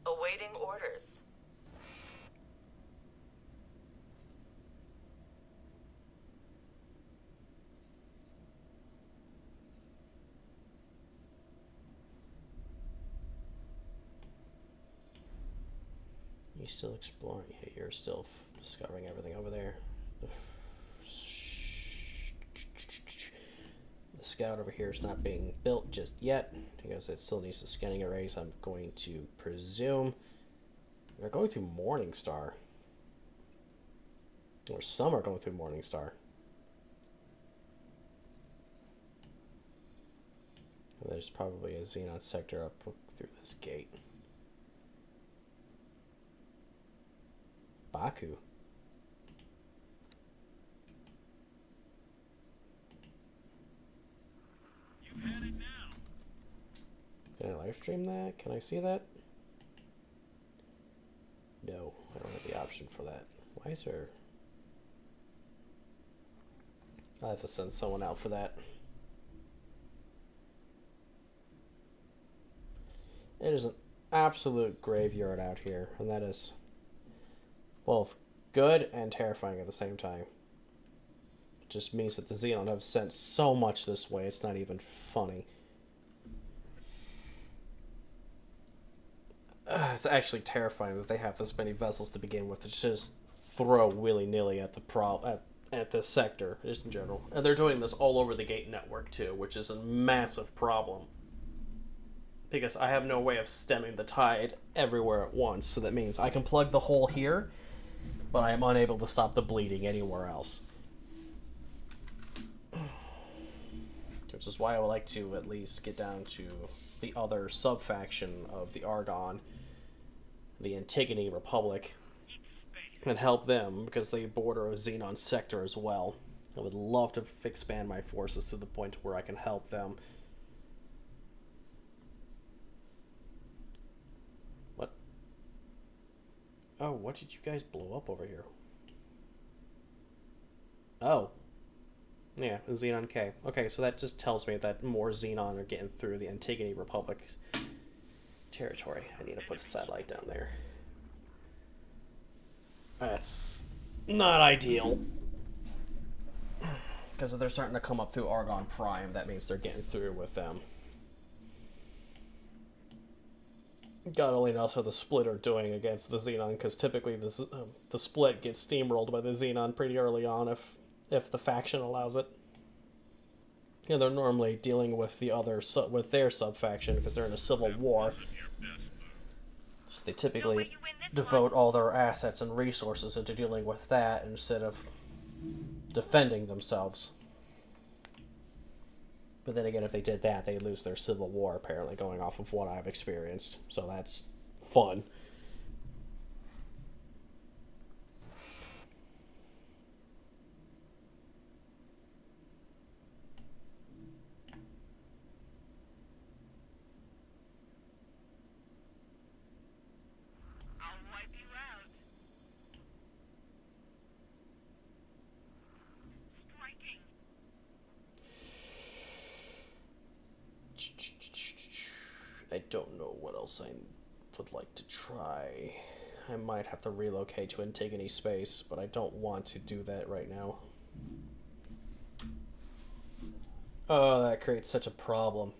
Awaiting orders. You still exploring? Yeah, you're still discovering everything over there. The scout over here is not being built just yet because it still needs the scanning arrays. I'm going to presume they're going through Morningstar, or some are going through Morningstar. And there's probably a xenon sector up through this gate. Baku. You had it now. Can I live stream that? Can I see that? No, I don't have the option for that. Why is there... I'll have to send someone out for that. It is an absolute graveyard out here, and that is both good and terrifying at the same time. just means that the Xenon have sent so much this way, it's not even funny. It's actually terrifying that they have this many vessels to begin with to just throw willy-nilly at the at this sector, just in general. And they're doing this all over the gate network, too, which is a massive problem. Because I have no way of stemming the tide everywhere at once, so that means I can plug the hole here, but I am unable to stop the bleeding anywhere else. Which is why I would like to at least get down to the other sub-faction of the Argon, the Antigone Republic, and help them, because they border a Xenon sector as well. I would love to expand my forces to the point where I can help them. What? Oh, what did you guys blow up over here? Oh. Yeah, Xenon K. Okay, so that just tells me that more Xenon are getting through the Antigone Republic territory. I need to put a satellite down there. That's not ideal. Because if they're starting to come up through Argon Prime, that means they're getting through with them. God only knows how the Split are doing against the Xenon, because typically the Split gets steamrolled by the Xenon pretty early on if the faction allows it. Yeah, they're normally dealing with the other with their sub-faction because they're in a civil war. So they typically devote all their assets and resources into dealing with that instead of defending themselves. But then again, if they did that, they'd lose their civil war, apparently, going off of what I've experienced. So that's fun. I don't know what else I would like to try. I might have to relocate to Antigone space, but I don't want to do that right now. Oh, that creates such a problem.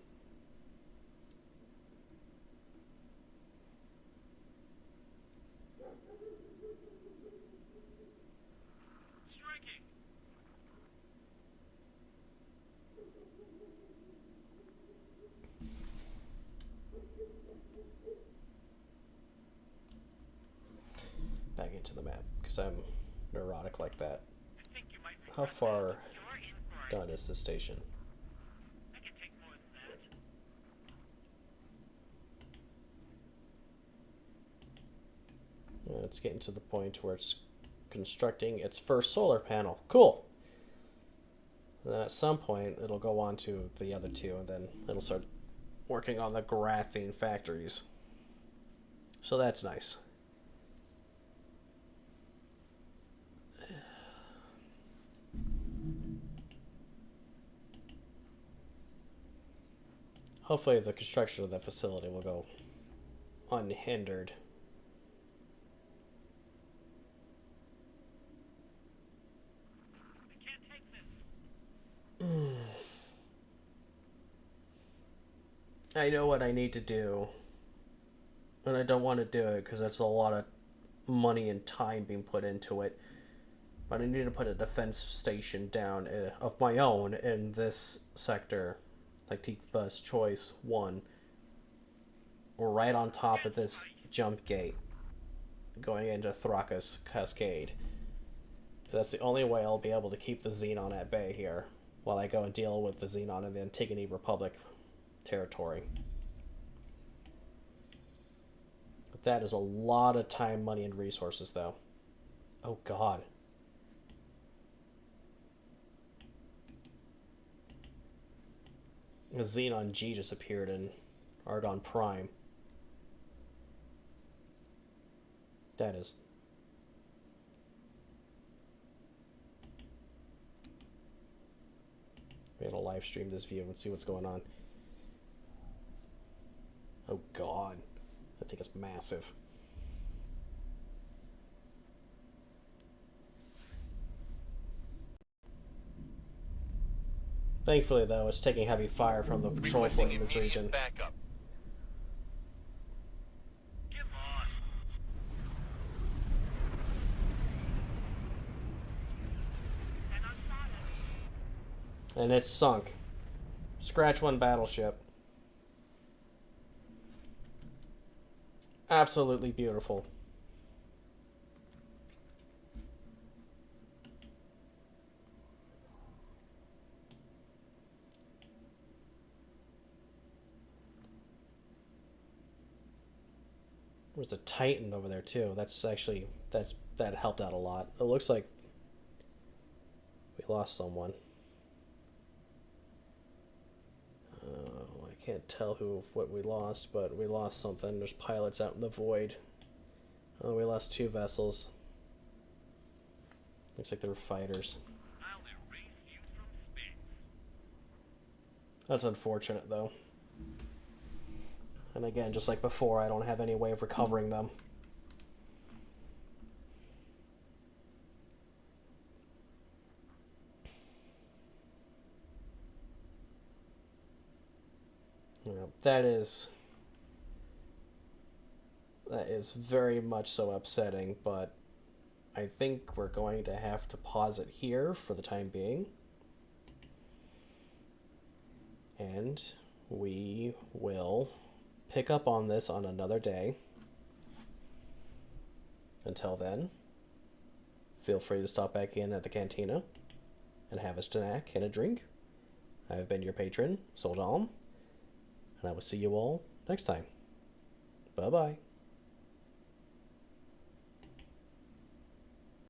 Back into the map, because I'm neurotic like that. How far down is the station? It's getting to the point where it's constructing its first solar panel. Cool! And then at some point, it'll go on to the other two, and then it'll start working on the graphene factories. So that's nice. Hopefully the construction of that facility will go unhindered. I can't take this. I know what I need to do. And I don't want to do it because that's a lot of money and time being put into it. But I need to put a defense station down of my own in this sector. Like Tikva's Choice 1. We're right on top of this jump gate. Going into Thrakus Cascade. That's the only way I'll be able to keep the Xenon at bay here. While I go and deal with the Xenon in the Antigone Republic territory. But that is a lot of time, money, and resources, though. Oh, God. A Xenon G just appeared in Argon Prime. That is... We're gonna live stream this view and see what's going on. Oh God. I think it's massive. Thankfully, though, it's taking heavy fire from the patrol Requesting fleet in this immediate region. backup. Come on. Xenon spotted. And it's sunk. Scratch one battleship. Absolutely beautiful. There's a Titan over there too. That helped out a lot. It looks like we lost someone. I can't tell what we lost, but we lost something. There's pilots out in the void. Oh, we lost 2 vessels. Looks like they were fighters. I'll erase you from space. That's unfortunate, though. And again, just like before, I don't have any way of recovering them. You know, that is very much so upsetting, but I think we're going to have to pause it here for the time being. And we will pick up on this on another day. Until then, feel free to stop back in at the cantina and have a snack and a drink. I have been your patron, Soldalm, and I will see you all next time. Bye-bye.